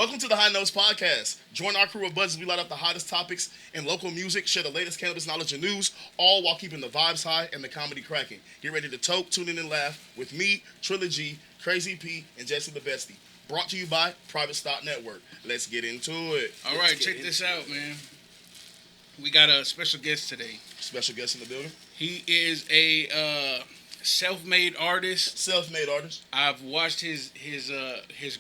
Welcome to the High Notes Podcast. Join our crew of buds as we light up the hottest topics in local music, share the latest cannabis knowledge and news, all while keeping the vibes high and the comedy cracking. Get ready to toke, tune in, and laugh with me, Trilogy, Crazy P, and Jesse the Bestie. Brought to you by Private Stock Network. Let's get into it. All right, check this out, man. We got a special guest today. Special guest in the building. He is a self-made artist. Self-made artist. I've watched his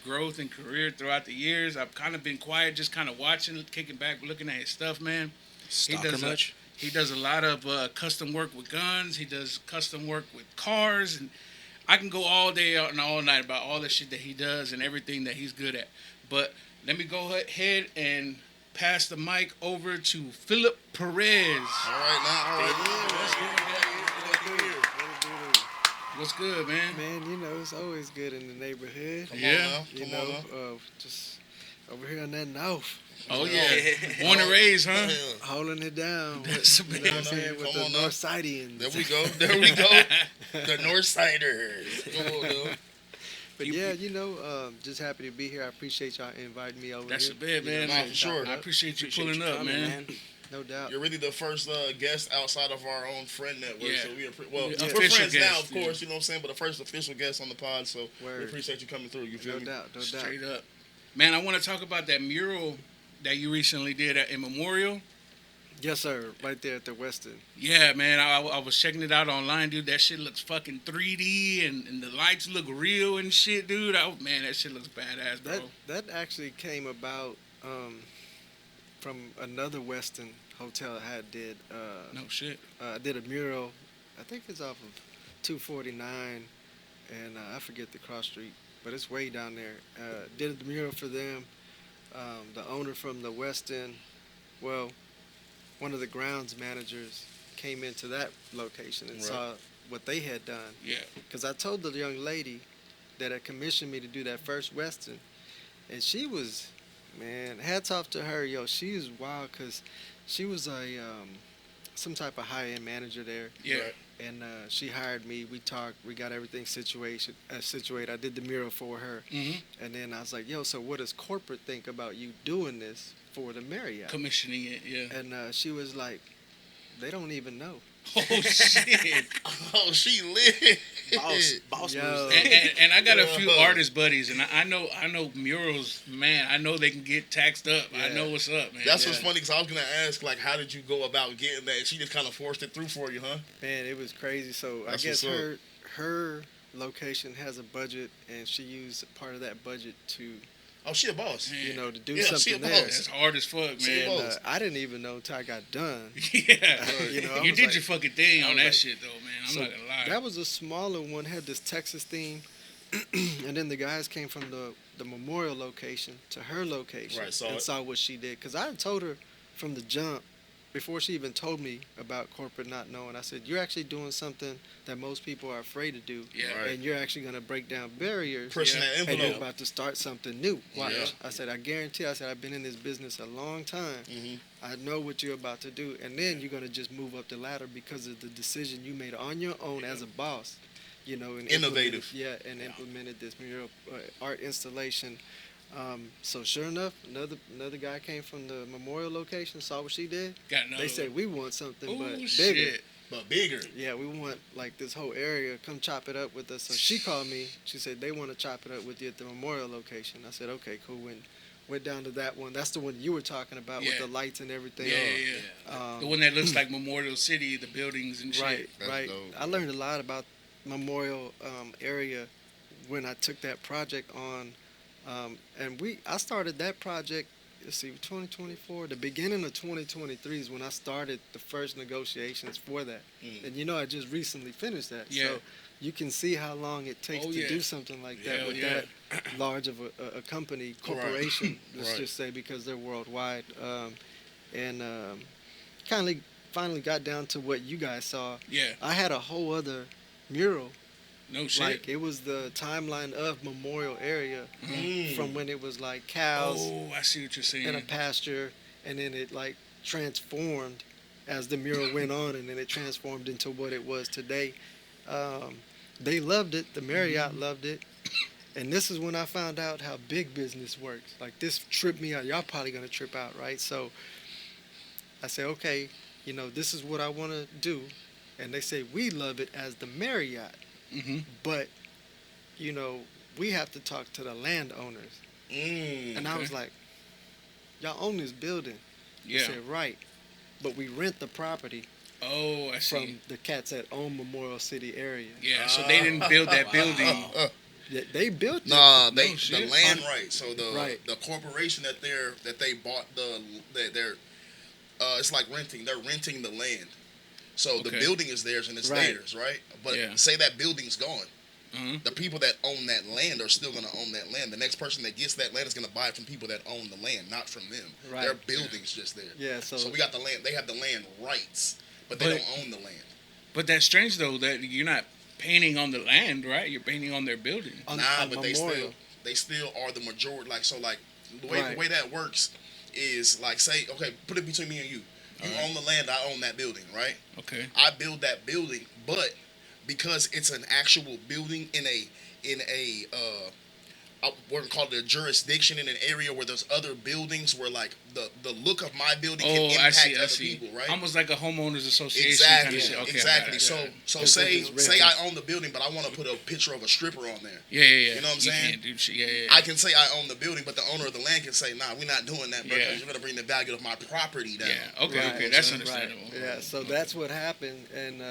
growth and career throughout the years. I've kind of been quiet, just kind of watching, kicking back, looking at his stuff, man. Stalker much? He does a lot of custom work with guns. He does custom work with cars, and I can go all day and all night about all the shit that he does and everything that he's good at. But let me go ahead and pass the mic over to Phillip Perez. All right. What's good, man? Man, you know, it's always good in the neighborhood. Come on now. Just over here on that north. Oh, yeah. Born and raised, huh? Holding it down. That's You know what I'm saying? With the North Sidians. There we go. The North Siders. Come on now. But just happy to be here. I appreciate y'all inviting me over That's here. a bit, man. For sure. I appreciate you pulling up, coming, man. No doubt. You're really the first guest outside of our own friend network. Yeah. So we're Official friends now, guest, of course, you know what I'm saying? But the first official guest on the pod, so Word. we appreciate you coming through. You feel No me? doubt. Straight up. Man, I want to talk about that mural that you recently did in Memorial. Yes, sir. Right there at the Westin. Yeah, man, I was checking it out online, dude. That shit looks fucking 3D, and the lights look real and shit, dude. Man, that shit looks badass, bro. That actually came about from another Westin hotel I did. No shit. I did a mural. I think it's off of 249, and I forget the cross street, but it's way down there. Did the mural for them. The owner from the Westin, one of the grounds managers came into that location and saw what they had done. Yeah. Because I told the young lady that had commissioned me to do that first Westin, and she was, man, hats off to her, yo. She was wild because she was some type of high-end manager there. Yeah. Right. And she hired me. We talked. We got everything situated. I did the mural for her. Mm-hmm. And then I was like, yo, so what does corporate think about you doing this for the Marriott? Commissioning it, yeah. And she was like, they don't even know. Oh, shit. Oh, she lit. Boss Yo. moves. And I got a few artist buddies, and I know murals, man. I know they can get taxed up. Yeah. I know what's up, man. That's what's funny, because I was going to ask, like, how did you go about getting that? And she just kind of forced it through for you, huh? Man, it was crazy. So That's I guess what's her location has a budget, and she used part of that budget to, Oh, she a boss. Man. to do Yeah, she a something boss. there. That's hard as fuck, See, man. boss. I didn't even know until I got done. Yeah. I You was did like- your fucking thing I on was that like- shit, though, man. I'm So not gonna lie. That was a smaller one, had this Texas theme. And then the guys came from the Memorial location to her location Right, saw and it. saw what she did. Because I had told her from the jump, before she even told me about corporate not knowing, I said, you're actually doing something that most people are afraid to do. Yeah. Right. And you're actually going to break down barriers. Pushing that And you're envelope. about to start something new. Watch. Yeah. I said, I guarantee. I said, I've been in this business a long time. Mm-hmm. I know what you're about to do. And then you're going to just move up the ladder because of the decision you made on your own as a boss. And Innovative. Implemented this mural art installation. So sure enough, another guy came from the Memorial location, saw what she did. Got another They said, we want something one. but Ooh, bigger. shit. But bigger. Yeah, we want like this whole area. Come chop it up with us. So she called me. She said they want to chop it up with you at the Memorial location. I said, okay, cool. Went down to that one. That's the one you were talking about with Yeah. the lights and everything. Yeah. The one that looks like Memorial City, the buildings and shit. Right, That's right. dope. I learned a lot about Memorial area when I took that project on, and I started that project. Let's see, 2024. The beginning of 2023 is when I started the first negotiations for that, and I just recently finished that. Yeah. So you can see how long it takes to do something like that Hell with yeah. that large of a company, corporation. Let's Right. just say, because they're worldwide, and finally got down to what you guys saw. Yeah. I had a whole other mural. No shit. Like, it was the timeline of Memorial area Mm. from when it was like cows Oh, I see what you're saying. in a pasture, and then it like transformed as the mural went on, and then it transformed into what it was today. They loved it. The Marriott loved it. And this is when I found out how big business works. Like, this tripped me out. Y'all probably gonna trip out, right? So I said, okay, this is what I want to do. And they say, we love it as the Marriott. Mm-hmm. But, we have to talk to the landowners. And I was like, y'all own this building. Yeah. They said, right. But we rent the property Oh, I see. from the cats that own Memorial City area. Yeah, so they didn't build that building. They built it. Nah, No the shit. land rights. So Right. the corporation that they bought they're it's like renting. They're renting the land. So the Okay. building is theirs and it's Right. theirs, right? But Yeah. say that building's gone. Mm-hmm. The people that own that land are still going to own that land. The next person that gets that land is going to buy it from people that own the land, not from them. Right. Their building's just there. Yeah, So we got the land. They have the land rights, but they But- don't own the land. But that's strange though that you're not painting on the land, right? You're painting on their building. on But Memorial. they still are the majority. Like so, like the Right. way that works is like say, okay, put it between me and you. You own the land, I own that building, right? Okay. I build that building, but because it's an actual building in a we're gonna call it a jurisdiction in an area where there's other buildings where like the look of my building can Oh, I impact see. I other see. people, right? Almost like a homeowners association Exactly, kind of shit. Okay, exactly. I So got it. so Because say it's say rented. I own the building, but I want to put a picture of a stripper on there. Yeah, yeah, yeah. You know what I'm saying? Can't do shit. Yeah, yeah. I can say I own the building, but the owner of the land can say, "Nah, we're not doing that, bro. Yeah. Because you're gonna bring the value of my property down." Yeah. Okay. Right. Okay. That's Right. understandable. Yeah, so that's what happened, and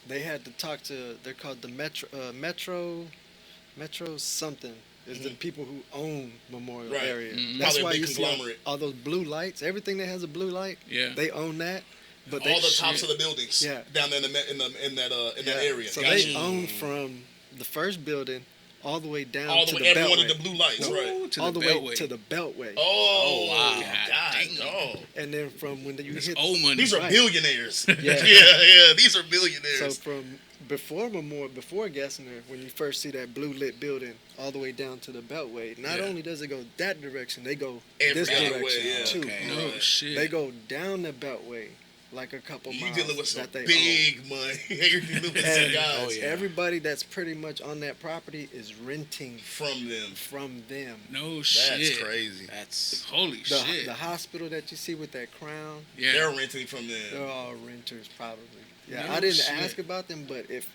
they had to talk to. They're called the Metro something. Is the people who own Memorial Right. area. Mhm. That's Probably a why big you see conglomerate. all those blue lights. Everything that has a blue light, Yeah. they own that. But All they the tops of the buildings, Yeah. down there in that area. So Gotcha. they own from the first building all the way down all to the the way every one beltway. of the blue lights, No. right? Ooh, to all the the way beltway. to the beltway. Oh, wow. God, Dang. oh. And then from when you It's hit old money. These are Right. billionaires. Yeah. yeah, these are billionaires. So from before Gessner, when you first see that blue lit building all the way down to the Beltway, not Yeah. only does it go that direction, they go Every this other direction way, yeah. too. Okay. Right. No shit. They go down the Beltway like a couple You miles dealing with some that they big money. You're dealing with some And guys Oh, yeah. Everybody that's pretty much on that property is renting from them. from them. No That's shit. crazy. That's holy The, shit. the hospital that you see with that crown, Yeah. They're renting from they're them. all renters probably. Yeah, No I didn't shit. ask about them, but if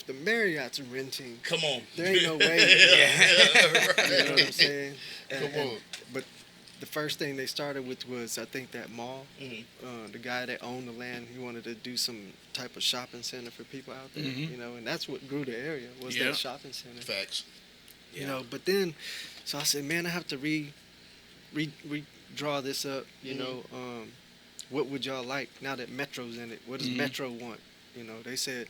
the Marriott's renting, Come on. there ain't no way. right. You know what I'm saying? Come on. But the first thing they started with was, I think, that mall. Mhm. The guy that owned the land, he wanted to do some type of shopping center for people out there, Mhm. and that's what grew the area, was Yeah. that shopping center. Facts. But then, so I said, man, I have to redraw this up, what would y'all like now that Metro's in it? What does Mhm. Metro want? They said,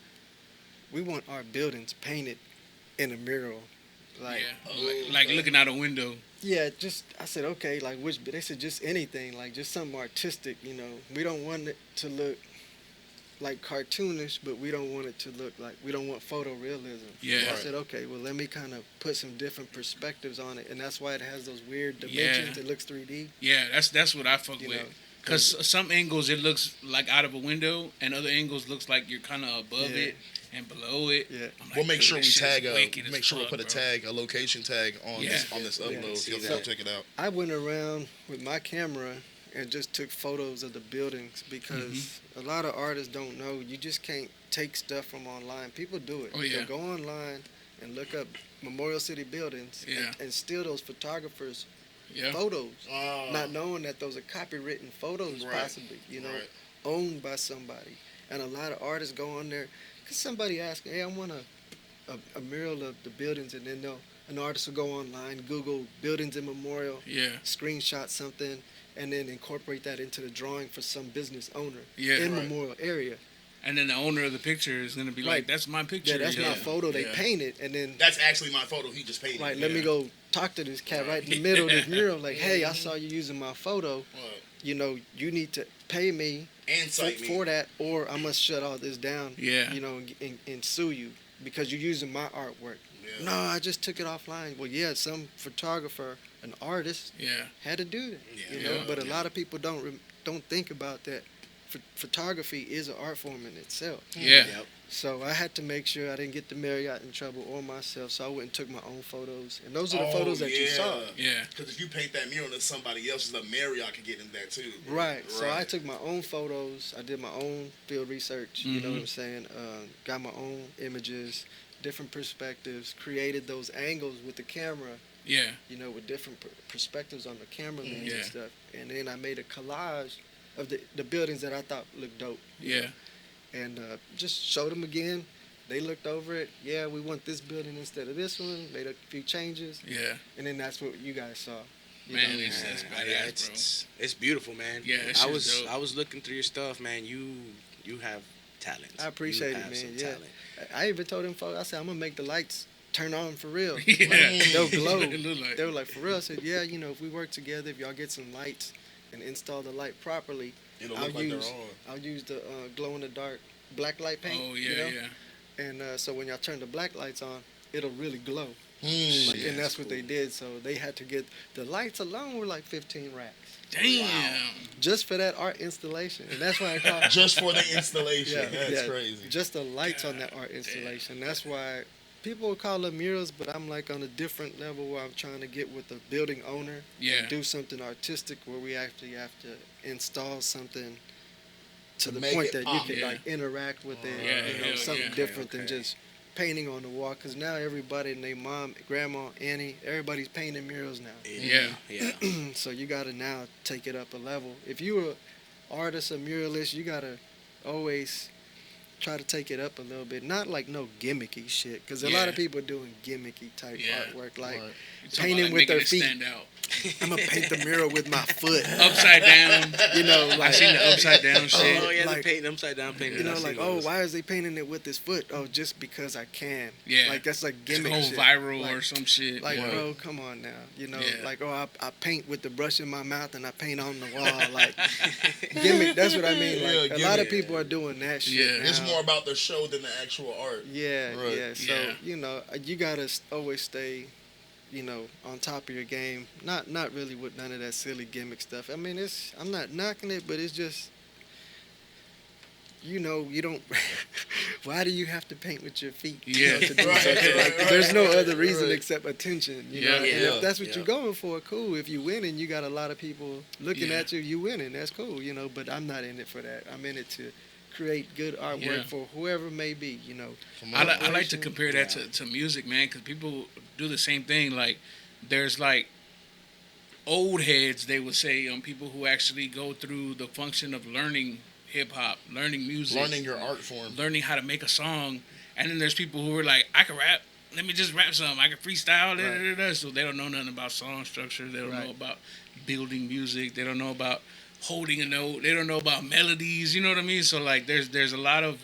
we want our buildings painted in a mural. Like, like looking out a window. yeah, I said, okay, like they said just anything, like just something artistic, We don't want it to look like cartoonish, but we don't want it to look like, we don't want photorealism. Yeah. So I Right. said, okay, well, let me kind of put some different perspectives on it, and that's why it has those weird dimensions. Yeah. It looks 3D. Yeah, that's what I fuck You with. know, Because some angles it looks like out of a window, and other angles looks like you're kind of above Yeah. it and below it. Yeah. I'm like, We'll make dude, sure we this shit is tag wicked as make sure we fuck, put a bro. tag, a location tag on Yeah. this Yeah. upload. See You'll that. come check it out. I went around with my camera and just took photos of the buildings because Mm-hmm. a lot of artists don't know you just can't take stuff from online. People do it. Oh, yeah. They go online and look up Memorial City buildings Yeah. and steal those photographers' Yeah. photos, not knowing that those are copywritten photos, Right. possibly, Right. owned by somebody. And a lot of artists go on there because somebody asks, hey, I want a mural of the buildings, and then an artist will go online, Google buildings in Memorial, Yeah. screenshot something, and then incorporate that into the drawing for some business owner Yeah. in Right. Memorial area. And then the owner of the picture is gonna be Right. like, "That's my picture." Yeah, that's my photo. They Yeah. painted, and then That's actually my photo. He just painted. let it. me go talk to this cat right in the middle of this mural. Like, hey, I saw you using my photo. Right. You need to pay me And cite me. for that, or I must shut all this down. Yeah. And sue you because you're using my artwork. Yeah. No, I just took it offline. Well, yeah, some photographer, an artist, Yeah. had to do that. Yeah. But a lot of people don't think about that. photography is an art form in itself. Yeah. Yep. So I had to make sure I didn't get the Marriott in trouble or myself. So I went and took my own photos, and those are the Oh, photos that you yeah. saw. Yeah. Because if you paint that mural to somebody else's, the Marriott could get in that too. Right. So I took my own photos. I did my own field research. You know what I'm saying? Got my own images, different perspectives. Created those angles with the camera. Yeah. You know, with different perspectives on the camera lens Yeah. and stuff. And then I made a collage of the buildings that I thought looked dope. Yeah. And just showed them again. They looked over it. Yeah, we want this building instead of this one. Made a few changes. Yeah. And then that's what you guys saw. You Man, know? it's that's Yeah, badass, it's beautiful, man. Yeah, that I shit's was dope. I was looking through your stuff, man. You have talent. I appreciate You it, have man. some Yeah. talent. I even told them folks, I said, I'm going to make the lights turn on for real. bro. Yeah. They'll glow. It look like- They were like, for real? I said, yeah, you know, if we work together, if y'all get some lights and install the light properly, It'll I'll look like use- they're on. I'll use the glow-in-the-dark black light paint. Oh you yeah, know? yeah. And so when y'all turn the black lights on, it'll really glow. Mm. Like, and that's what they did. So they had to get the lights alone were like 15 racks Damn. just for that art installation, and that's why I call Just for the installation. Yeah, That's yeah. crazy. just the lights on that art installation. That's why people will call them murals, but I'm like on a different level where I'm trying to get with the building owner Yeah. and do something artistic where we actually have to install something to To the make point it that you pop. can Yeah. like interact with it, Yeah, you know, hell something yeah. different than Okay. just painting on the wall. Because now everybody and their mom, grandma, Annie, everybody's painting murals now. Yeah. Yeah. So you got to now take it up a level. If you're an artist, a muralist, you got to always try to take it up a little bit. Not like no gimmicky shit, because a lot Yeah. of people are doing gimmicky type Yeah. artwork. Like, Right. You talking Painting about, with making their it feet. stand out. I'm going to paint the mural with my foot. Upside down. You know, I like, seen the upside down shit. Oh yeah, Like- the painting upside down painting. you know, I've like, seen oh, those. why is they painting it with his foot? Oh, just because I can. Yeah. Like, that's like It's gimmick go shit. viral Like- or some shit. Like, yeah. bro, come on now. You know, Yeah. like, oh, I paint with the brush in my mouth and I paint on the wall. Like, gimmick, that's what I mean. Like, Yeah, a lot of gimmick. people are doing that shit. Yeah. It's now. more about the show than the actual art. Yeah, Right. yeah. So, Yeah. you know, you got to always stay, you know, on top of your game. Not really with none of that silly gimmick stuff. I mean, I'm not knocking it, but it's just, you know, you don't. Why do you have to paint with your feet? You Yeah. know, to do Right, something like right, there's no right, other reason right. except attention. You Yeah. know, and Yeah. if that's what Yeah. you're going for, cool. If you win and you got a lot of people looking Yeah. at you, you winning. That's cool. You know, but I'm not in it for that. I'm in it to create good artwork Yeah. for whoever may be. You know. I like to Operation. compare that to music, man, because people do the same thing. Like, there's like old heads, they would say, people who actually go through the function of learning hip hop, learning music, Learning your art form. learning how to make a song. And then there's people who are like, I can rap. Let me just rap something. I can freestyle. Da, da, da, da. So they don't know nothing about song structure. They don't Right. know about building music. They don't know about holding a note. They don't know about melodies. You know what I mean? So like, there's a lot of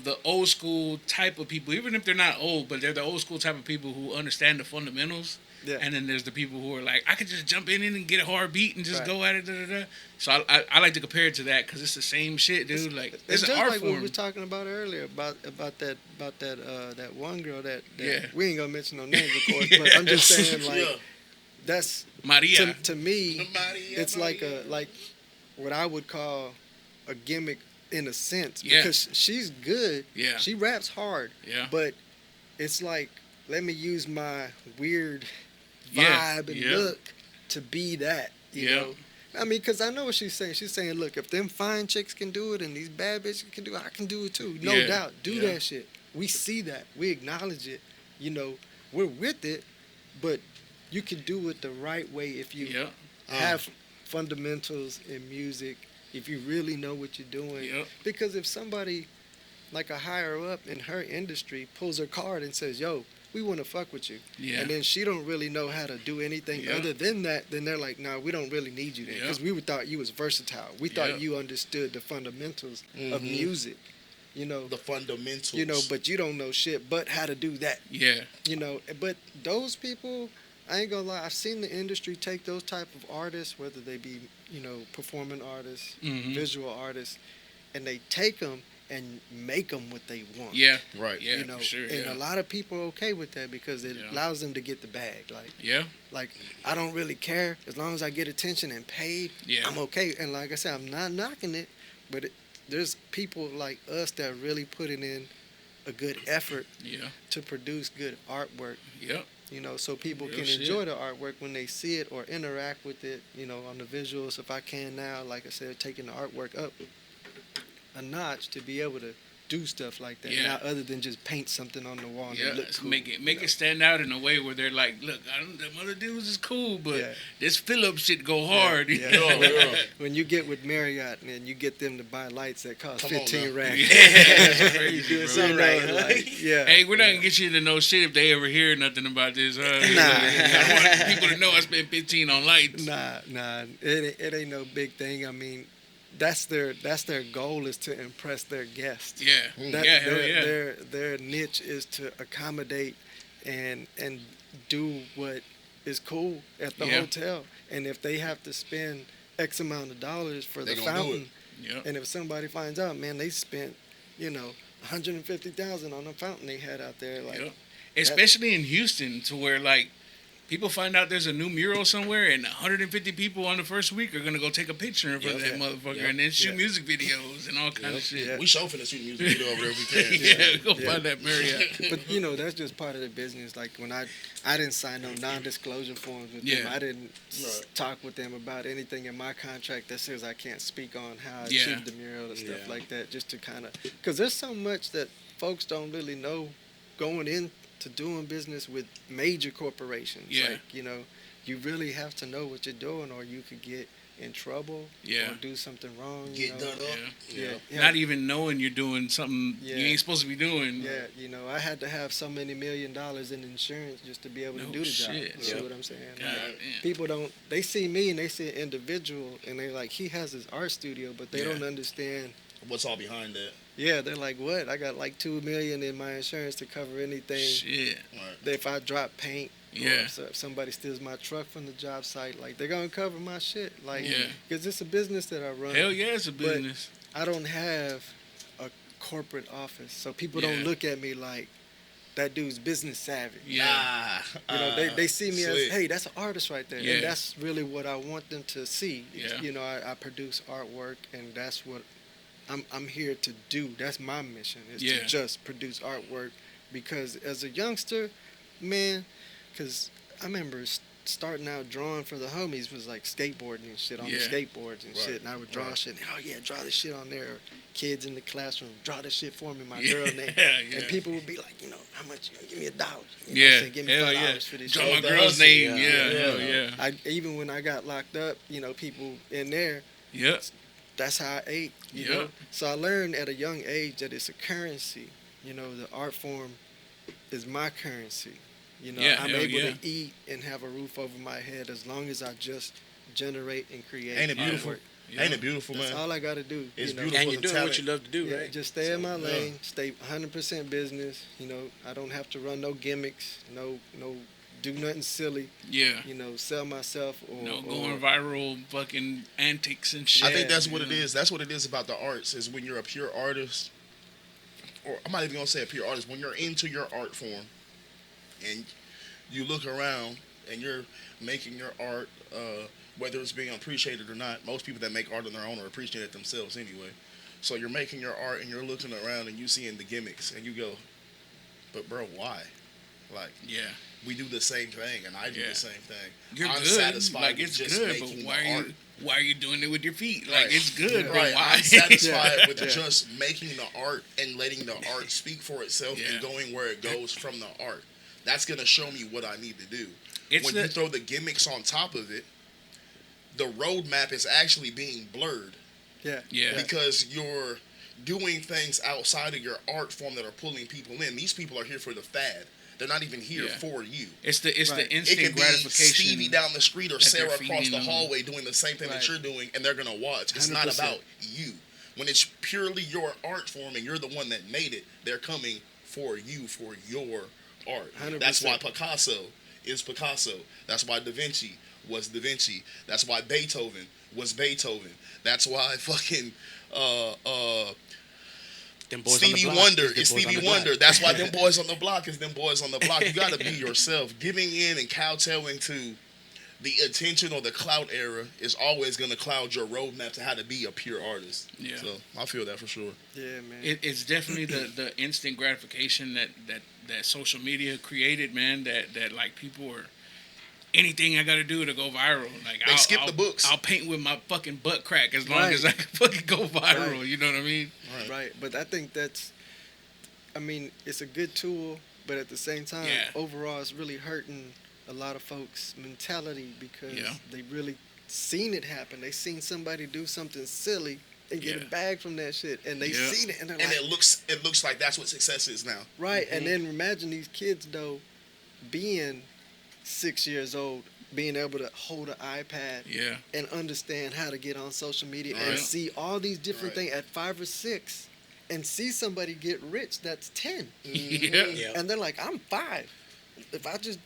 the old school type of people, even if they're not old, but they're the old school type of people who understand the fundamentals. Yeah. And then there's the people who are like, I could just jump in and get a hard beat and just Right. go at it. Da, da, da. So I like to compare it to that because it's the same shit, dude. Like, It's an just art like what form. we were talking about earlier about that one girl that Yeah. we ain't gonna mention no names, of course, but I'm just saying like Yeah. that's Maria. to me Maria, it's like Maria. what I would call a gimmick in a sense Yeah. because she's good. Yeah. She raps hard, Yeah. but it's like let me use my weird Yeah. vibe and Yeah. look to be that. You Yeah. know. I mean, because I know what she's saying. She's saying, look, if them fine chicks can do it and these bad bitches can do it, I can do it too. No Yeah. doubt. Do Yeah. that shit. We see that. We acknowledge it. You know, we're with it, but you can do it the right way if you Yeah. have fundamentals in music, if you really know what you're doing. Yep. Because if somebody, like a higher up in her industry, pulls her card and says, yo, we want to fuck with you. Yeah. And then she don't really know how to do anything Yeah. other than that, then they're like, nah, we don't really need you then. Yeah. Because we thought you was versatile. We thought Yeah. you understood the fundamentals of Mhm. music. You know, The fundamentals. you know, but you don't know shit but how to do that. Yeah. You know, but those people, I ain't gonna lie, I've seen the industry take those type of artists, whether they be, you know, performing artists, Mhm. visual artists, and they take them and make them what they want. Yeah. Right. Yeah. You know, For sure. and Yeah. a lot of people are okay with that because it Yeah. allows them to get the bag. Yeah. Like I don't really care as long as I get attention and paid. Yeah. I'm okay. And like I said, I'm not knocking it, but there's people like us that are really putting in a good effort Yeah. to produce good artwork. Yep. You know, so people Real can shit. enjoy the artwork when they see it or interact with it. You know, on the visuals. If I can now, like I said, taking the artwork up a notch to be able to do stuff like that. Yeah. Not other than just paint something on the wall and Yeah, it look cool. make you it know? stand out in a way where they're like, look, them other dudes is cool, but Yeah. this Phillip shit go hard. Yeah. Yeah. When you get with Marriott and you get them to buy lights that cost Come on 15 now. racks. That's crazy, You doing bro. something right, huh? like, yeah. Hey, we're not gonna get you to know shit if they ever hear nothing about this. Nah. I want people to know I spent 15 on lights. Nah. It ain't no big thing. I mean, that's their goal is to impress their guests. Yeah, yeah, hell yeah. Their niche is to accommodate and do what is cool at the Yeah. hotel. And if they have to spend X amount of dollars for They the gonna do fountain, Yeah, and if somebody finds out, man, they spent, $150,000 on the fountain they had out there, like yeah. Especially in Houston, to where like people find out there's a new mural somewhere, and 150 people on the first week are gonna go take a picture of Yep. that motherfucker, Yep. and then shoot Yeah. music videos and all kind of shit. Yeah. We show finna shoot music video over there if we can. Yeah, go Yeah. find that Marriott. But that's just part of the business. Like when I didn't sign no non-disclosure forms with them. Yeah. I didn't Right. talk with them about anything in my contract that says I can't speak on how I Yeah. achieved the mural and stuff Yeah. like that. Just to kind of, because there's so much that folks don't really know going into doing business with major corporations. Yeah. Like you really have to know what you're doing, or you could get in trouble. Yeah. Or do something wrong. Get done up. Yeah. Yeah. Not even knowing you're doing something Yeah. you ain't supposed to be doing. Yeah, I had to have so many $1 million in insurance just to be able to No do the job. shit. You see Yeah. what I'm saying? God Like, damn. people they see me and they see an individual and they're like, he has his art studio, but they Yeah. don't understand. What's all behind that? Yeah, they're like, what? I got like $2 million in my insurance to cover anything. Shit. Right. If I drop paint, Yeah. or if somebody steals my truck from the job site, like they're gonna cover my shit. Like, Yeah. because it's a business that I run. Hell yeah, it's a business. I don't have a corporate office, so people Yeah. don't look at me like that dude's business savvy. Yeah. They see me slick. as, hey, that's an artist right there. Yeah. And that's really what I want them to see. Yeah. I produce artwork, and that's what I'm here to do. That's my mission, is Yeah. to just produce artwork. Because as a youngster, man, because I remember starting out drawing for the homies was like skateboarding and shit on the Yeah. skateboards and Right. shit. And I would draw Right. shit. And, oh, yeah, draw this shit on there. Kids in the classroom, draw this shit for me, my Yeah. girl name. Yeah. And people would be like, how much? Give me $1. You know what I'm Yeah. saying? Give me Hell $5 yeah. for this Draw shit. my the girl's hustle, name. yeah. Yeah. Yeah. Hell yeah. Even when I got locked up, people in there, Yep. that's how I ate, you Yeah. know. So I learned at a young age that it's a currency. The art form is my currency. Yeah, I'm hell able yeah. to eat and have a roof over my head as long as I just generate and create. Ain't it beautiful? artwork. Yeah. Ain't it beautiful, That's man? all I got to do. It's you know? beautiful. And you're the doing what talent. you love to do, Yeah, right? just stay in my yeah. lane, stay 100% business. I don't have to run no gimmicks, no do nothing silly. Yeah. Sell myself or Going viral fucking antics and shit. I think that's what Yeah. it is. That's what it is about the arts, is when you're a pure artist, or I'm not even going to say a pure artist, when you're into your art form and you look around and you're making your art, whether it's being appreciated or not, most people that make art on their own are appreciated themselves anyway. So you're making your art and you're looking around and you seeing the gimmicks and you go, but bro, why? Like, Yeah. we do the same thing and I do Yeah. the same thing. You're I'm good. satisfied Like with it's just good, but making why the are art. why are you doing it with your feet? Like Right. it's good, but Right, why? I'm satisfied Yeah. with Yeah. just making the art and letting the art speak for itself Yeah. and going where it goes from the art. That's gonna show me what I need to do. It's when the- you throw the gimmicks on top of it, the roadmap is actually being blurred Yeah. Yeah. because you're doing things outside of your art form that are pulling people in. These people are here for the fad. They're not even here Yeah. for you. It's the Right. It instant could be gratification. Stevie down the street or that they're Sarah across feeding the them. hallway doing the same thing that Right. you're doing, and they're gonna watch. It's not 100%. about you. When it's purely your art form and you're the one that made it, they're coming for you, for your art. 100%. That's why Picasso is Picasso. That's why Da Vinci was Da Vinci. That's why Beethoven was Beethoven. That's why fucking Them boys Stevie on the block. Wonder Them is boys on Stevie the block. Wonder. That's why them boys on the block is them boys on the block. You gotta be yourself. Giving in and kowtowing to the attention or the clout era is always gonna cloud your roadmap to how to be a pure artist. Yeah. So I feel that for sure. Yeah, man. It's definitely the instant gratification that social media created, man. That like people are anything I gotta do to go viral. Like They skip the books. I'll paint with my fucking butt crack as long Right. as I can fucking go viral. Right. You know what I mean? Right. But I think it's a good tool, but at the same time, Yeah. overall, it's really hurting a lot of folks' mentality because Yeah. they really seen it happen. They seen somebody do something silly and get a Yeah. bag from that shit, and they Yeah. seen it, and they're And like, it looks like that's what success is now. right. And then imagine these kids though, being 6 years old, being able to hold an iPad Yeah. and understand how to get on social media Right. and see all these different Right. things at 5 or 6 and see somebody get rich that's 10. Yeah. Yeah. And they're like, I'm 5. If I just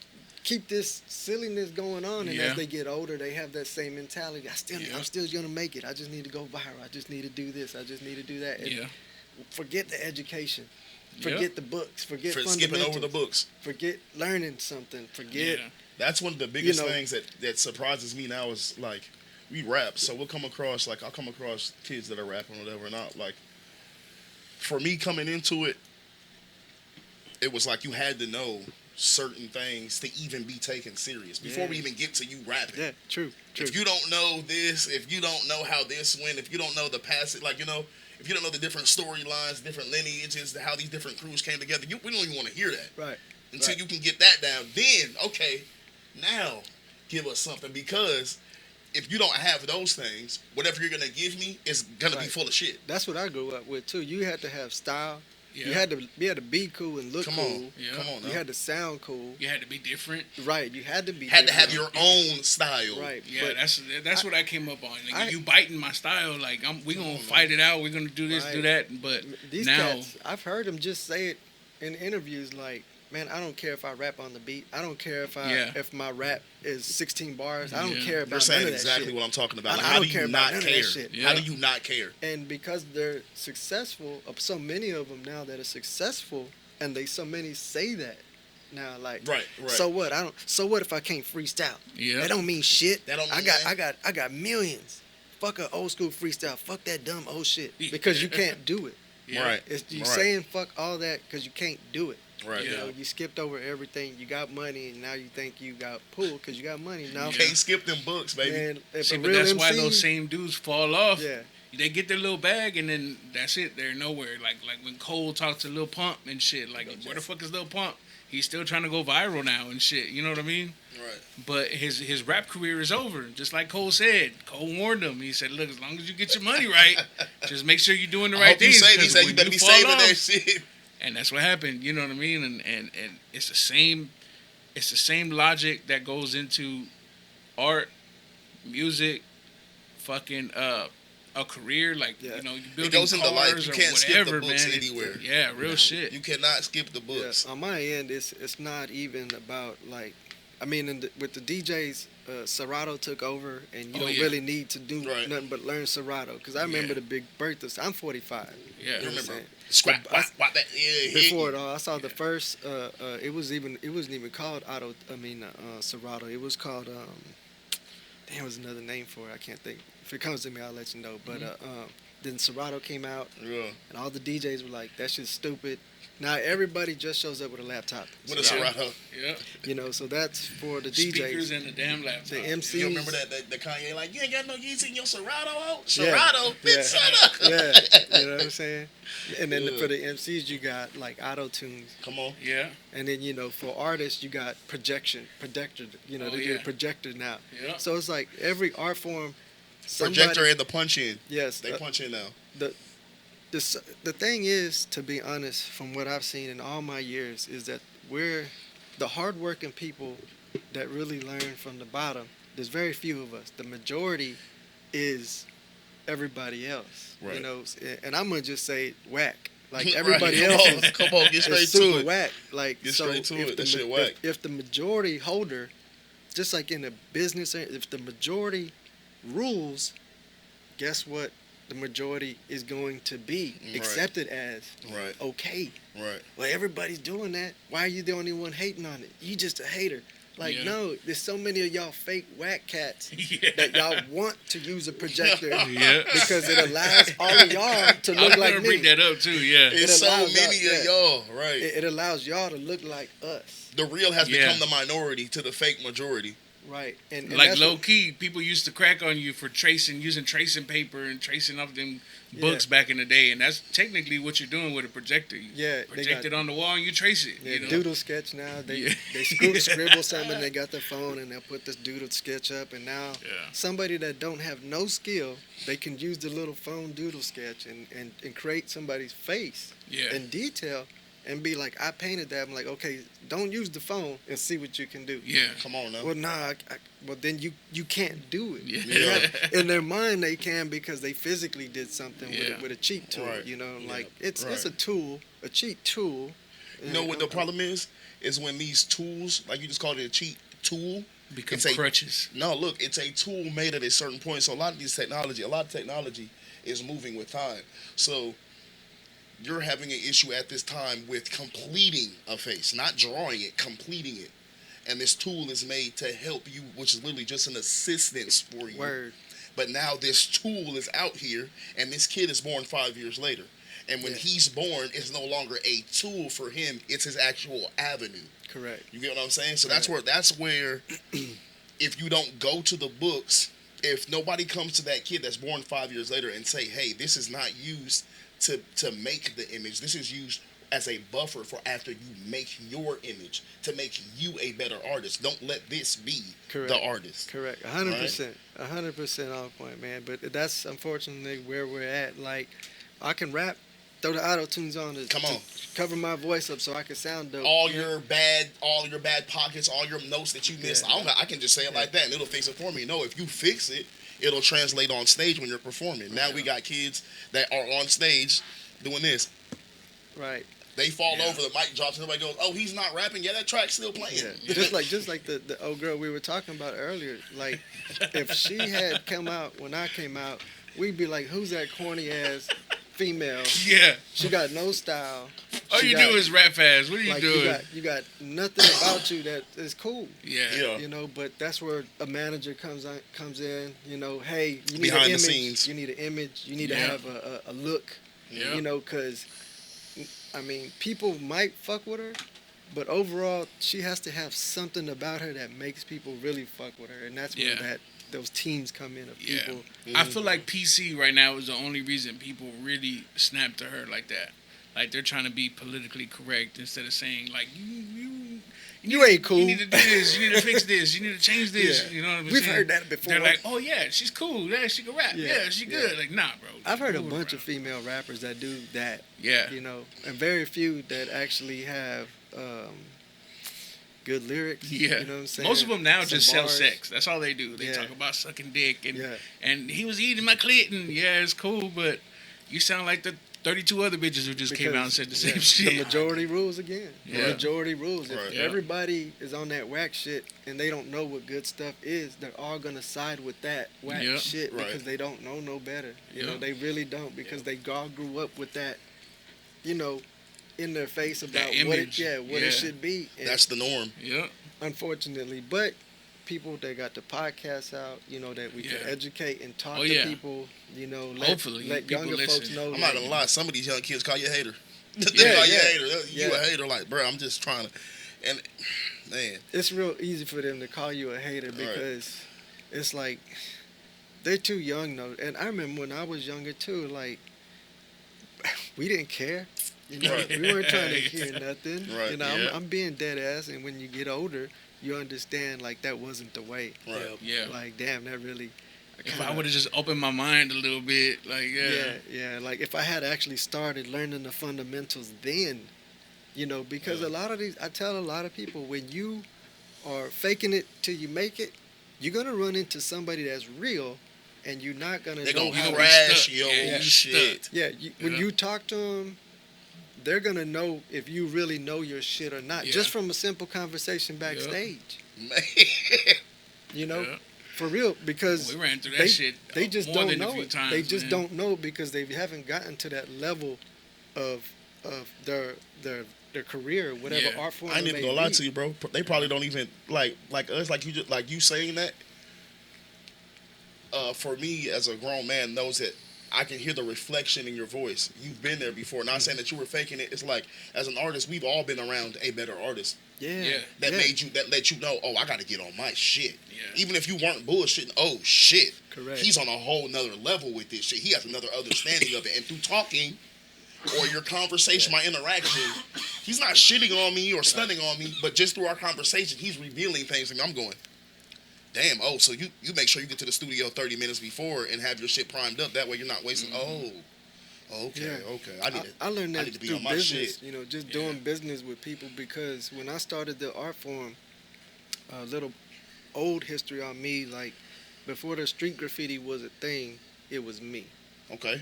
keep this silliness going on, and Yeah. as they get older, they have that same mentality. Yeah. I'm still gonna make it. I just need to go viral. I just need to do this. I just need to do that. And Yeah. forget the education. Yeah. Forget the books. Forget For fundamentals. skipping over the books. Forget learning something. Forget. Yeah. That's one of the biggest know- things that surprises me now is like we rap, so we'll come across I'll come across kids that are rapping or whatever, not like for me coming into it, it was like you had to know certain things to even be taken serious before Yeah. we even get to you rapping. Yeah, true. If you don't know this, if you don't know how this went, if you don't know the past, like if you don't know the different storylines, different lineages, how these different crews came together, we don't even want to hear that. Right. Until Right. you can get that down, then okay, now give us something, because if you don't have those things, whatever you're gonna give me is gonna be Right. full of shit. That's what I grew up with too. You had to have style. Yeah. You had to be cool and look Come cool. on, Yeah. come on. You Now. had to sound cool. You had to be different. Right. You had to be. Had to have different. your own style. Right. Yeah, but that's what I came up on. Like, I- you biting my style. Like we gonna fight it out. We're gonna do this, do Right. that. But these now, cats, I've heard them just say it in interviews. Like, man, I don't care if I rap on the beat. I don't care if my rap is 16 bars. I don't Yeah. care about You're saying none of that exactly shit. what I'm talking about. I Like, how don't do care you about not none of that care? shit. How do Yeah. you not care? And because they're successful, so many of them now that are successful, and so many say that now. Like, Right. so what? So what if I can't freestyle? yeah, That don't mean shit. That don't I mean got nothing. I got millions. Fuck a old school freestyle. Fuck that dumb old shit. Because you can't do it. yeah. Right. You Right. saying fuck all that because you can't do it. Right. Yeah. You know, you skipped over everything. You got money, and now you think you got pulled because you got money. Now, Yeah. Can't skip them books, baby. man, if See, a but real that's MC, why those same dudes fall off. yeah, They get their little bag and then that's it. They're nowhere. Like when Cole talks to Lil Pump and shit. Like where the fuck is Lil Pump? He's still trying to go viral now and shit. You know what I mean? Right. But his rap career is over. Just like Cole said. Cole warned him. He said, "Look, as long as you get your money right, just make sure you're doing the I right hope you things. save. He 'cause said you when better be fall saving off," that shit. And that's what happened. You know what I mean? And it's the same. It's the same logic that goes into art, music, fucking a career. Like Yeah. you know, you It building goes into life. cars You or can't skip the whatever, books man. anywhere. Yeah, real shit. You cannot skip the yeah. books. On my end, it's not even about like, I mean, with the DJs, Serato took over, and you Oh, don't yeah. really need to do Right. nothing but learn Serato. Because I remember Yeah. the Big Berthas. I'm 45. Yeah. You know what I'm remember? saying? Scrap, I- whap that. Yeah, Before it all, I saw the first. It wasn't even called Serato. It was called. There was another name for it. I can't think. If it comes to me, I'll let you know. But then Serato came out, Yeah. and all the DJs were like, "That shit's stupid." Now everybody just shows up with a laptop. With a Yeah. Serato. Yeah. You know, so that's for the Speakers DJs. and the damn laptop. The MCs. You remember that the Kanye like, you ain't got no Yeezy in your Serato out? Yeah. Serato? Bitch, Yeah. shut up. Yeah, you know what I'm saying? And then Yeah. for the MCs, you got like auto tunes. Come on. Yeah. And then, for artists, you got projector. Oh, They do yeah. a projector now. Yeah. So it's like every art form. Projector and the punch in. Yes. They punch in now. The thing is, to be honest, from what I've seen in all my years, is that we're the hardworking people that really learn from the bottom. There's very few of us. The majority is everybody else. Right. And I'm gonna just say whack. Like Right. everybody Come else on, come on, get straight is to super it. whack. Like Get so straight to if it. the That shit ma- whack. If the majority holder, just like in a business, if the majority rules, guess what the majority is going to be Right. accepted as Right. okay. Right. Well, everybody's doing that. Why are you the only one hating on it? You just a hater. Like, Yeah. no, there's so many of y'all fake whack cats Yeah. that y'all want to use a projector Yeah. because it allows all of y'all to I look was like gonna me. bring that up too. Yeah. It's so allows many y'all- of y'all. Right. It allows y'all to look like us. The real has Yeah. become the minority to the fake majority. Right. And Like that's low what- key, people used to crack on you for using tracing paper and tracing off them books Yeah. back in the day, and that's technically what you're doing with a projector. You Yeah, they project got- it on the wall and you trace it. Yeah, You know? doodle sketch now. They Yeah. they scribble something. They got their phone and they'll put this doodle sketch up. And now Yeah. somebody that don't have no skill, they can use the little phone doodle sketch and create somebody's face Yeah. in detail and be like, I painted that. I'm like, okay, don't use the phone and see what you can do. Yeah. Come on now. Well, nah. Well, then you can't do it. Yeah. Yeah. In their mind, they can because they physically did something Yeah. with a cheat tool. Right. You know, Yeah. like it's Right. a tool, a cheat tool. You know what the problem is? Is when these tools, like you just called it a cheat tool. Become It's a- crutches. No, look, it's a tool made at a certain point. So a lot of technology is moving with time. So you're having an issue at this time with completing a face, not drawing it, completing it. And this tool is made to help you, which is literally just an assistance for you. Word. But now this tool is out here, and this kid is born 5 years later. And when Yeah. he's born, it's no longer a tool for him; it's his actual avenue. Correct. You get what I'm saying? So that's Right. where, if you don't go to the books, if nobody comes to that kid that's born 5 years later and say, "Hey, this is not used to make the image. This is used as a buffer for after you make your image to make you a better artist. Don't let this be Correct. the artist." Correct. 100%. 100% on point, man. But that's unfortunately where we're at. Like, I can rap, throw the auto tunes on to, Come on. to cover my voice up so I can sound dope. All your bad pockets, all your notes that you missed. Yeah. I can just say it like that, and it'll fix it for me. No, if you fix it, it'll translate on stage when you're performing. Now we got kids that are on stage doing this. Right. They fall Yeah. over, the mic drops, and everybody goes, "Oh, he's not rapping. Yeah, that track's still playing." Yeah. Just like the old girl we were talking about earlier. Like, if she had come out when I came out, we'd be like, who's that corny ass female? Yeah. She got no style. All She you got- do is rap fast. What are you like doing? you got nothing about you that is cool. Yeah. Yeah. You know, but that's where a manager comes in. You know, hey, you need Behind an the image. scenes. You need an image. You need to Yeah. have a look. Yeah. You know, because I mean, people might fuck with her, but overall, she has to have something about her that makes people really fuck with her, and that's where Yeah. those teams come in of Yeah. people. I feel like PC right now is the only reason people really snap to her like that. Like they're trying to be politically correct instead of saying like You ain't cool. You need to do this. You need to fix this. You need to change this. Yeah. You know what I'm saying? We've heard that before. They're like, oh yeah, she's cool. Yeah, she can rap. Yeah. Yeah, she good. Yeah. Like nah, bro. I've heard a Cool, bunch bro. of female rappers that do that. Yeah. You know, and very few that actually have good lyrics. Yeah. You know what I'm saying? Most of them now Some just sell bars. sex. That's all they do. They Yeah. talk about sucking dick and Yeah. and he was eating my clit and yeah, it's cool, but you sound like the 32 other bitches who just came out and said the same yeah, shit. The majority rules again. Yeah. The majority rules. If Right. Yeah. everybody is on that whack shit and they don't know what good stuff is, they're all gonna side with that whack Yeah. shit Right. because they don't know no better. You Yeah. know, they really don't because they all grew up with that, you know, in their face about what image. it Yeah. should be. And That's the norm. Yeah. unfortunately, but people that got the podcast out, you know, that we can Yeah. educate and talk Oh, to yeah. people, you know, let Hopefully, let people younger folks listen. know. I'm not that- gonna lie. Some of these young kids call you a hater. They Yeah, call you yeah. a hater. You Yeah. a hater, like, bro. I'm just trying to, and man, It's real easy for them to call you a hater because it's like they're too young though. And I remember when I was younger too, like we didn't care. You know, Right. we weren't trying to hear nothing. Right, You know, yeah. I'm being dead ass, and when you get older, you understand like that wasn't the way. right. Yeah. Like, damn, that really. If I would have just opened my mind a little bit, like Yeah. Like if I had actually started learning the fundamentals then, you know, because Yeah. a lot of these, I tell a lot of people, when you are faking it till you make it, you're gonna run into somebody that's real, and you're not gonna They know gonna how to. crash stuck. your Yeah, shit. Yeah, when Yeah. you talk to them, they're gonna know if you really know your shit or not, Yeah. just from a simple conversation backstage. Man. You know, Yeah. For real, because We ran through that they, shit they just more don't than a know few it. times, They just man. don't know because they haven't gotten to that level of their career, whatever Yeah. art form. I ain't it even may gonna lie be. to you, bro. They probably don't even like us, like you saying that. For me, as a grown man, knows that I can hear the reflection in your voice. You've been there before. Not saying that you were faking it. It's like, as an artist, we've all been around a better artist Yeah, that yeah. that let you know, oh, I got to get on my shit. Yeah. Even if you weren't bullshitting, oh shit, Correct. he's on a whole nother level with this shit. He has another understanding of it, and through talking or your conversation, my interaction, he's not shitting on me or stunning on me, but just through our conversation, he's revealing things, and I'm going, damn, oh, so you make sure you get to the studio 30 minutes before and have your shit primed up. That way you're not wasting, okay. I learned I that need to be through on my business, shit. just doing business with people, because when I started the art form, a little old history on me, like before the street graffiti was a thing, it was me. Okay.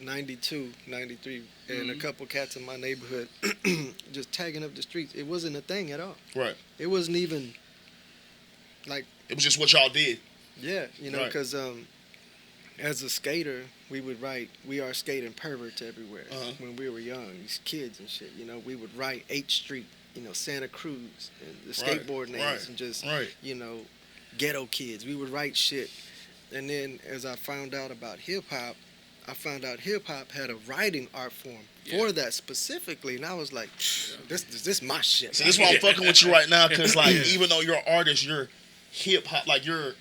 92, 93, and a Mhm. couple cats in my neighborhood just tagging up the streets. It wasn't a thing at all. Right. It wasn't even like, It was just what y'all did. yeah, Right. because as a skater, we would write, "We are skating perverts everywhere." Uh-huh. When we were young, these kids and shit, we would write 8th Street, Santa Cruz, and the Right, skateboard names, right, and just, right. ghetto kids. We would write shit. And then as I found out about hip hop, I found out hip hop had a writing art form for that specifically, and I was like, this my shit. So this is why I'm fucking with you right now, because like even though you're an artist, you're hip hop, like you're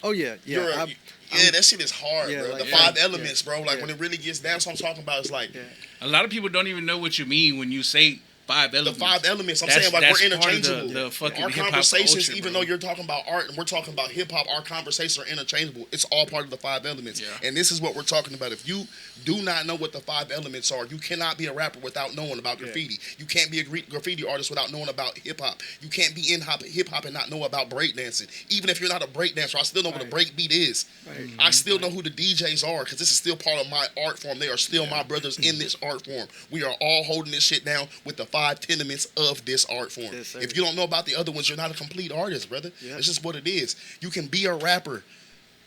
Oh yeah. that shit is hard, Yeah, bro. like, The yeah, 5 elements, bro. Like yeah. when it really gets down, that's what I'm talking about. It's like Yeah. A lot of people don't even know what you mean when you say 5 the elements. 5 elements. I'm That's- saying like that's we're part of interchangeable. the fucking Our hip-hop conversations, culture, even bro. though you're talking about art and we're talking about hip hop, our conversations are interchangeable. It's all part of the 5 elements. Yeah. And this is what we're talking about. If you do not know what the 5 elements are, you cannot be a rapper without knowing about graffiti. You can't be a graffiti artist without knowing about hip hop. You can't be in hip hop and not know about breakdancing. Even if you're not a breakdancer, I still know what a break beat is. Right. I still know who the DJs are because this is still part of my art form. They are still my brothers in this art form. We are all holding this shit down with the 5 tenements of this art form. Yes, sir. If you don't know about the other ones, you're not a complete artist, brother. Yep. It's just what it is. You can be a rapper.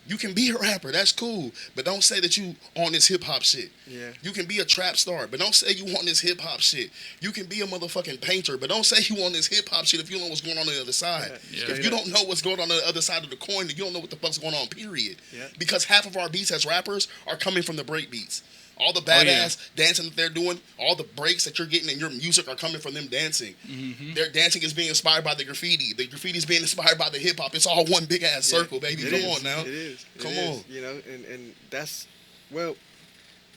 That's cool. But don't say that you on this hip hop shit. Yeah. You can be a trap star, but don't say you on this hip hop shit. You can be a motherfucking painter, but don't say you on this hip hop shit if you don't know what's going on the other side. Yeah. If you don't know what's going on the other side of the coin, then you don't know what the fuck's going on, period. Yeah. Because half of our beats as rappers are coming from the break beats. All the badass dancing that they're doing, all the breaks that you're getting in your music are coming from them dancing. Their dancing is being inspired by the graffiti. The graffiti is being inspired by the hip hop. It's all one big ass circle, baby. It Come is. on now. It is. Come It on. is, and that's, well,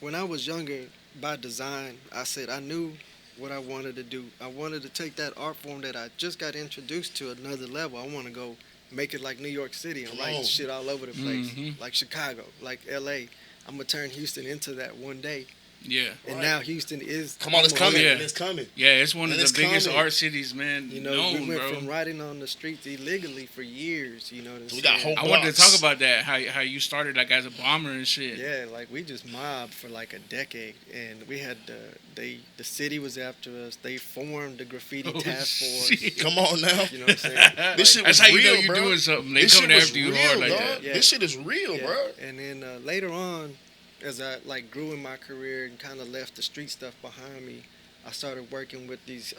when I was younger, by design, I said I knew what I wanted to do. I wanted to take that art form that I just got introduced to another level. I want to go make it like New York City and Come write on. shit all over the place, like Chicago, like LA. I'm gonna turn Houston into that one day. Yeah. And Right. now Houston is. Come on, it's coming. Yeah. It's coming. Yeah, it's one of And the it's biggest coming. art cities, man, We known, went bro. from riding on the streets illegally for years. You know what I'm We got saying? whole I wanted to blocks. talk about that, how you started like as a bomber and shit. Yeah, like we just mobbed for like a decade, and we had the city was after us. They formed the graffiti Oh, task force. shit. Come on now. You know what I'm saying? This shit That's was how you real, know you're bro. doing something. They This shit coming was after you real, hard like dog. that. Yeah. This shit is real, Yeah. bro. And then later on, as I like grew in my career and kind of left the street stuff behind me, I started working with these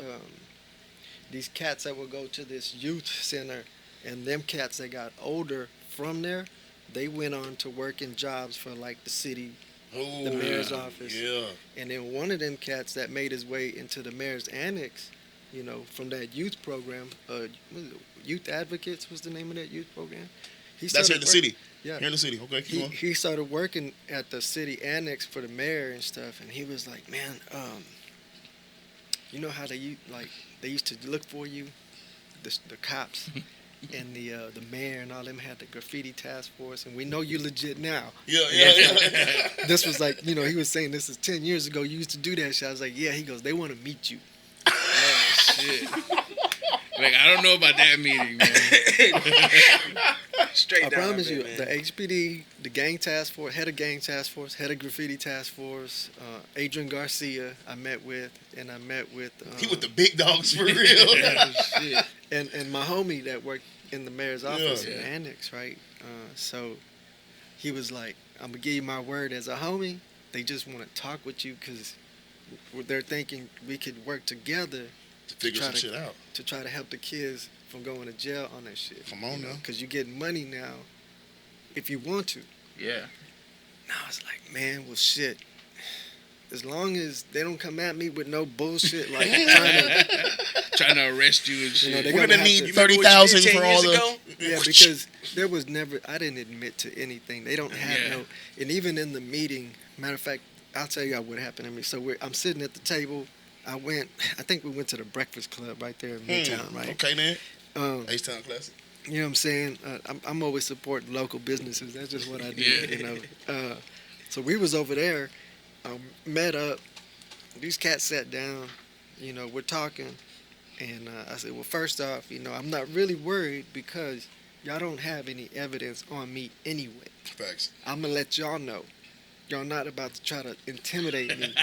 cats that would go to this youth center, and them cats that got older from there, they went on to work in jobs for like the city, Ooh, the mayor's office. Yeah. And then one of them cats that made his way into the mayor's annex, from that youth program, what is it, Youth Advocates was the name of that youth program. That's here in the city. Yeah. Here in the city. Okay, keep on. He started working at the city annex for the mayor and stuff, and he was like, man, you know how they used to look for you, the cops and the mayor and all them had the graffiti task force, and we know you legit now. Yeah. This was like, he was saying this is 10 years ago. You used to do that shit. I was like, yeah. He goes, they want to meet you. Oh, shit. Like, I don't know about that meeting, man. Straight I down. promise man, you, man. the HPD, the gang task force, head of gang task force, head of graffiti task force, Adrian Garcia, I met with, and I met with. He with the big dogs for real. Shit. And my homie that worked in the mayor's office in Yeah. Annex, right? So he was like, "I'm gonna give you my word as a homie. They just want to talk with you because they're thinking we could work together To figure try some to- shit out. to try to help the kids from going to jail on that shit. Come on now. Because you get money now if you want to." Yeah. Now I was like, man, well, shit. As long as they don't come at me with no bullshit like Trying to arrest you and shit. You know, they We're gonna gonna have need to- You remember what you 30,000 did 10 for all years the. ago? yeah, because there was never, I didn't admit to anything. They don't have Yeah. no, and even in the meeting, matter of fact, I'll tell you what happened to me. So I'm sitting at the table. I think we went to the Breakfast Club right there in Midtown, right? Okay, then. Um, H-Town Classic. You know what I'm saying? I'm always supporting local businesses. That's just what I do. Yeah. You know. So we was over there, met up. These cats sat down. You know, we're talking, and I said, well, first off, you know, I'm not really worried because y'all don't have any evidence on me anyway. Facts. I'm gonna let y'all know. Y'all not about to try to intimidate me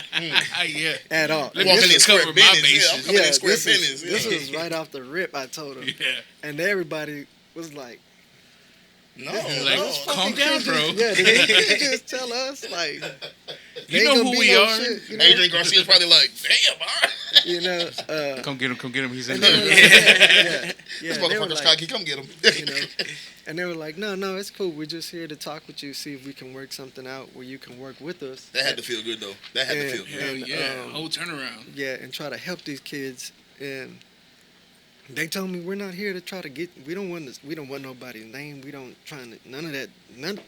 Yeah. at all. Let And me Walking in just square cover my business. Yeah, I'm bases. coming in square this business. this yeah. was right off the rip. I told him, Yeah. and everybody was like, No, Like, no. calm down, bro. yeah, they just tell us like You ain't know gonna who be we no are. shit, you know? Adrian Garcia's probably like, damn, all right. You know, Come get him. He's in and they were there. like, yeah, This they were motherfucker's like, cocky. Come get him. you know, and they were like, no, it's cool. We're just here to talk with you, see if we can work something out where you can work with us. That had to feel good, though. That had to feel good. Hell And, yeah. Whole turnaround. Yeah, and try to help these kids. And they told me we're not here to try to get. We don't want nobody's name. We don't trying to none of that.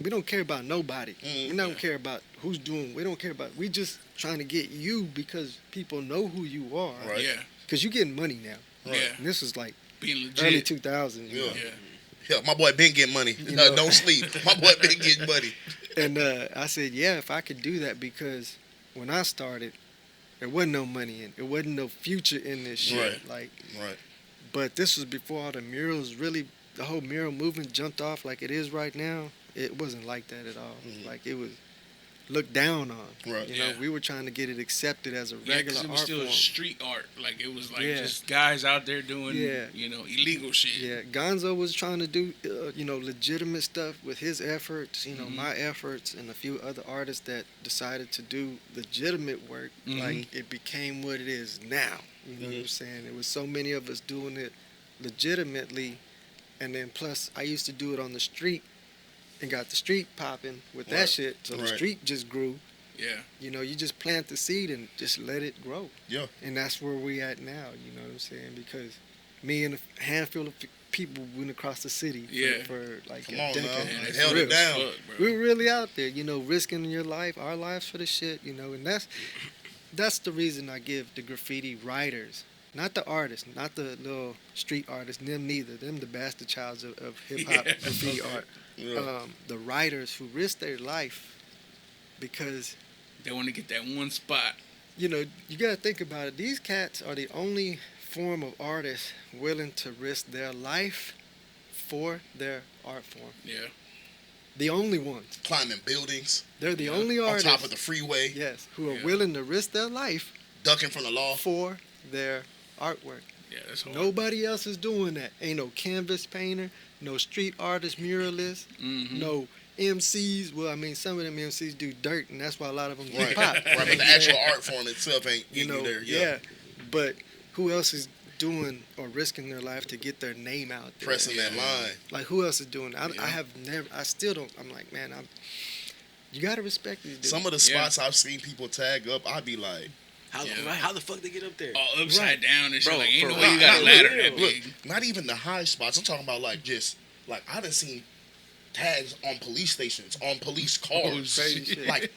We don't care about nobody. We don't care about who's doing. We don't care about. We just trying to get you because people know who you are. Right. Yeah. Because you getting money now. Right. Yeah. And this was like Being legit. early 2000s. You Yeah. know? Yeah. Yeah, my boy been getting money. You know. Don't sleep. My boy been getting money. And I said, yeah, if I could do that, because when I started, there wasn't no money in. There wasn't no future in this shit. Right. Like, Right. but this was before all the murals really, the whole mural movement jumped off like it is right now. It wasn't like that at all. Mhm. Like it was looked down on. Right. You know, Yeah. we were trying to get it accepted as a Yeah, regular 'cause it was art still form. street art. Like, it was like Yeah. just guys out there doing, Yeah. illegal shit. Yeah, Gonzo was trying to do, legitimate stuff with his efforts, Mhm. my efforts, and a few other artists that decided to do legitimate work. Mhm. Like, it became what it is now. You know what I'm saying? There was so many of us doing it legitimately, and then plus, I used to do it on the street and got the street popping with Right. that shit. So the Right. street just grew. Yeah. You know, you just plant the seed and just let it grow. Yeah. And that's where we at now, you know what I'm saying? Because me and a handful of people went across the city Yeah. for like Come a on decade. now. Man, They that's held real it down. as fuck, bro. We're really out there, risking your life, our lives for the shit, and that's the reason I give the graffiti writers, not the artists, not the little street artists, them neither, them the bastard childs of hip hop Yeah. graffiti art. Yeah. The writers who risk their life because They want to get that one spot. you gotta think about it. These cats are the only form of artists willing to risk their life for their art form. Yeah. The only ones. Climbing buildings They're the Yeah. only on artists. top of the freeway, Yes, who are Yeah. willing to risk their life ducking from the law. for their artwork. Yeah, that's hard. Nobody else is doing that. Ain't no canvas painter, no street artist, muralist, Mhm. no MCs. Well, I mean, some of them MCs do dirt, and that's why a lot of them get Right. popped. Right. But the actual art form itself ain't you getting know, there. yeah. But who else is doing or risking their life to get their name out there? Pressing that line. Like, who else is doing it? Yeah. I have never, I still don't, I'm like, man, you got to respect these dudes. Some of the spots I've seen people tag up, I'd be like, Yeah. How the fuck they get up there? All upside down and shit. Bro, Like, ain't for no real. way you got a Nah, ladder look, that look, big. not even the high spots. I'm talking about like just like I done seen tags on police stations, on police cars. Crazy shit. Like,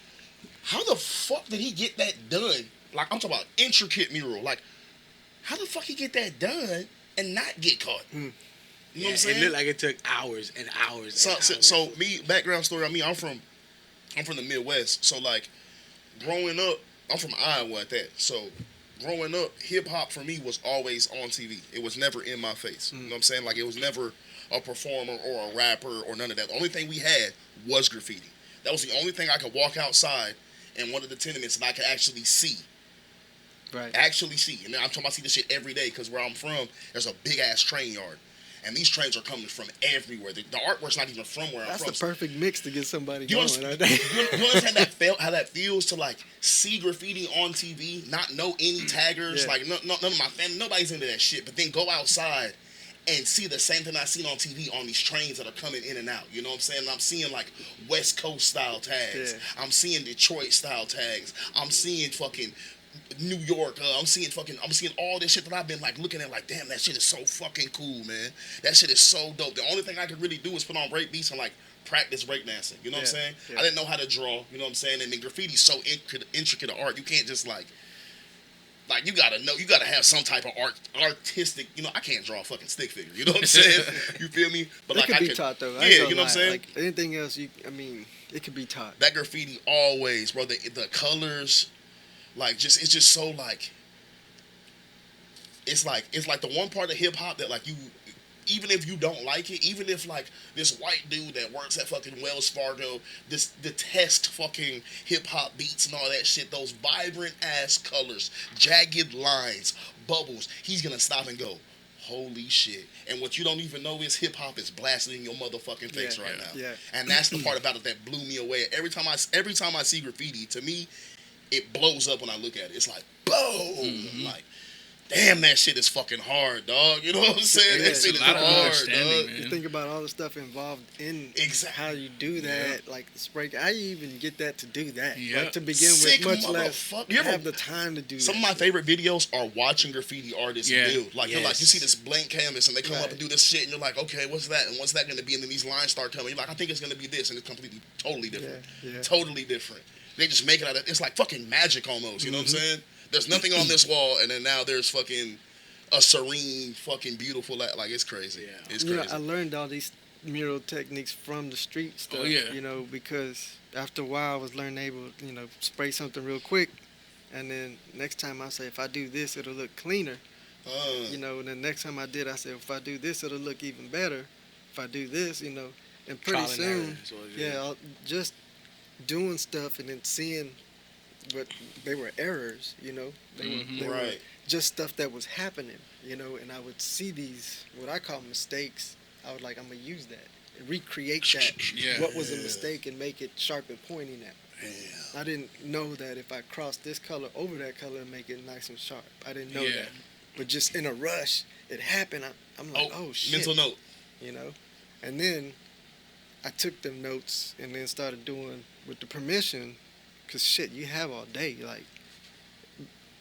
how the fuck did he get that done? Like, I'm talking about intricate mural. Like, how the fuck he get that done and not get caught? You know what I'm saying? It looked like it took hours and hours. So, and so, hours. so me, background story. I mean, I'm from the Midwest. So like, growing up, I'm from Iowa at that. So growing up, hip hop for me was always on TV. It was never in my face. You know what I'm saying? Like, it was never a performer or a rapper or none of that. The only thing we had was graffiti. That was the only thing I could walk outside in one of the tenements and I could actually see. Right. Actually see. And I'm talking about see this shit every day because where I'm from, there's a big ass train yard. And these trains are coming from everywhere. The artwork's not even from where I'm from. That's the perfect mix to get somebody You going. understand, I think. you understand how that feels to like see graffiti on TV, not know any taggers, Yeah. like none of my family, nobody's into that shit. But then go outside and see the same thing I seen on TV on these trains that are coming in and out. You know what I'm saying? And I'm seeing like West Coast style tags. Yeah. I'm seeing Detroit style tags. I'm seeing fucking New York. I'm seeing all this shit that I've been like looking at like, damn, that shit is so fucking cool, man. That shit is so dope. The only thing I could really do is put on break beats and like practice breakdancing. You know what I'm saying? Yeah. I didn't know how to draw. You know what I'm saying? And then graffiti's so intricate of art. You can't just like you gotta know. You gotta have some type of artistic. You know, I can't draw a fucking stick figure. You know what I'm saying? You feel me? But It like could I be could, taught though. Yeah, you know what I'm saying? Like anything else, it could be taught. That graffiti always, bro. The colors, like it's just so like. It's like the one part of hip hop that like you, even if you don't like it, even if like this white dude that works at fucking Wells Fargo detest fucking hip hop beats and all that shit, those vibrant ass colors, jagged lines, bubbles, he's gonna stop and go, holy shit. And what you don't even know is hip hop is blasting in your motherfucking face right now. Yeah. And that's the part about it that blew me away. Every time I see graffiti, to me, it blows up when I look at it. It's like boom. Mm-hmm. Like, damn, that shit is fucking hard, dog. You know what I'm saying? Yeah, That shit is a lot of hard, understanding, dog. man. You think about all the stuff involved in Exactly. how you do that, like the spray. How you even get that to do that? Yeah. Like to begin Sick with, much less motherfucker. You ever- have the time to do Some that. of my favorite videos are watching graffiti artists build. Like, you're like, Yes. you see this blank canvas and they come up Right. and do this shit and you're like, okay, what's that? And what's that going to be? And then these lines start coming. You're like, I think it's going to be this. And it's completely, totally different. Yeah. Totally different. They just make it out of, it's like fucking magic almost. You know what I'm saying? There's nothing on this wall and then now there's fucking a serene, fucking beautiful, like it's crazy. Yeah. It's You know, crazy. I learned all these mural techniques from the street stuff. Oh, yeah. You know, because after a while I was learning able, spray something real quick, and then next time I say if I do this, it'll look cleaner. And then next time I did, I said if I do this, it'll look even better. If I do this, and pretty Trial and soon, error is what it is. I'll just doing stuff and then seeing what they were errors. They were Right. just stuff that was happening, and I would see these, what I call mistakes. I would like, I'm going to use that, and recreate that, Yeah. what was a mistake, and make it sharp and pointing at. Yeah. I didn't know that if I crossed this color over that color and make it nice and sharp. I didn't know Yeah. that. But just in a rush, it happened. I'm like, oh shit. Mental note. And then I took them notes and then started doing with the permission, because shit, you have all day. Like,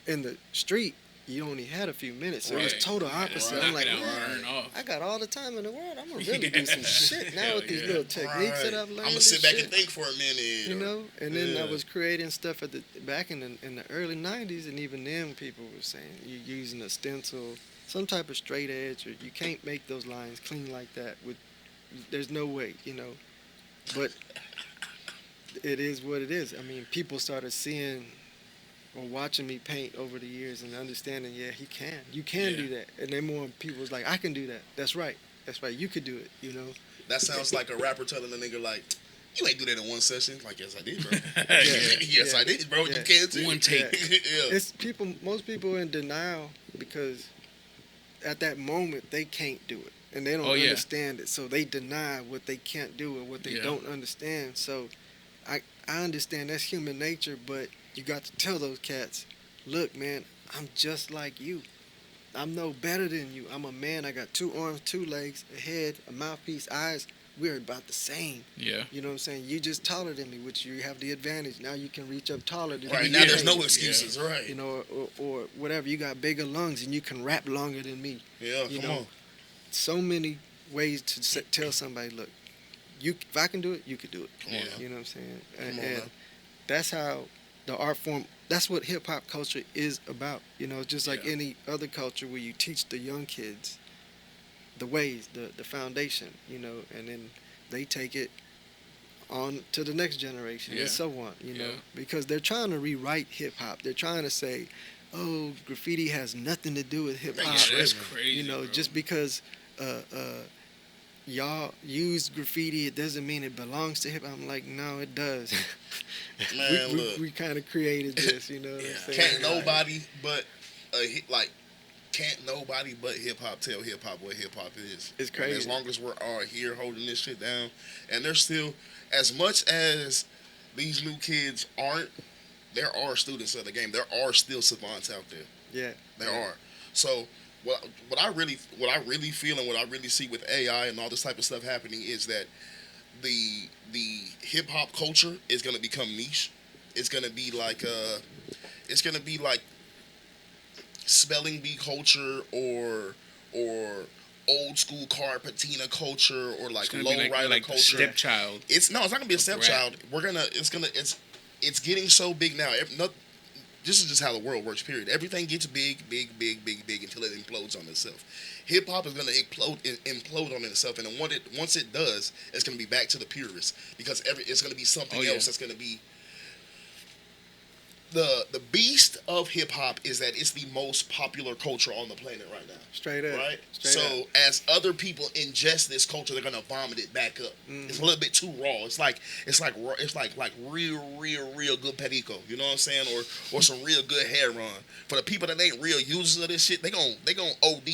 in the street, you only had a few minutes, so it was Right. total opposite. Right. I'm like, Knock it out, man, burn off. I got all the time in the world. I'm gonna really do Yeah. some shit now Hell with these yeah. little techniques that I've I'm learned. gonna sit back shit. and think for a minute. And then I Yeah. was creating stuff back in the early '90s, and even then people were saying you're using a stencil, some type of straight edge, or you can't make those lines clean like that. There's no way, But it is what it is. I mean, people started seeing or watching me paint over the years and understanding, yeah, you can Yeah. do that. And then more people was like, I can do that. That's right, you could do it. That sounds like a rapper telling a nigga like, you ain't do that in one session. Like, yes, I did, bro. Yes, Yeah. I did, bro. Yeah. You can too. One take. Yeah. It's most people are in denial because at that moment they can't do it and they don't Oh, yeah. understand it, so they deny what they can't do or what they Yeah. don't understand. So I understand that's human nature, but you got to tell those cats, look, man, I'm just like you. I'm no better than you. I'm a man. I got 2 arms, 2 legs, a head, a mouthpiece, eyes. We're about the same. Yeah. You know what I'm saying? You just taller than me, which you have the advantage. Now you can reach up taller than Right me. now, Yeah. there's no excuses. Right. Or whatever. You got bigger lungs and you can rap longer than me. Yeah. you Come know, on. So many ways to tell somebody, look, if I can do it, you could do it. Come on. Yeah. Now. You know what I'm saying? Come on And now. that's how the art form. That's what hip hop culture is about. Just like Yeah. any other culture where you teach the young kids the ways, the foundation. And then they take it on to the next generation Yeah. and so on. Yeah. Because they're trying to rewrite hip hop. They're trying to say, oh, graffiti has nothing to do with hip hop. Yeah, that's crazy. You know, bro. just because y'all use graffiti, it doesn't mean it belongs to hip hop. I'm like, no, it does. Man, we look. we kind of created this, you know what I'm saying? Can't nobody but can't nobody but hip hop tell hip hop what hip hop is. It's And crazy. as long as we're all here holding this shit down, and there's still, as much as these new kids aren't, there are students of the game. There are still savants out there. Yeah. There are. So what I really feel and what I really see with AI and all this type of stuff happening is that the hip hop culture is gonna become niche. It's gonna be like spelling bee culture or old school car patina culture or like It's gonna low be rider like the culture. stepchild. It's not gonna be a of rap. stepchild. It's getting so big now. This is just how the world works. Period. Everything gets big until it implodes on itself. Hip hop is gonna implode on itself, and then once it does, it's gonna be back to the purists because it's gonna be something else that's gonna be. The beast of hip hop is that it's the most popular culture on the planet right now. Straight up. Right? Straight So up. as other people ingest this culture, they're gonna vomit it back up. It's a little bit too raw. It's like real good perico. You know what I'm saying? Or some real good hair run. For the people that ain't real users of this shit, they gon' OD.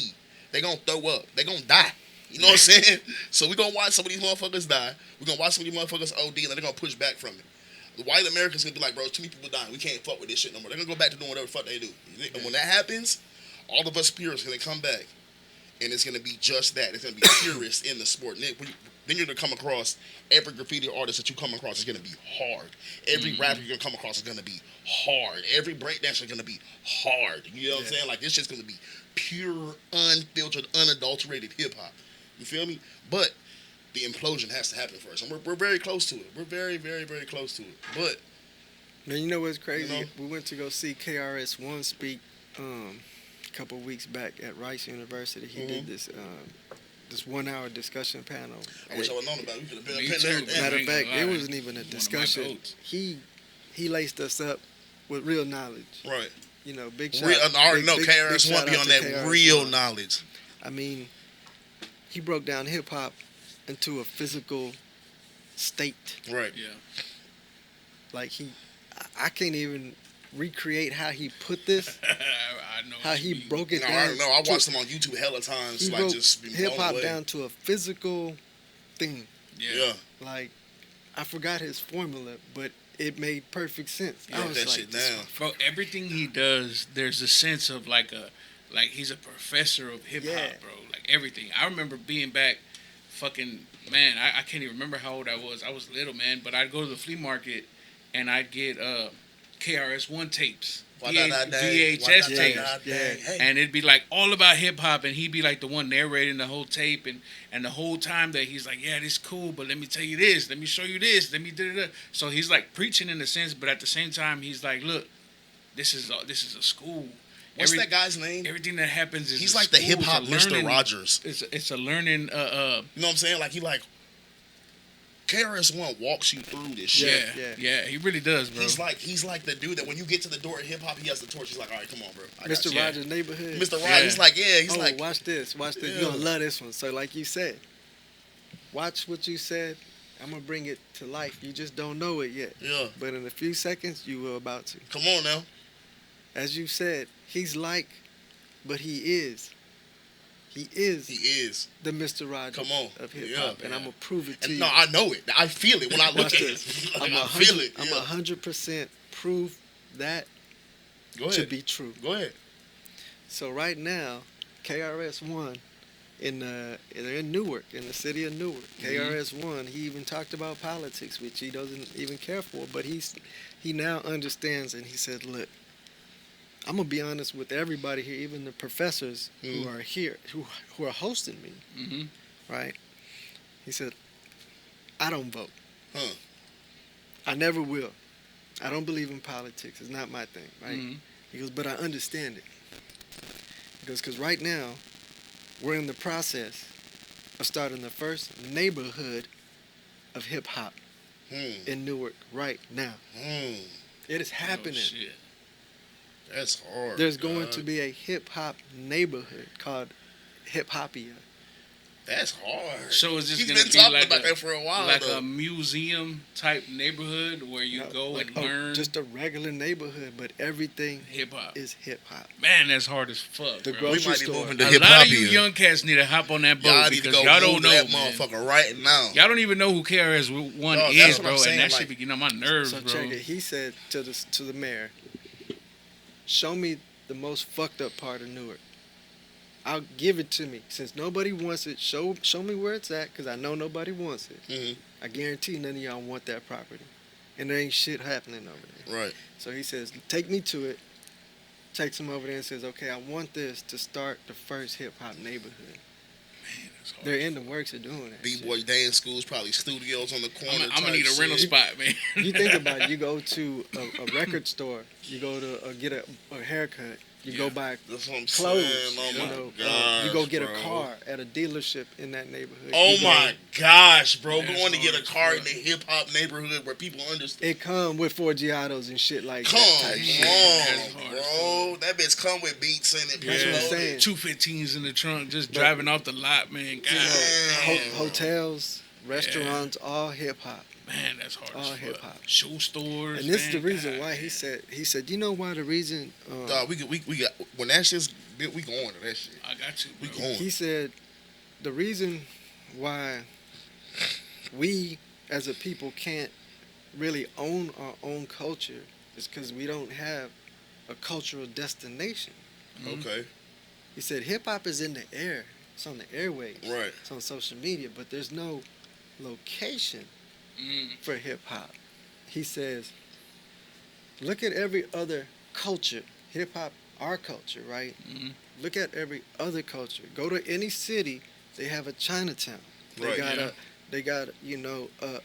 They gon' throw up. They gon' die. You know what I'm saying? So we gonna watch some of these motherfuckers die. We gonna watch some of these motherfuckers OD, and then they're gonna push back from it. The white Americans gonna be like, bro, too many people dying. We can't fuck with this shit no more. They're gonna go back to doing whatever the fuck they do. And when that happens, all of us purists gonna come back, and it's gonna be just that. It's gonna be purists in the sport. And then you're gonna come across every graffiti artist that you come across is gonna be hard. Every rapper you're gonna come across is gonna be hard. Every breakdancer is gonna be hard. You know what I'm saying? Like this shit's gonna be pure, unfiltered, unadulterated hip hop. You feel me? But the implosion has to happen first, and we're very close to it. We're very, very, very close to it. But Man, you know what's crazy? You know? We went to go see KRS-One speak a couple of weeks back at Rice University. He did this 1 hour discussion panel. I wish I would have known about it. We could have been Me up in too, there. man. Matter of ain't fact, gonna it lie. wasn't even a One of my discussion. goats. He laced us up with real knowledge. Right. You know, big shout. Real, I already know big KRS-One shout be out on to that KRS-One. real knowledge. I mean, he broke down hip hop into a physical state. Right. Yeah. Like I can't even recreate how he put this, I know. how what he you mean. broke it No, down. I don't know. I watched him on YouTube hella times. He Like broke just be hip blown hop away. down to a physical thing. Yeah. Like, I forgot his formula, but it made perfect sense. He I broke was that like, shit this down. Bro, everything he does, there's a sense of like he's a professor of hip hop, Yeah. bro. Like everything. I remember being back, fucking man. I can't even remember how old I was. I was little, man. But I'd go to the flea market, and I'd get KRS-One tapes, VHS tapes. Yeah. And it'd be like all about hip hop, and he'd be like the one narrating the whole tape, and the whole time that he's like, yeah, this cool, but let me tell you this, let me show you this, let me da. So he's like preaching in a sense, but at the same time, he's like, look, this is a school. What's that guy's name? Everything that happens is He's a like the school. hip It's a hop Mr. learning- Rogers. It's a learning. You know what I'm saying? Like he like KRS-One walks you through this shit. Yeah. He really does, bro. He's like the dude that when you get to the door of hip hop, he has the torch. He's like, all right, come on, bro. I got Mr. you. Rogers' Neighborhood. Mr. Rogers. Yeah. He's like, yeah. He's Oh, like, watch this. Watch this. Yeah. You're going to love this one. So, like you said, watch what you said. I'm going to bring it to life. You just don't know it yet. yeah. But in a few seconds, you will about to. Come on now. As you said, he's like, but he is. He is He is. the Mr. Rogers Come on. of hip hop. Yeah. And I'm going to prove it to And you. no, I know it. I feel it when I look Watch at this. it. Like, I'm I feel it. I'm Yeah. 100% prove that Go to ahead. be true. Go ahead. So right now, KRS-One they're in Newark, in the city of Newark. KRS-One, he even talked about politics, which he doesn't even care for, but he now understands, and he said, look, I'm gonna be honest with everybody here, even the professors who are here, who are hosting me, Mm-hmm. right? He said, I don't vote. Huh. I never will. I don't believe in politics. It's not my thing, right? Mm-hmm. He goes, but I understand it. He goes, because right now, we're in the process of starting the first neighborhood of hip hop in Newark right now. It is happening. Oh, shit. That's hard. There's going to be a hip hop neighborhood called Hip Hopia. That's hard. So is this He's gonna been be talking like about that for a while. like though. a museum type neighborhood where you go and learn Just a regular neighborhood, but everything hip hop? is hip hop. Man, that's hard as fuck. The bro. we grocery might be store. moving to A hip lot hop of you here. young cats need to hop on that boat Y'all need to because go y'all move don't know, that man. motherfucker right now. Y'all don't even know who KRS-One No, that's is, what bro, I'm saying, and that like- shit be getting on my nerves, So bro. check it. He said to the mayor, "Show me the most fucked up part of Newark. I'll give it to me. Since nobody wants it, show me where it's at, because I know nobody wants it. Mhm. I guarantee none of y'all want that property. And there ain't shit happening over there." Right. So he says, take me to it. Takes him over there and says, okay, I want this to start the first hip-hop neighborhood. That's hard. They're in the works of doing that. B-boy dance schools, probably studios on the corner. I'm gonna need a rental spot, man. You think about it, you go to a record store, you go to get a haircut, you go buy That's what I'm clothes, saying. Oh my you go gosh, get bro. a car at a dealership in that neighborhood. Oh You go- my gosh, bro! That's Going to get a hard as car in fuck. the hip hop neighborhood where people understand. It come with Four Giottos and shit like Come that type shit. That's on, hard as bro! That bitch come with beats in it. That's what I'm preloaded. saying. 215s in the trunk, just But- driving off the lot, man. God, Damn. Hotels, restaurants, all hip hop. man, that's hard All as fuck. hip-hop. Shoe stores, And this is the man, reason God why damn. he said, you know why the reason Dog, we got when that shit's built, we going to that shit. I got you, We bro. going. he said the reason why we as a people can't really own our own culture is because we don't have a cultural destination. Okay, He said hip hop is in the air. It's on the airwaves. right. It's on social media, but there's no location for hip hop. He says, look at every other culture. Hip hop, our culture, right? Mhm. Look at every other culture. Go to any city, they have a Chinatown. They Right, got yeah.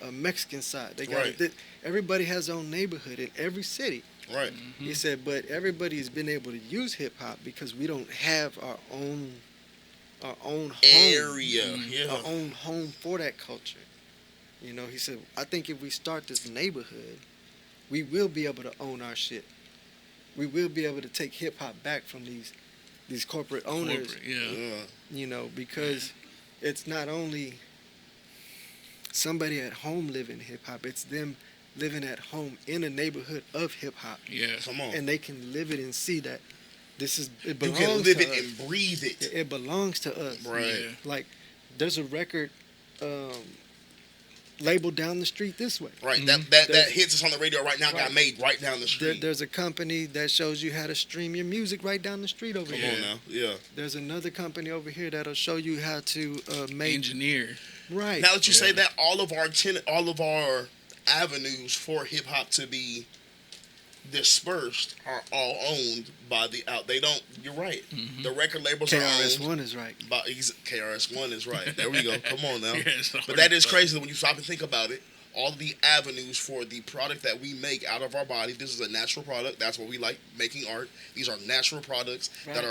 a Mexican side. They got Right. everybody has their own neighborhood in every city. Right. He said, but everybody's been able to use hip hop because we don't have our own home, Area. Yeah. our own home for that culture. You know, he said, I think if we start this neighborhood, we will be able to own our shit. We will be able to take hip hop back from these corporate owners. Corporate, yeah. Yeah. You know, because it's not only somebody at home living hip hop, it's them living at home in a neighborhood of hip hop, Yeah. Come on. and they can live it and see that it You belongs can live to it us. and breathe it. It belongs to us. Right. Yeah. Like, there's a record labeled down the street this way. Right. Mhm. That hits us on the radio right now. Got Right. made right down the street. There's a company that shows you how to stream your music right down the street over Come here. on now. Yeah. There's another company over here that'll show you how to make Engineer. right. Now that you say Yeah. that, all of our avenues for hip hop to be dispersed are all owned by the out. They don't. You're right. Mhm. The record labels are KRS owned One is right. by KRS-One is right. There we go. Come on now. Yeah, it's hard But that as is fuck. crazy that when you stop and think about it. All the avenues for the product that we make out of our body. This is a natural product. That's what we like making art. These are natural products that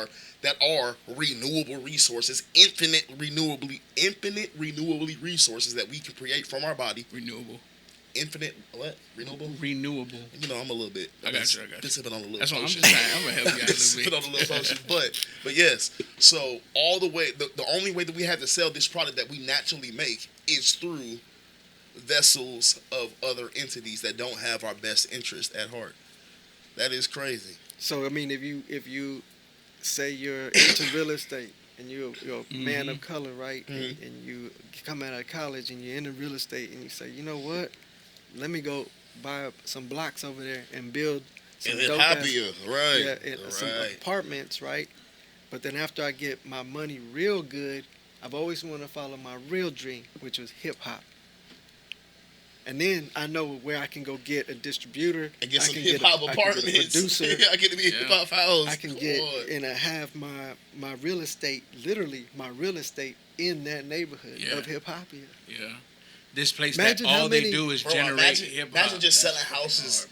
are renewable resources, infinite renewably resources that we can create from our body. Renewable. Infinite what? Renewable? Renewable. You know, I'm a little bit. I got you. Been sipping on a little That's what I'm potion. just saying. I'm gonna help you out a Been sipping little on bit. a little potion. But yes. So all the way, the only way that we have to sell this product that we naturally make is through vessels of other entities that don't have our best interest at heart. That is crazy. So I mean, if you say you're into real estate and you're a man of color, right? Mhm. And you come out of college and you're into real estate and you say, you know what? Let me go buy some blocks over there and build some And then dope ass- happier, right? yeah, and some apartments, right? But then after I get my money real good, I've always wanted to follow my real dream, which was hip hop. And then I know where I can go get a distributor. And get I some can hip hop I can get a apartments. producer. I get to be a hip hop house. I can Come get on. and I have my real estate, literally my real estate in that neighborhood Yeah. of hip hop here. Yeah. This place Imagine that how all they many- do is Bro, generate imagine- hip hop. imagine just selling houses.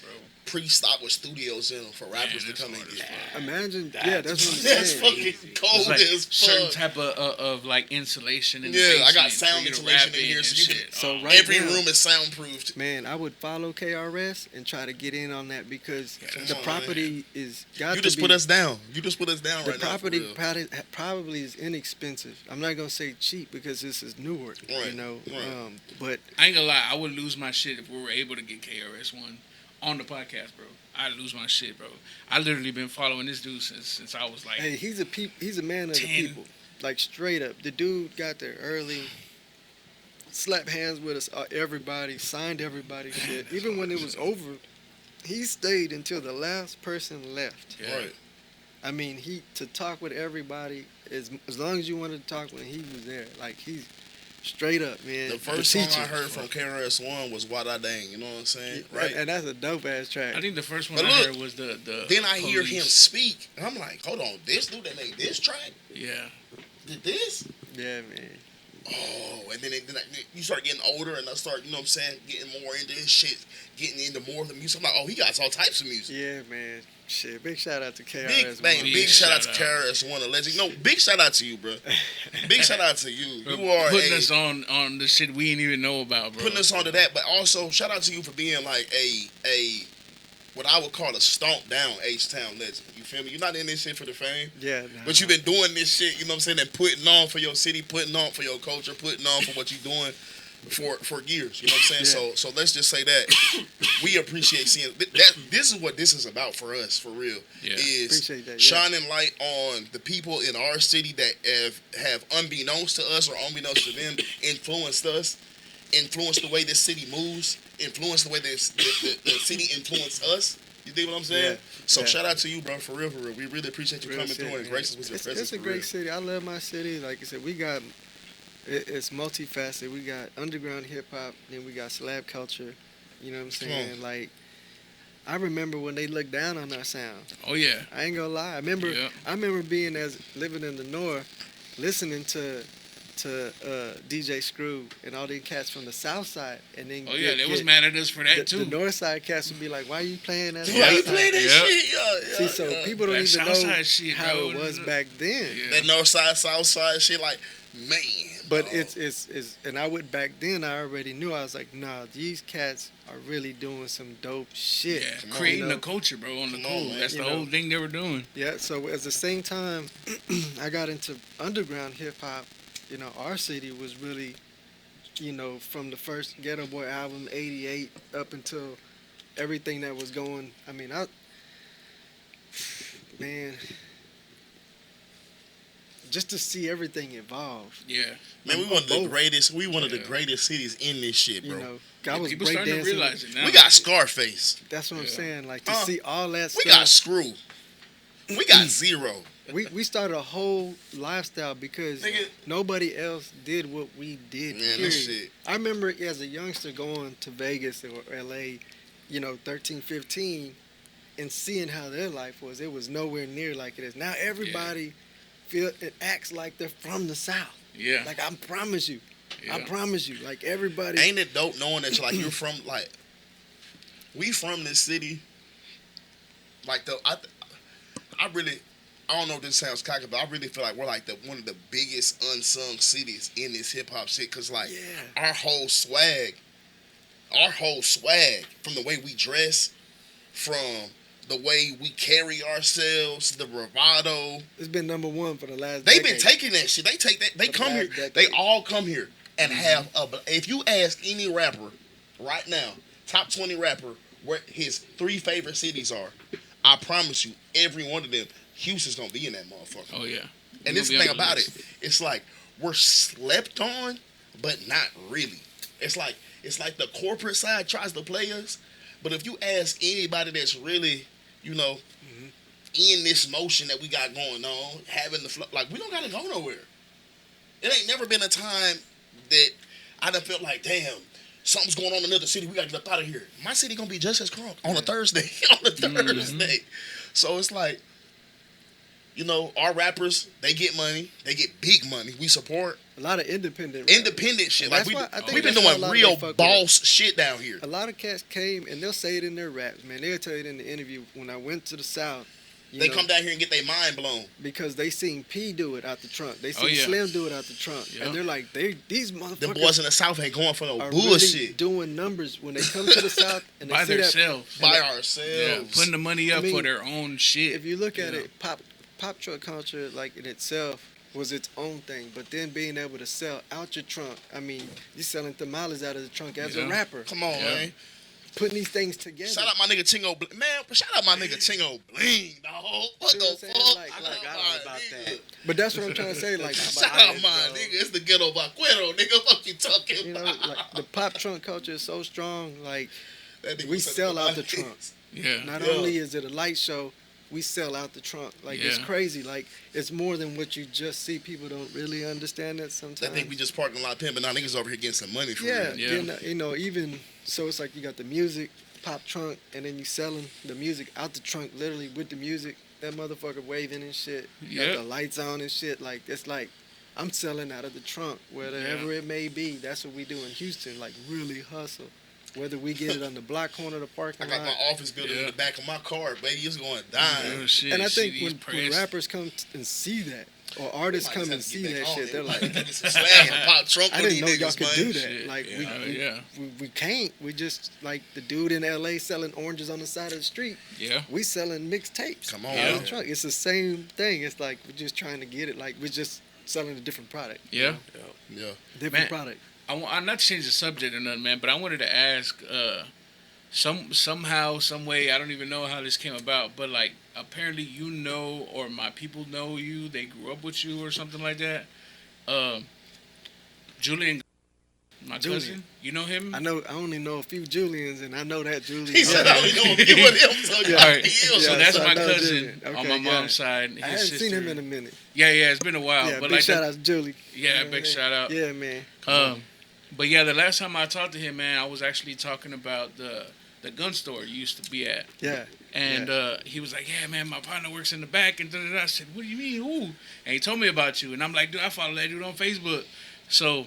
pre-stock with studios in them for rappers to come and get. Imagine, That's that's what I'm That's saying. fucking cold Like as certain fuck. type of like insulation in the Yeah, I basement got for sound you to insulation rap in here, and so you can- shit. So Oh, right Every now- room is soundproofed. Man, I would follow KRS and try to get in on that because Come the on, property is got You to just be. put us down. You just put us down The right property now. For real. probably is inexpensive. I'm not gonna say cheap because this is Newark, Right, you know. right. But I ain't gonna lie, I would lose my shit if we were able to get KRS One on the podcast, bro. I'd lose my shit, bro. I literally been following this dude since I was like, hey, he's a man of 10. the people, like straight up. The dude got there early, slapped hands with us, everybody, signed everybody's shit. Even when it was over, he stayed until the last person left. yeah. Right. I mean, to talk with everybody as long as you wanted to talk when he was there. Like he's straight up, man. The first song I heard from KRS-One was Wada Dang. You know what I'm saying? Right. And that's a dope ass track. I think the first one But I look, heard was the Then I hear him Police. speak, and I'm like, hold on, this dude that made this track Yeah, did this? Yeah, man. Oh, and then you start getting older, and I start, you know what I'm saying, getting more into this shit, getting into more of the music. I'm like, oh, he got all types of music. Yeah, man. Shit. Big shout out to KRS. Big shout out to KRS-One, a legend. No, big shout out to you, bro. Big shout out to you. You are putting us on the shit we didn't even know about, bro. putting us onto that, but also shout out to you for being like a what I would call a stomp down H-Town legend. You feel me? You're not in this shit for the fame. Yeah, But you've been doing this shit, you know what I'm saying, and putting on for your city, putting on for your culture, putting on for what you're doing for years. You know what I'm saying? Yeah. So let's just say that we appreciate seeing that. This is what this is about for us, for real. Yeah. Is Appreciate that, yeah. shining light on the people in our city that have unbeknownst to us or unbeknownst to them influenced us, influenced the way this city moves, influenced the way the city influenced us. You dig what I'm saying? Yeah. So Yeah. shout out to you, bro, for real, for real. We really appreciate you Real coming shit, through and man. gracing us with your presence. It's a for great real. city. I love my city. Like I said, it's multifaceted. We got underground hip hop, then we got slab culture. You know what I'm saying? Like, I remember when they looked down on our sound. Oh yeah, I ain't gonna lie. I remember being living in the north, listening to DJ Screw and all these cats from the south side, and then oh yeah, they was mad at us for that too. the north side cats would be like, "Why you playing that?" Why you South playing side?" that Yeah. shit? Yeah, See, so yeah. people don't That even south know side shit, how bro. it was back then. Yeah. That north side, south side shit, like, man. But dog. it's and I went back then. I already knew. I was like, nah, these cats are really doing some dope shit. Yeah, Come on, creating you a know? culture, bro, on the Come on, cool. man. That's You the know? whole thing they were doing. Yeah. So at the same time, I got into underground hip hop. You know, our city was really, you know, from the first Ghetto Boy album '88 up until everything that was going. I mean, man, just to see everything evolve. Yeah, Man, we one of the both. greatest. We one of the Yeah. greatest cities in this shit, You bro. know, I Yeah, was people starting to breakdancing. realize it now. We got Scarface. That's what I'm Yeah. saying. Like to see all that We stuff. got Screw. We got Zero. We started a whole lifestyle because Nigga. nobody else did what we did. Man, period. that shit. I remember as a youngster going to Vegas or LA, you know, 13, 15, and seeing how their life was. It was nowhere near like it is. Now everybody it acts like they're from the South. Yeah, Like I promise you. yeah. I promise you. Like everybody. Ain't it dope knowing that you're from, like, we from this city. Like, I don't know if this sounds cocky, but I really feel like we're like one of the biggest unsung cities in this hip hop shit. Cause like Yeah. our whole swag from the way we dress, from the way we carry ourselves, the bravado. It's been number one for the last They've decade. been taking that shit. They take that. They The come here. last decade. They all come here and have a. If you ask any rapper right now, top 20 rapper, where his 3 favorite cities are, I promise you, every one of them, Houston's gonna be in that motherfucker. Oh yeah. And this is the thing about it, it's like we're slept on, but not really. It's like the corporate side tries to play us, but if you ask anybody that's really, you know, in this motion that we got going on, having the flow, like we don't gotta go nowhere. It ain't never been a time that I done felt like, damn, something's going on in another city. We gotta get up out of here. My city gonna be just as crunk on a Thursday. On a Thursday. So it's like, You know, our rappers, they get money. They get big money. We support A lot of independent shit. And Like that's why I think we've been that's why a doing lot of real they fuck with boss shit down here. A lot of cats came and they'll say it in their raps, man. They'll tell you it in the interview. When I went to the South, They come down here and get their mind blown. because they seen P do it out the trunk. They seen yeah. Slim do it out the trunk, Yeah. and they're like, these motherfuckers. The boys in the South ain't going for no are bullshit. really doing numbers when they come to the South and they By see themselves. By Yeah, ourselves. putting the money up I mean, for their own shit. If you look at Yeah. it, pop truck culture, like in itself, was its own thing. But then being able to sell out your trunk, I mean, you selling tamales out of the trunk as a Yeah. rapper, Come on, Yeah. man. putting these things together. Shout out my nigga Tingo. Man, shout out my nigga Tingo Bling, dog. What See the what I'm saying? fuck? Like, I like, forgot my about nigga. that. But that's what I'm trying to say. Like, Shout out my bro. nigga. It's the ghetto vaquero, nigga. Fuck you talking you know, about? like the pop trunk culture is so strong. Like, That nigga we was sell out talking the about trunk. this. Yeah. Not Yeah. only is it a light show, we sell out the trunk. Like, it's Yeah. crazy. Like, it's more than what you just see. People don't really understand that sometimes. They think we just parking lot pimping. Now niggas over here getting some money for Yeah, real. Yeah. then, you know, even so, it's like you got the music, pop trunk, and then you selling the music out the trunk, literally with the music. That motherfucker waving and shit. Yeah. Got the lights on and shit. Like, it's like I'm selling out of the trunk, whatever it may be. That's what we do in Houston. Like, really hustle. Whether we get it on the block corner of the I parking got lot. my office building in Yeah. the back of my car, baby. It's going down. Real shit. And I See think these when press- rappers come and see that, or artists come and see that shit, they're like, pop trunk I on didn't know these y'all niggas, could man. do that. Shit. Like, Yeah. we can't. We just, like the dude in L.A. selling oranges on the side of the street. Yeah. We selling mixtapes. Come on, out of man. the trunk. It's the same thing. It's like we're just trying to get it. Like, we're just selling a different product. Yeah. Yeah. Different Man. product. I'm not to change the subject or nothing, man, but I wanted to ask, somehow, some way, I don't even know how this came about, but like apparently you know, or my people know you, they grew up with you or something like that. Julian, my Julian. cousin, you know him? I only know a few Julians, and I know that Julian. He said, I only know a few of them, so you All right. feel. So Yeah, that's so I my know cousin Julian. on Okay, my yeah. mom's side. His I haven't sister. seen him in a minute. Yeah, it's been a while. Yeah, but big like shout that- out to Julie. Yeah, You know big what I mean? shout out. Yeah, man. But yeah, the last time I talked to him, man, I was actually talking about the gun store you used to be at. Yeah. And he was like, yeah, man, my partner works in the back. And da-da-da. I said, what do you mean, who? And he told me about you. And I'm like, dude, I follow that dude on Facebook. So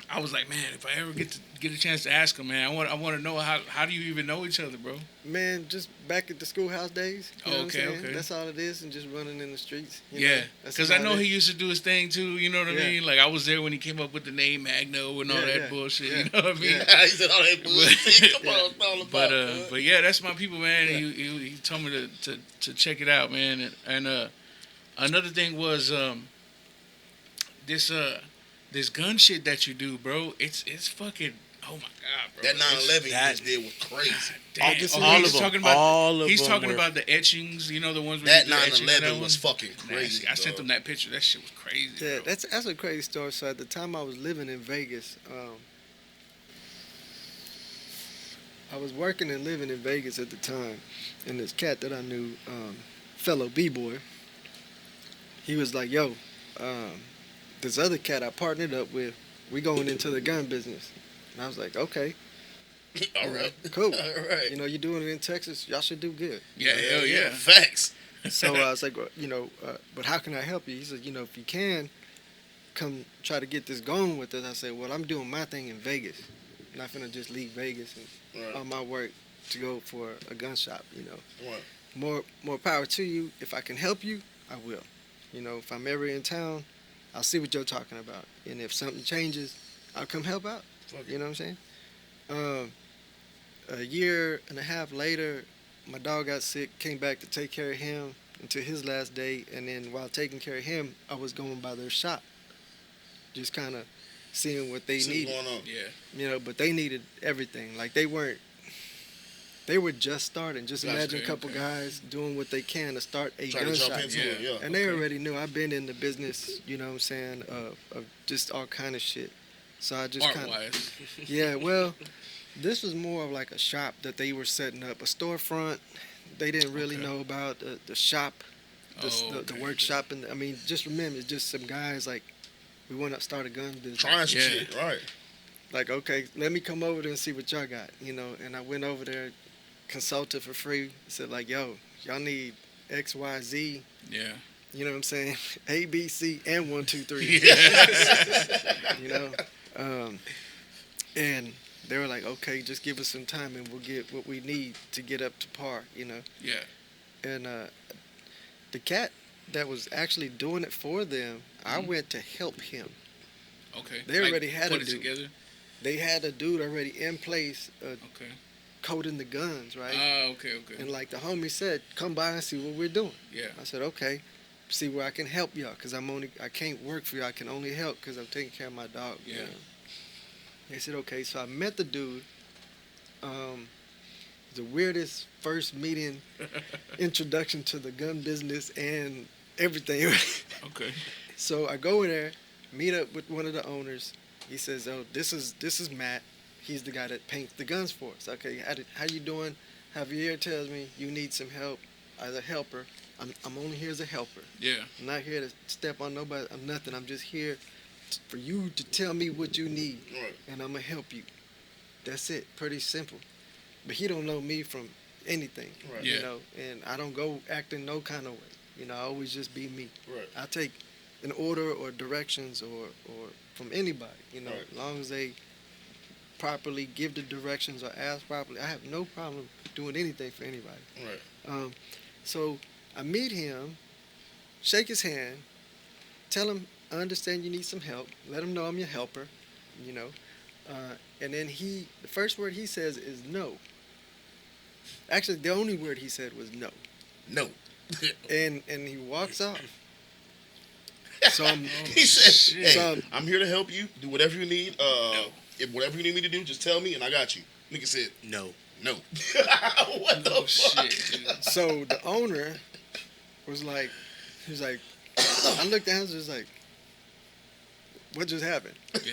I was like, man, if I ever get a chance to ask him, man, I want to know how do you even know each other, bro? Man, just back at the schoolhouse days. You know what I'm Okay, saying? okay. That's all it is, and just running in the streets. you Yeah, know? That's because I about know it. he used to do his thing too. You know what I Yeah. mean? Like I was there when he came up with the name Magno and all Yeah, that yeah, bullshit. yeah. You know what I mean? Yeah. He said all that bullshit. Come on, it's all about, man. But yeah, that's my people, man. Yeah. He told me to check it out, man. And another thing was this gun shit that you do, bro. It's fucking. Oh my god, bro. That 9/11 you that- just did was crazy. Damn. Just- Oh, all he's of them. talking about All of he's them talking were- about the etchings. You know the ones where That you do etchings on 9/11 that was one? fucking Nasty. crazy. I sent dog. him that picture. That shit was crazy. Yeah, bro. that's a crazy story. So at the time I was living in Vegas, I was working and living in Vegas at the time, and this cat that I knew, fellow b-boy, he was like, "Yo, this other cat I partnered up with, we going into the gun business," and I was like, "Okay, All right. cool. All right. You know, you're doing it in Texas, y'all should do good." Yeah, hell yeah. Facts. So I was like, well, but how can I help you? He said, if you can, come try to get this going with us. I said, well, I'm doing my thing in Vegas. I'm not finna just leave Vegas and Right. all my work to go for a gun shop. Right. More power to you. If I can help you, I will. If I'm ever in town, I'll see what you're talking about. And if something changes, I'll come help out. Fuck You know what I'm saying? A year and a half later, my dog got sick, came back to take care of him until his last day. And then while taking care of him, I was going by their shop, just kind of seeing what they See what's needed. going on. Yeah. But they needed everything. Like they were just starting. Just That's imagine a good, couple okay. guys doing what they can to start a Trying gun to jump shop. into Yeah. it, yeah. And they already knew I've been in the business, you know what I'm saying, of just all kind of shit. So I just Art kind of, wise. yeah, well, this was more of like a shop that they were setting up, a storefront. They didn't really Okay. know about the shop, the Okay. workshop. And I mean, just remember, it's just some guys like, we want to start a gun business. Trying some Yeah. shit. Right. Like, okay, let me come over there and see what y'all got, And I went over there, consulted for free. Said like, yo, y'all need X, Y, Z. Yeah. You know what I'm saying? A, B, C, and 1, 2, 3. You know, and they were like, okay, just give us some time and we'll get what we need to get up to par. You know. Yeah. And the cat that was actually doing it for them, I went to help him. Okay. They already had put a it dude. together. They had a dude already in place, Okay. coding the guns, right? Okay. And like the homie said, come by and see what we're doing. Yeah. I said, okay, see where I can help y'all, cause I can't work for you. I can only help cause I'm taking care of my dog. Yeah. You know? They said, okay. So I met the dude. The weirdest first meeting, introduction to the gun business and everything. Okay. So I go in there, meet up with one of the owners. He says, "Oh, this is Matt. He's the guy that paints the guns for us." Okay, how you doing? Javier tells me you need some help as a helper. I'm only here as a helper. Yeah. I'm not here to step on nobody. I'm nothing. I'm just here for you to tell me what you need, Right. and I'm gonna help you. That's it. Pretty simple. But he don't know me from anything. Right. Yeah. You know, and I don't go acting no kind of way. You know, I always just be me. Right. I take an order or directions or from anybody, you know, Right. as long as they properly give the directions or ask properly, I have no problem doing anything for anybody. Right. So I meet him, shake his hand, tell him I understand you need some help, let him know I'm your helper, you know, and then the first word he says is no. Actually, the only word he said was no. No. And he walks off. So I'm, He said, shit. "Hey, So- I'm here to help you. Do whatever you need. If whatever you need me to do, just tell me, and I got you." Nigga said, No. "No." What the Oh fuck? shit. Dude. so the owner was like, he was like, I looked at him and was like, what just happened? Yeah.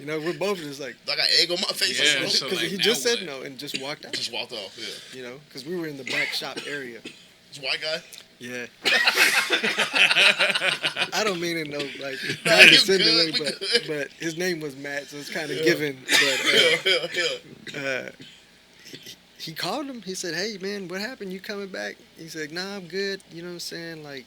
You know, we're both just like, I got egg on my face. Yeah, Like, so- because like, he now just said what? no and just walked out. just walked off. Yeah. You know, because we were in the back shop area. This white guy. Yeah. I don't mean it no like Nah, you condescending way, good, we but good. but his name was Matt, so it's kind of Yeah. given. But Yeah. he called him. He said, "Hey man, what happened? You coming back?" He said, "Nah, I'm good." You know what I'm saying? Like,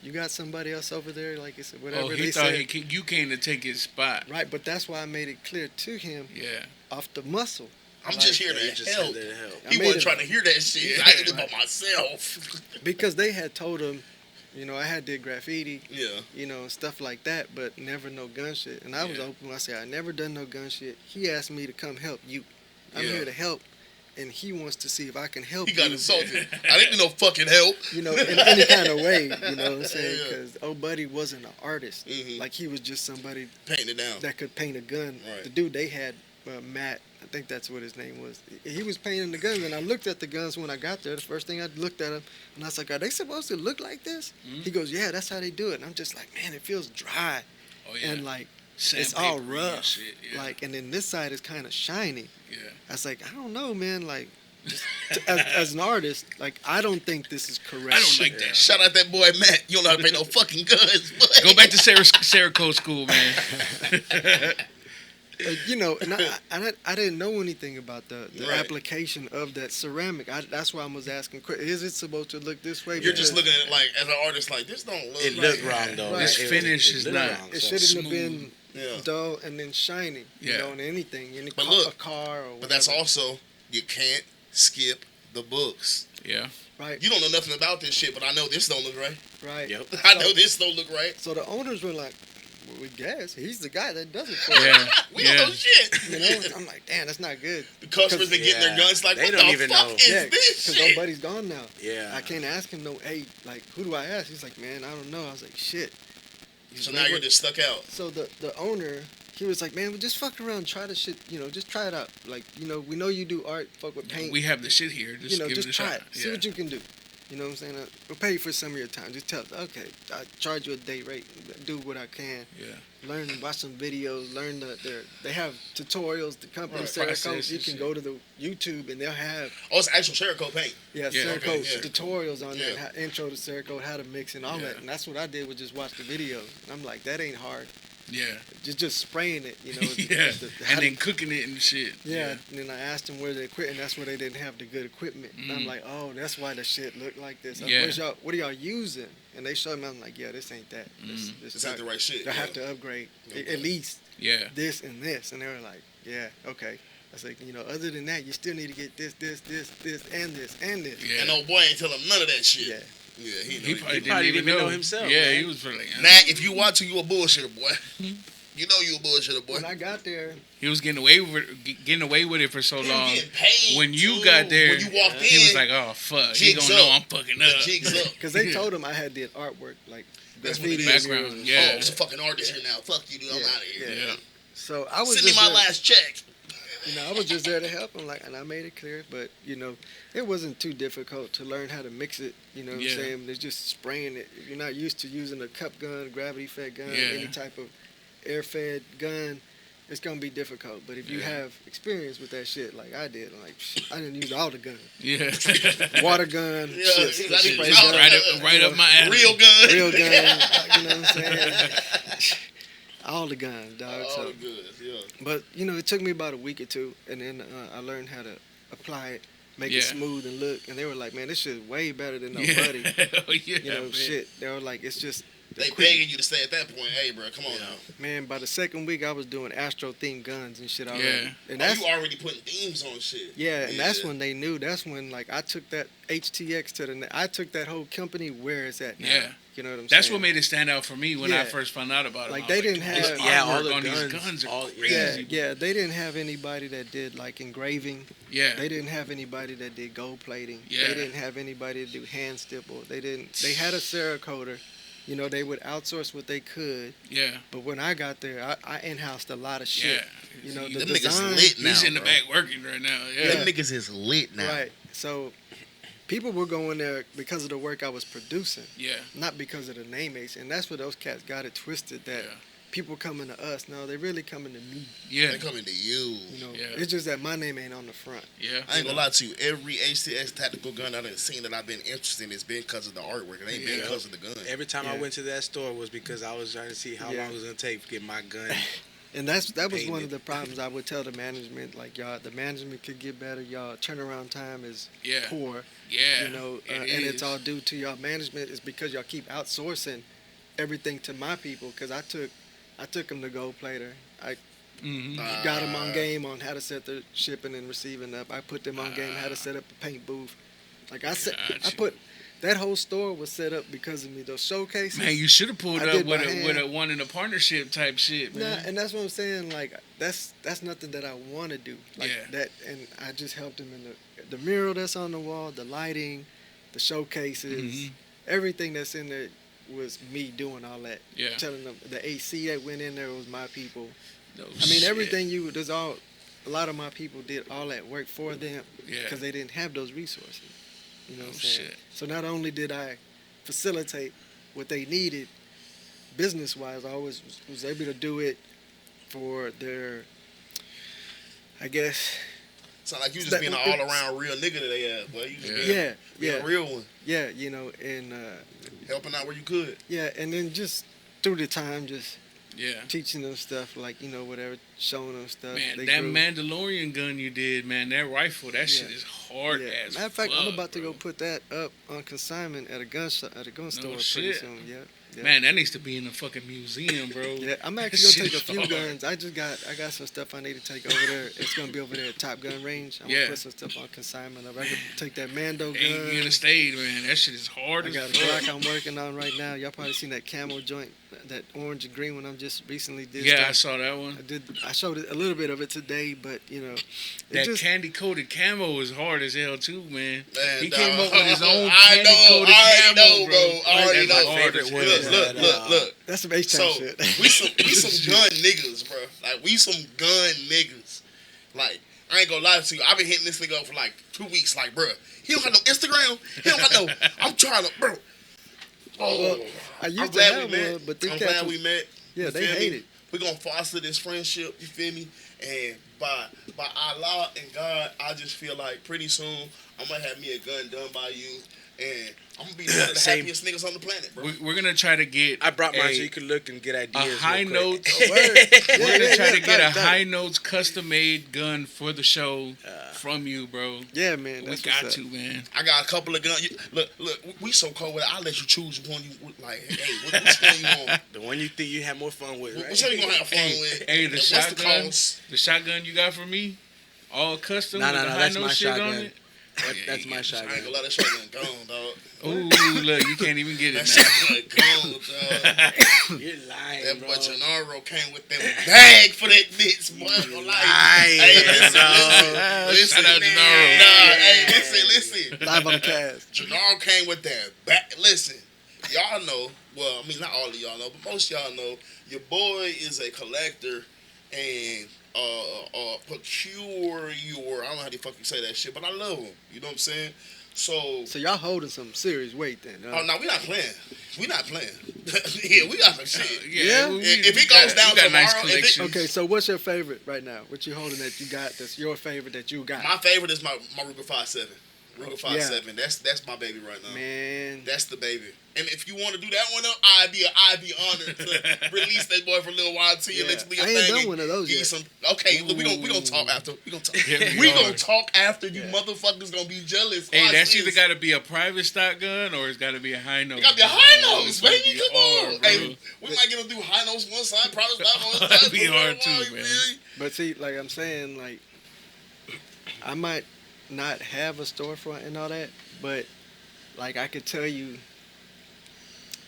you got somebody else over there? Like it's whatever Oh, they he thought said. you came to take his spot. Right, but that's why I made it clear to him Yeah. off the muscle. I'm Like, just here You to just help. said there to help. I He made wasn't it- trying to hear that shit. Yeah. I did it by myself. because they had told him, you know, I had did graffiti, Yeah. you know, and stuff like that, but never no gun shit. And I was Yeah. open. I said, I never done no gun shit. He asked me to come help you. I'm Yeah. here to help, and he wants to see if I can help He got you. insulted. I didn't do no fucking help. You know, in any kind of way, you know what I'm saying? Yeah. Because old buddy wasn't an artist. Mhm. Like, he was just somebody Painting it down. that could paint a gun. Right. The dude they had, Matt, I think that's what his name was. He was painting the guns, and I looked at the guns when I got there. The first thing I looked at them, and I was like, "Are they supposed to look like this?" Mhm. He goes, "Yeah, that's how they do it." And I'm just like, "Man, it feels dry Oh yeah. and like Sandpaper all and rough. Shit. Yeah. Like, and then this side is kind of shiny." yeah. I was like, "I don't know, man. Like, just as an artist, like, I don't think this is correct." I don't like that. Shout out that boy Matt. You don't know how to paint no fucking guns. But Go back to Sarah Code School, man. You know, and I didn't know anything about the Right. application of that ceramic. That's why I was asking, is it supposed to look this way? You're just Because looking at it like, as an artist, like, this don't look It right. looked wrong though. Right. This It- finish it is looked not- wrong, It so- shouldn't have been Yeah. dull and then shiny. You Yeah. know, in anything, But look, a car or whatever. But that's also, you can't skip the books. Yeah. right. You don't know nothing about this shit, but I know this don't look right. Right. Yep. I know this don't look right. So the owners were like, well, we guess he's the guy that does it for us. Yeah. We don't know shit. You know, I'm like, damn, that's not good. The customers been getting their Yeah. guns like, They what don't the even fuck know. is Yeah, this because shit? nobody's gone now. Yeah. I can't ask him no, hey, like, who do I ask? He's like, man, I don't know. I was like, shit. He's So like, now you're "What?" just stuck out. So the owner, he was like, man, well, just fuck around, try the shit, you know, just try it out. Like, you know, we know you do art, fuck with paint. We have the shit here. Just you know, give just it a try shot. it. See what you can do. You know what I'm saying? We'll pay you for some of your time. Just tell us, okay, I charge you a day rate. Do what I can. Yeah. Learn, watch some videos. Learn they have tutorials. The company Right, Cerakote, process you and can shit. go to the YouTube and they'll have Oh, it's actual Cerakote paint. Yeah, Cerakote okay, yeah. tutorials on there. Yeah. Intro to Cerakote, how to mix and all Yeah. that. And that's what I did was just watch the videos. And I'm like, that ain't hard. Yeah. Just spraying it, you know. Yeah. how And to- then cooking it and shit. yeah, and then I asked them where the equipment. That's where they didn't have the good equipment. And I'm Mm. like, oh, that's why the shit looked like this. Yeah. What are y'all using? and they showed me. I'm like, yeah, this ain't that. This ain't the right shit. I have to upgrade at least this and this. And they were like, yeah, okay. I said, other than that, you still need to get this, and this. Yeah. And old boy ain't tell him none of that shit. Yeah. Yeah, He probably didn't even know himself. Yeah, man. he was really. Matt, if you watching, you a bullshitter, boy. You know you a bullshitter, boy. When I got there, He was getting away with it for so Him long. getting paid, When you too. got there, when you walked in, he was like, "Oh fuck, he jigs gonna know up. I'm fucking the up." jigs up. because they told him I had did artwork, like That's what it graffiti is. Background, murals. yeah. Oh, it's a fucking artist here now. Fuck you, dude. I'm Yeah, out of here. Yeah. So I was Send me just my there, last check. I was just there to help him, and I made it clear. But it wasn't too difficult to learn how to mix it. You know what I'm Yeah. saying? It's just spraying it. If you're not used to using a cup gun, gravity fed gun, Yeah. any type of air fed gun, it's gonna be difficult. But if you Yeah. have experience with that shit, like I did, I didn't use all the guns. Yeah. Water gun, Yeah, shit, I didn't spray use all gun, the right up my alley. Real gun. real gun. You know what I'm saying? All the guns, dog. All So. the goods, yeah. But it took me about a week or two, and then I learned how to apply it, make it Yeah. smooth and look. And they were like, "Man, this shit is way better than no Yeah. buddy." Hell yeah, man. Shit. They were like, "It's just." They begging you to stay at that point. Hey, bro, come on now. Man, by the second week, I was doing Astro themed guns and shit already. Yeah. And Oh, that's you already putting themes on shit. that's when they knew. That's when I took that HTX to I took that whole company where it's at now. Yeah. You know what I'm That's saying? what made it stand out for me when I Yeah. first found out about it. Like, I they was didn't this have- Yeah, all artwork the on guns, these guns are all- crazy. Yeah, they didn't have anybody that did engraving. Yeah. They didn't have anybody that did gold plating. Yeah. They didn't have anybody to do hand stipple. They had a Cerakoter. They would outsource what they could. Yeah. But when I got there, I in-housed a lot of shit. Yeah. The Them design. niggas lit now. He's in the bro. back working right now. Yeah. Them niggas is lit now. Right. So people were going there because of the work I was producing, Yeah. not because of the name Ace. And that's where those cats got it twisted, that Yeah. people coming to us. No, they really coming to me. Yeah. They coming to you. Yeah. It's just that my name ain't on the front. Yeah. I ain't gonna lie to you. Every HTX tactical gun I've seen that I've been interested in has been because of the artwork. It ain't been Yeah. because of the gun. Every time I Yeah. went to that store was because I was trying to see how Yeah. long it was gonna take to get my gun. And that was one Painted. of the problems I would tell the management, like, y'all, the management could get better. Y'all turnaround time is Yeah. poor, Yeah. and is. it's all due to y'all management. Is because y'all keep outsourcing everything to my people. Because I took them to Gold Plater. I Mhm. got them on game on how to set the shipping and receiving up. I put them on game how to set up a paint booth. Like I Gotcha. put that whole store was set up because of me. Those showcases. Man, you should have pulled I up did with by a hand. one in a partnership type shit, Nah, man. and that's what I'm saying. Like that's nothing that I want to do. Like Yeah. that, and I just helped them in the mural that's on the wall, the lighting, the showcases, Mhm. everything that's in there was me doing all that. Yeah. Telling them the AC that went in there was my people. No I mean, shit. everything a lot of my people did all that work for them Yeah. because they didn't have those resources. You know what I'm Oh, saying? shit. So not only did I facilitate what they needed business-wise, I always was able to do it for their, I guess, Sound like you just That- being an all around real nigga that they had, boy. You just Yeah. being yeah, a real one. yeah, and Helping out where you could. yeah, and then just through the time, just Yeah. teaching them stuff, like, whatever, showing them stuff. Man, They that grew. Mandalorian gun you did, man, that rifle, that shit Yeah. is hard Yeah. as Matter of fact, I'm fuck, about to bro. go put that up on consignment at a gun store pretty shit. soon. Yeah. Yeah. Man, that needs to be in a fucking museum, bro. Yeah, I'm actually That gonna shit take a is few hard. guns. I got some stuff I need to take over there. It's gonna be over there at Top Gun Range. I'm Yeah. gonna put some stuff on consignment. I can take that Mando Ain't gun. gonna stay, man. That shit is hard I as got a fuck. Glock I'm working on right now. Y'all probably seen that camo joint, that orange and green one I just recently did. Yeah, I stuff. saw that one. I showed it, a little bit of it today, but That just, candy coated camo is hard as hell too, man. Man, He dog. came up with his own I candy know, coated I already camo, know, bro. bro. I already That's know. hard Favorite as one hell. is Look, look. that's some H-Town So shit. we some gun niggas, bro. Like we some gun niggas. Like I ain't gonna lie to you. I've been hitting this nigga up for like 2 weeks. Like, bro, he don't got no Instagram. He don't got no. I'm trying to, bro. Oh, Well, I used I'm to glad have we met. one, but them I'm cats glad was- we met. Yeah, You they feel hate me? it. We're gonna foster this friendship. You feel me? And by Allah and God, I just feel like pretty soon I'm gonna have me a gun done by you. and I'm gonna be one of the Same. happiest niggas on the planet, bro. We're gonna try to get. I brought mine a, so you could look and get a ideas. high real quick. notes. Word. We're gonna try to get a Done. high notes custom made gun for the show from you, bro. Yeah, man. We That's got what's to, up. man. I got a couple of guns. Look, we so cold with it. I'll let you choose one you like. Hey, which one you want? The one you think you have more fun with, right? Which one you gonna have fun with? Hey, And the what's shotgun. cost? The shotgun you got for me, all custom No, with the high that's note my shit on shotgun. it. That's my I ain't shotgun. gonna let that shotgun go, dog. Ooh, look, you can't even get That it now. shotgun go, dog. You're lying, That bro. boy Gennaro came with them bag for that bitch, boy. Lying, Hey, listen. Shout out Gennaro. Nah, hey, listen. Live on the cast. Gennaro came with that back. Listen, y'all know. Well, I mean, not all of y'all know, but most of y'all know. Your boy is a collector and procure your. I don't know how the fuck you say that shit, but I love him. You know what I'm saying? So So y'all holding some serious weight then? oh no, we not playing. We not playing. Yeah, we got some shit. Yeah? If it goes down you got nice tomorrow, collections. Okay, so what's your favorite right now? What you holding that you got that's your favorite that you got? My favorite is my Ruger 5.7. Ruger 5.7. That's my baby right now. Man. That's the baby. And if you want to do that one up, I'd be honored to release that boy for a little while to you. Yeah. Let you do your I ain't thing done and one of those give you yet. some. Okay, look, we gonna talk after. We gonna talk. Yeah, we we gonna are. talk after. You motherfuckers gonna be jealous. Hey, Watch that's this. either got to be a private stock gun or it's got to be a high note. It gotta be a high nose, It's gotta baby. be Come hard, on. bro. Hey, we might get to do high nose one side, private stock on one That'd side. be hard too, You man. feel me? But see, like I'm saying, like I might not have a storefront and all that, but like I could tell you,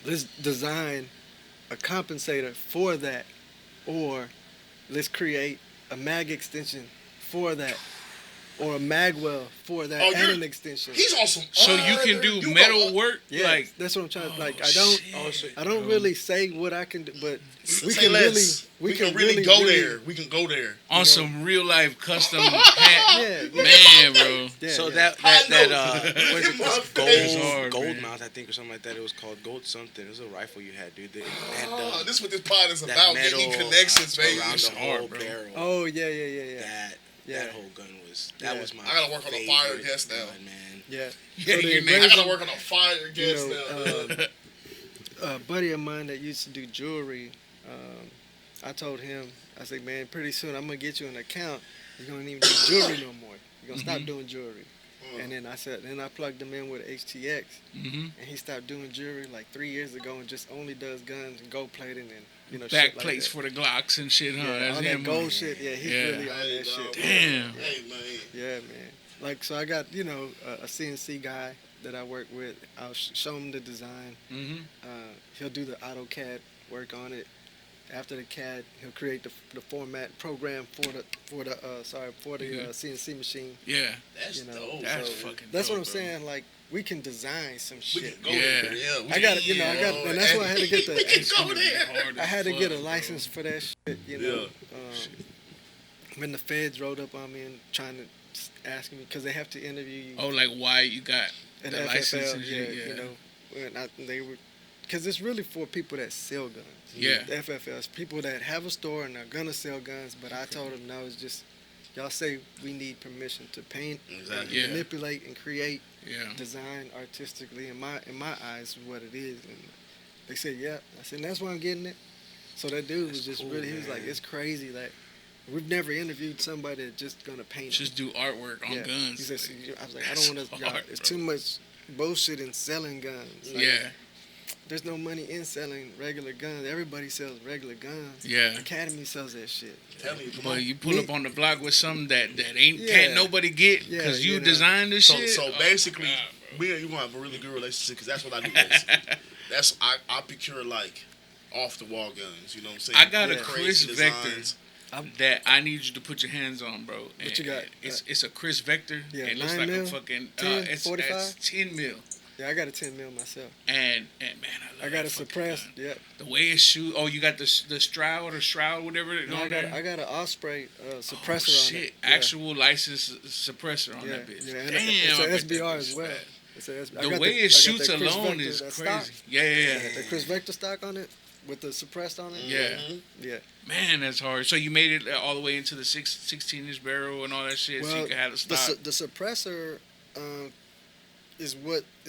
let's design a compensator for that, or let's create a mag extension for that, or a magwell for that, Oh, and you're- an extension. He's on some. So you can do you metal go- work, Yeah, like that's what I'm trying. Like shit, I don't really say what I can do, but we Say can less. really, We can really go there. We can go there. on know. some real life custom hat. Yeah, Man, bro. yeah, So yeah. that I know. what is it? My Gold face. Hard, gold man. mouth, I think, or something like that. It was called gold something. It was a rifle you had, dude. Oh, this is what this pod is that about. metal Getting connections, baby. around It's the hard, whole bro. barrel. Oh yeah. That Yeah. whole gun was Yeah. was my. I gotta work on a fire favorite guest now. gun, man. Yeah. Yeah, So the your name- I engraving- gotta work on a fire guest know, now. a buddy of mine that used to do jewelry, I told him, I said, man, pretty soon I'm gonna get you an account. You're gonna even do jewelry no more. You're gonna stop doing jewelry. And then I plugged him in with HTX, hmm and he stopped doing jewelry like 3 years ago and just only does guns and gold plating and Back shit like plates that. for the Glocks and shit, huh? Yeah, That's all him. that gold huh? shit. Yeah, he's Yeah. really on Hey, that dog. shit. Damn. Hey, man. Yeah, man. Like, so I got, a CNC guy that I work with. I'll show him the design. hmm He'll do the AutoCAD work on it. After the CAD, he'll create the format program for the Yeah. CNC machine. Yeah. That's You know, dope. That's So fucking that's what dope, I'm bro. saying. Like, we can design some We shit. can go Yeah. there. Yeah. We I got can- and that's why I had to get We can the. go there. Hard I as had to fuck, get a bro. license for that shit. When the feds rolled up on me and trying to ask me because they have to interview you. Oh, like why you got And the license and shit, yeah. they were, because it's really for people that sell guns. Yeah. The FFLs, people that have a store and are gonna sell guns. But I told them no, it's just y'all say we need permission to paint, Exactly. and Yeah. manipulate, and create, Yeah. design artistically. In my eyes, is what it is. And they said, yeah. I said, and that's why I'm getting it. So that dude was just cool, really. He was like, man. it's crazy. Like, we've never interviewed somebody that's just gonna paint. Just do artwork on yeah. guns. He said, "So I was like, I That's don't want to. hard, It's bro. too much bullshit in selling guns. Like, Yeah. There's no money in selling regular guns. Everybody sells regular guns. Yeah. Academy sells that shit. Tell me, come But on. you pull up on the block with something that ain't Yeah. can't nobody get Yeah, because you you know. designed this So, shit. so Oh, basically, God, bro. me and you gonna have a really good relationship because that's what I do. Basically. That's I procure like off the wall guns. You know what I'm saying? I got a Yeah. Chris Crazy Vector designs. that I need you to put your hands on, bro. What you got? It's a Chris Vector. Yeah, it looks 9 like mil? a fucking 10, it's 45? 10 mil. Yeah, I got a 10 mil myself. And man, I I love got that a fucking suppressed. gun. Yep. The way it shoot. Oh, you got the Shroud, whatever. No, on there? I got an Osprey suppressor Oh, on shit. it. Yeah. Actual licensed suppressor on Yeah, that bitch. yeah, and Damn, it's I a bet SBR that as bitch well. bad. It's a I The got way I it got shoots that Chris alone Vector, is that crazy. stock. Yeah. The Chris Vector stock on it with the suppressed on it. Yeah. Mhm. Yeah. Man, that's hard. So you made it all the way into the 16-inch barrel and all that shit, so you Well, can have the the, stock. the suppressor, is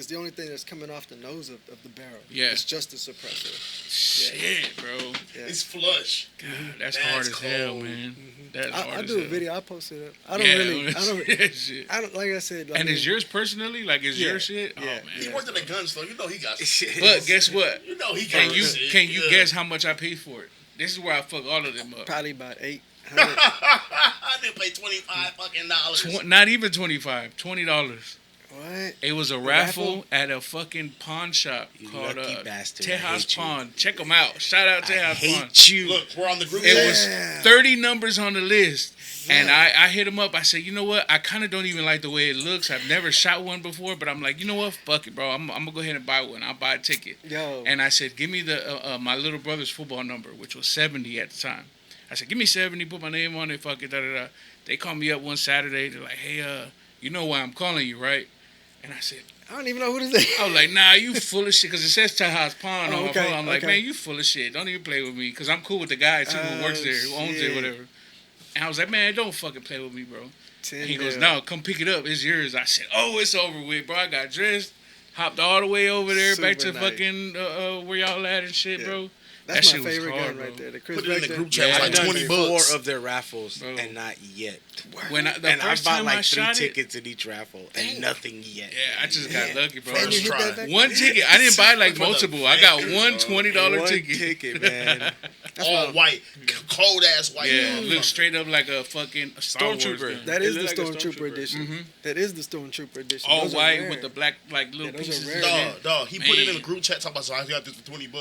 the only thing that's coming off the nose of the barrel. Yeah. It's just a suppressor. Shit, bro. Yeah. It's flush. God, that's That's hard as hell, cold. man. That's hard I as do a hell. video. I posted it. I don't Shit. like I said. Like, And is yours personally? Like, is Yeah, your shit? yeah, Oh, man. He worked in a gun store. You know he got But guess what? You know he got shit. Can you Yeah. guess how much I paid for it? This is where I fuck all of them up. probably about 800. I didn't pay $25 fucking dollars. Not even $25. $20. What? It was a raffle at a fucking pawn shop You called lucky bastard. I Tejas hate you. Pawn. Check them out. Shout out I Tejas Pawn. hate you. Look, we're on the group It chat. was Yeah. 30 numbers on the list. And I hit him up. I said, you know what? I kind of don't even like the way it looks. I've never shot one before, but I'm like, you know what? Fuck it, bro. I'm going to go ahead and buy one. I'll buy a ticket. Yo. And I said, give me the my little brother's football number, which was 70 at the time. I said, give me 70, put my name on it, fuck it, da-da-da. They called me up one Saturday. They're like, hey, you know why I'm calling you, right? And I said, I don't even know who this is. I was like, nah, you full of shit, because it says Tejas Pawn on my okay, phone. I'm like, okay. man, you full of shit. Don't even play with me, because I'm cool with the guy, too, who works there, who owns it, shit. whatever. And I was like, man, don't fucking play with me, bro. 10 And he goes, mil. no, come pick it up. It's yours. I said, oh, it's over with, bro. I got dressed, hopped all the way over there, back to Super nice. fucking where y'all at and shit, Yeah. bro. That's That my shit was favorite hard, gun right bro. there. The Chris Put it in the Vector. group chat. Yeah, It's I like done 20 4 bucks. of their raffles Bro. and not yet. When the And I first bought time I like 3 shot it, tickets in each raffle and nothing yet. yeah, I just got lucky, bro. And you First hit try. that back? One ticket. I didn't buy like For the multiple. I got Vector, one bro. $20 One ticket. ticket, man. All white. Cold ass white. Yeah, it looks straight up like a fucking Star Wars Stormtrooper. gun. That It is the look like a Stormtrooper Stormtrooper. edition. That is the Stormtrooper edition. All Those are white rare. with the black like little Yeah, those are pieces. rare. and shit. Dog, he put it in Man. the group chat talking about, so I got this for $20.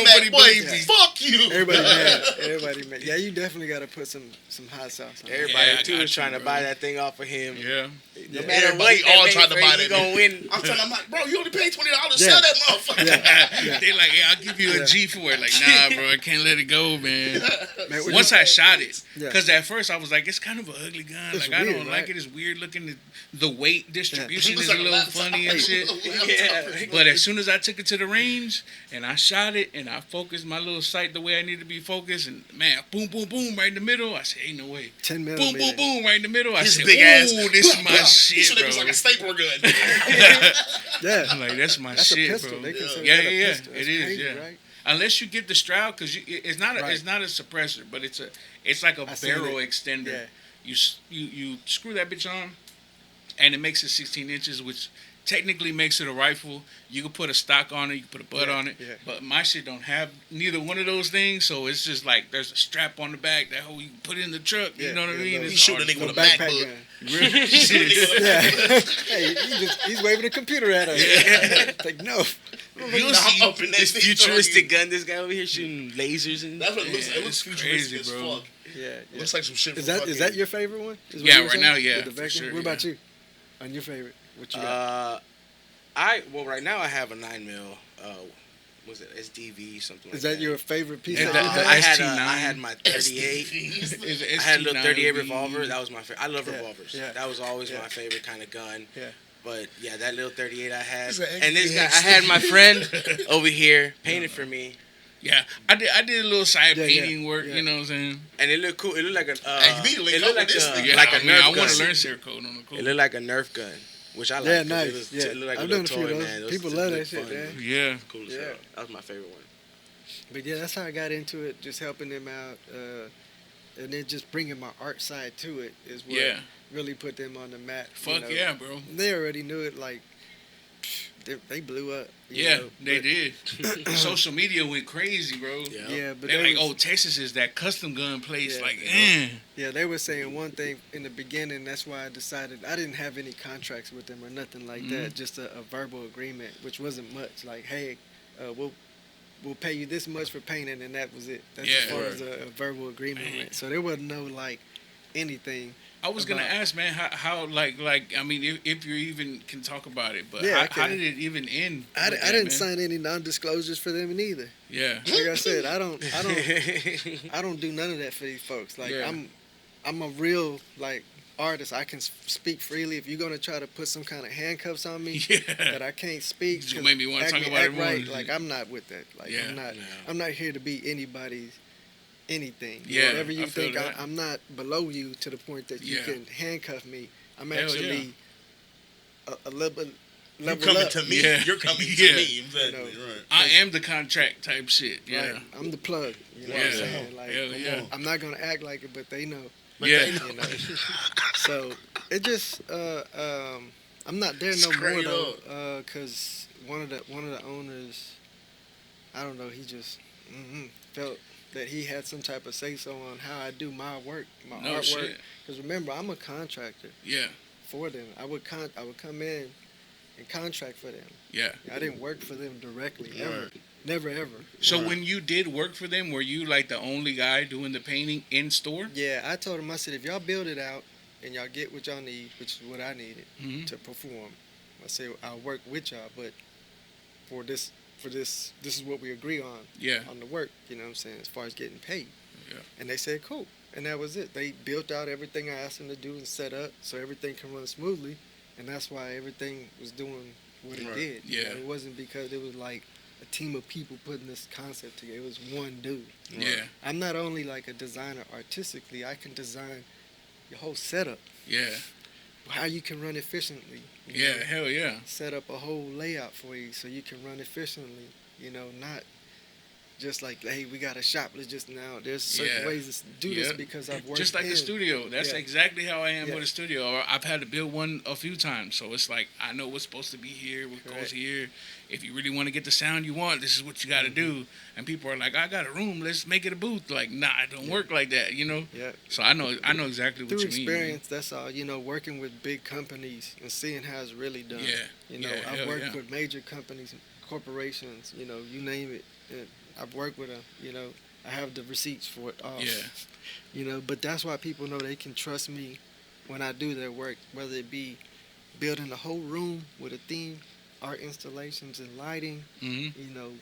Nobody Boy, believes me. fuck you. Everybody mad. Everybody mad. Yeah, you definitely got to put some hot sauce on it. Everybody I too got was trying you, to bro. buy that thing off of him. Yeah. No Yeah. matter Everybody what, all that tried to man buy afraid that he gonna win. I'm telling him, like, bro, you only paid $20. Yeah. Sell that motherfucker. Yeah. They like, yeah, I'll give you a G for it. Like, nah, bro, I can't let it go, man. Man, what Once you- I shot it, Yeah. because at first I was like, it's kind of an ugly gun. It's Like, I weird, don't right? like it. It's weird looking. The weight distribution Looks is like a little laptop. funny and shit. Yeah. But as soon as I took it to the range and I shot it and I focused my little sight the way I need to be focused, and man, boom, boom, boom, right in the middle. I said, ain't no way. 10 Boom, millimeter. boom, boom, right in the middle. I His said, big ass. ooh, this is my He shit, should have bro. been like a stapler gun. Yeah. I'm like, that's my That's shit, a pistol. bro. They consider Yeah, that a yeah, pistol. it That's is, crazy, yeah. right? Unless you get the Stroud, because it's not Right. it's not a suppressor, but it's like a I seen barrel it. extender. Yeah. You screw that bitch on, and it makes it 16 inches, which technically makes it a rifle. You can put a stock on it, you can put a butt Yeah, on it, yeah. but my shit don't have neither one of those things, so it's just like there's a strap on the back that you can put it in the truck. You Yeah, know what I yeah, mean? no. It's He shoot a hard nigga to with a Little backpack MacBook. gun. Really? Yeah. Hey, he's waving a computer at us. Yeah. Like, no. You'll Now see. I'm up in that This thing, futuristic dog. gun, this guy over here shooting lasers and That's what it looks like. It Yeah, looks it's futuristic crazy, as bro. fuck. Yeah. yeah. Looks like some shit Is from that fucking... your favorite one? Is what Yeah, you were right saying? now, yeah, With the for Vector? sure, What about yeah. you? On your favorite? What you got? right now I have a 9mm. Was it SDV something? Is like that your favorite piece? Is that that you the have? I ST9? had my 38. SDVs. I had a little 38 ST9 revolver. That was my favorite. I love Yeah, revolvers. yeah, That was always yeah. my favorite kind of gun. Yeah. But yeah, that little 38 I had. He's an And this guy, I XPX. had my friend over here painted for me. Yeah, I did a little side Yeah, yeah, painting work. yeah. You know what I'm saying? And it looked cool. It looked like a. Hey, you need to link it up looked like with this a, nigga. Yeah, like a I mean, Nerf I want gun. to learn clear code on the cool. It looked like a Nerf gun, which I like. Yeah, nice. It looked like I've a done little a few of toy, those. man. People Those love that look shit, fun. man. Yeah. Cool as Yeah. hell. That was my favorite one. But yeah, that's how I got into it, just helping them out. And then just bringing my art side to it is what Yeah. really put them on the map. you Fuck know. yeah, bro. They already knew it, like, they blew up. you Yeah, know, they but- did. Social media went crazy, bro. Yeah. Yeah, but They're they like, was- oh, Texas is that custom gun place. Yeah, like, yeah. Yeah, they were saying one thing in the beginning. That's why I decided I didn't have any contracts with them or nothing like that. Just a verbal agreement, which wasn't much. Like, hey, we'll pay you this much for painting, and that was it. That's as Yeah. far as a verbal agreement went. So there wasn't no like anything. I was gonna about- ask, man, how like I mean, if you even can talk about it, but Yeah, I how can. did it even end? I with didn't that, man? sign any non-disclosures for them neither. Yeah, Like I said, I don't do none of that for these folks. Like Yeah. I'm a real like artist. I can speak freely. If you're gonna try to put some kind of handcuffs on me yeah. that I can't speak, It's gonna make me wanna act talk about it act more. right. Like I'm not with that. Like Yeah. I'm not here to be anybody's anything. Yeah, Whatever you I feel think, that. I'm not below you to the point that you Yeah. can handcuff me. I'm Hell actually a level You're coming up. to me. Yeah. You're coming to Yeah. me. Exactly. You know. Right. I am the contract type shit. Yeah. Right. I'm the plug. You know Yeah. what I'm saying? Like, Hell yeah. I'm not gonna act like it, but they know. But Yeah. they know. You know. So it just I'm not there no more Straight though, cause one of the owners, I don't know, he just felt that he had some type of say so on how I do my work, my No artwork. shit. Cause remember, I'm a contractor Yeah. for them. I would come in and contract for them. Yeah. I didn't work for them directly ever, Right. never ever. So Right. when you did work for them, were you like the only guy doing the painting in store? Yeah, I told him, I said, if y'all build it out and y'all get what y'all need, which is what I needed Mhm. to perform, I said I'll work with y'all, but for this, this is what we agree on Yeah. the work. You know what I'm saying? As far as getting paid. Yeah. And they said cool, and that was it. They built out everything I asked them to do and set up so everything can run smoothly, and that's why everything was doing what it Right. did. You Yeah. know, it wasn't because it was like a team of people putting this concept together. It was one dude. Yeah. I'm not only like a designer artistically, I can design your whole setup, Yeah. how you can run efficiently. you Yeah. know, Hell yeah. set up a whole layout for you so you can run efficiently. You know, not just like, hey, we got a shop. Let's just now. There's certain Yeah. ways to do this Yeah. because I've worked Just like in. the studio. That's Yeah. exactly how I am Yeah. with a studio. I've had to build one a few times. So it's like, I know what's supposed to be here, what Correct. goes here. If you really want to get the sound you want, this is what you got to do. And people are like, I got a room. Let's make it a booth. Like, nah, it don't Yeah. work like that, you know? Yeah. So I know exactly what Through you mean. experience, that's all. You know, working with big companies and seeing how it's really done. Yeah. You know, Yeah, I've hell worked yeah. with major companies, corporations. You know, you name it. And I've worked with them. You know, I have the receipts for it all. Yeah. You know, but that's why people know they can trust me when I do their work, whether it be building a whole room with a theme, art installations and lighting. hmm You know,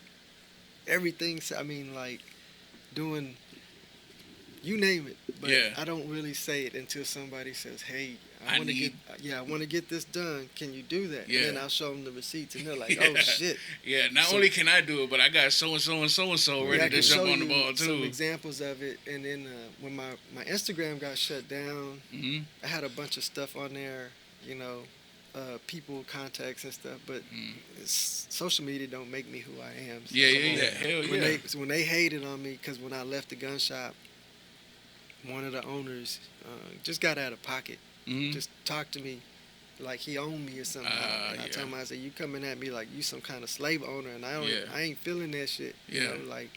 everything. I mean, like doing, you name it. But Yeah. I don't really say it until somebody says, "Hey, I I want to need- get, I want to get this done. Can you do that?" Yeah. And then I'll show them the receipts, and they're like, Yeah. "Oh shit!" Yeah. Not So- only can I do it, but I got so and so and so and so Yeah, I ready can to show jump on the you ball some too. examples of it. And then when my Instagram got shut down, hmm I had a bunch of stuff on there, you know, people contacts and stuff. But social media don't make me who I am. So Yeah. come Yeah. on. Yeah. Hell When yeah. when they hated on me because when I left the gun shop, one of the owners just got out of pocket. Mhm. Just talked to me like he owned me or something. And I yeah. told him, I said, "You coming at me like you some kind of slave owner, and Yeah. I ain't feeling that shit." You Yeah. know, like.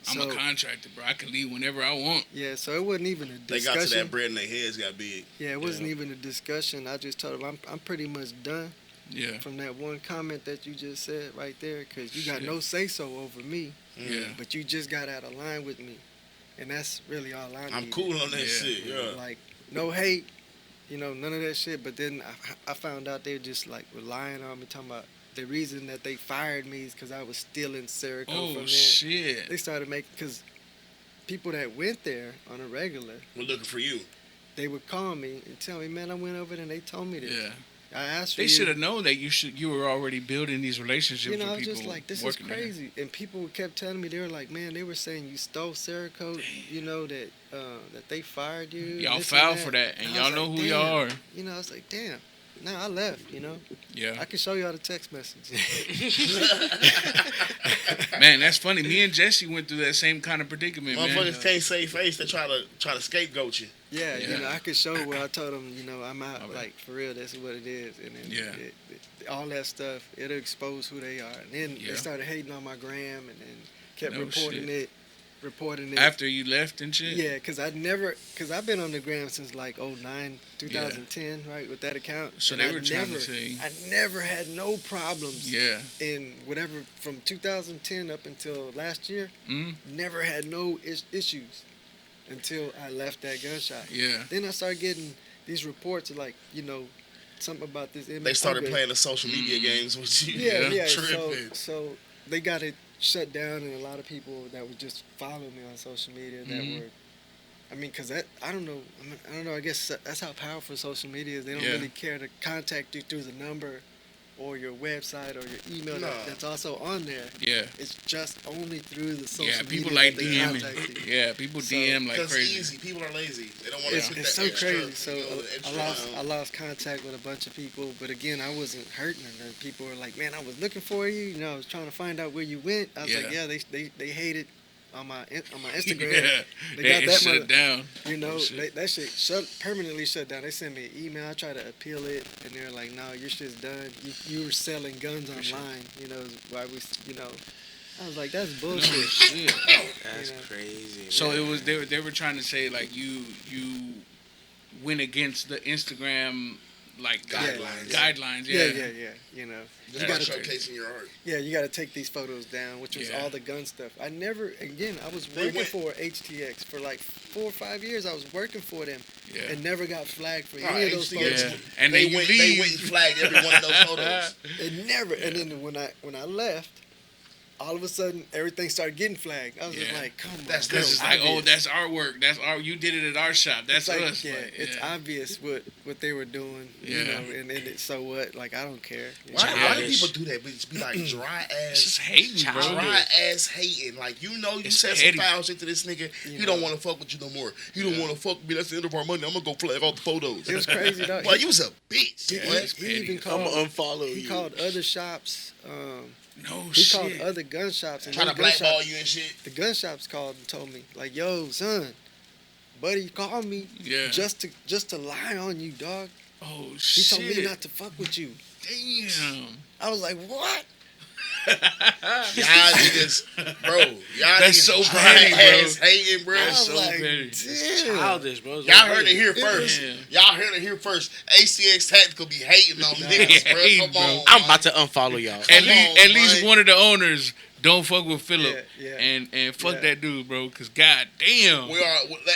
I'm So, a contractor, bro. I can leave whenever I want. yeah, so it wasn't even a They discussion. got to that bread and their heads got big. Yeah, it wasn't even a discussion. I just told him I'm pretty much done Yeah. from that one comment that you just said right there, because you got Shit. no say so over me, Yeah. but you just got out of line with me, and that's really all I need. I'm cool on that Yeah. shit. Yeah. Like no hate, you know, none of that shit. But then I found out they were just like relying on me, talking about the reason that they fired me is because I was stealing Serico from Oh them. shit. They started making, because people that went there on a regular, We're looking for you. they would call me and tell me, "Man, I went over there and they told me this." Yeah. I asked for They you. should have known that you were already building these relationships You know, I with was people. just like, this is working there. crazy. And people kept telling me, they were like, "Man, they were saying you stole Serico, you know, that they fired you. Y'all this filed and for that, and I y'all was know like, who y'all "Damn." are. You know, I was like, damn. No, I left, you know. Yeah. I can show y'all the text message. Man, that's funny. Me and Jesse went through that same kind of predicament, man. Motherfuckers can't save face. They try to scapegoat you. Yeah, Yeah. you know, I could show where I told them, you know, I'm out, Okay. like, for real, this is what it is. And then Yeah. all that stuff, it'll expose who they are. And then Yeah. they started hating on my gram and then kept No reporting shit. it. After you left and shit. Yeah, because I've been on the gram since like 09, 2010, right, with that account. So And they were trying to say. I never had no problems Yeah. in whatever, from 2010 up until last year, Mm. never had no issues until I left that gun shop. Yeah. Then I started getting these reports of like, you know, something about this image. They started Okay. playing the social media games with you. Yeah, yeah. Tripping. So they got it shut down, and a lot of people that would just follow me on social media that Mhm. were, I mean, because that, I don't know. I guess that's how powerful social media is. They don't Yeah. really care to contact you through the number or your website or your email No. that's also on there. Yeah. It's just only through the social Yeah, media people like that they contact DMing. you. Yeah, people So- DM like Because crazy. easy. People are lazy. They don't want to It's, put it's that so extra, crazy. So extra, I lost contact with a bunch of people, but again, I wasn't hurting. And people were like, "Man, I was looking for you. You know, I was trying to find out where you went." I was like, Yeah. "Yeah, they hated on my Instagram. Yeah, They they got that shut mother- down. You know, Oh, shit. that shit permanently shut down. They sent me an email. I tried to appeal it, and they're like, "No, your shit's done. You were selling guns online. You know, why we, you know." I was like, "That's No bullshit." shit. That's You know. crazy. So man. it was they were trying to say like you went against the Instagram like guidelines. Yeah. You know, Just you by gotta showcasing your art. Yeah, you got to take these photos down, which was Yeah. all the gun stuff. I was They working went- for HTX for like 4 or 5 years. I was working for them Yeah. and never got flagged for All any right, of those HTX, photos. Yeah. And they then you went, leave. They went and flagged every one of those photos. It never. And then when I left, all of a sudden everything started getting flagged. I was just Yeah. like, come on. That's Because good. it's like, oh, obvious. that's our work. That's our. You did it at our shop. That's It's like, us. yeah, Like, it's obvious what they were doing. You Yeah. know, and it's so what? Like I don't care. You Why, know? why do Childish. people do that? But it's be like dry It's just ass, hating, bro. dry ass hating. Like you know, you It's said petty. some foul shit to this nigga. You He know. don't want to fuck with you no more. He don't want to fuck with me. That's the end of our money. I'm gonna go flag all the photos. It was crazy, dog. Well, you was a bitch. He, boy. he even I'm called. gonna unfollow He you. called other shops. No He shit. called other gun shops and Trying to those gun blackball shops- you and shit. The gun shops called and told me, like, "Yo, son, buddy called me Yeah. just to lie on you, dog. Oh He shit. told me not to fuck with you." Damn. I was like, "What?" Y'all niggas, bro. Y'all That's niggas so dry petty, bro. ass hating, bro. I That's was so like, petty. "Damn." Childish, bro. Y'all heard it here It first. was- Y'all heard it here first. ACX Tactical be hating on niggas, bro. Hey, Come bro. on. I'm man. about to unfollow y'all. At Come least, on, at least man. one of the owners don't fuck with Phillip. Yeah. And fuck Yeah. that dude, bro. Cause god damn.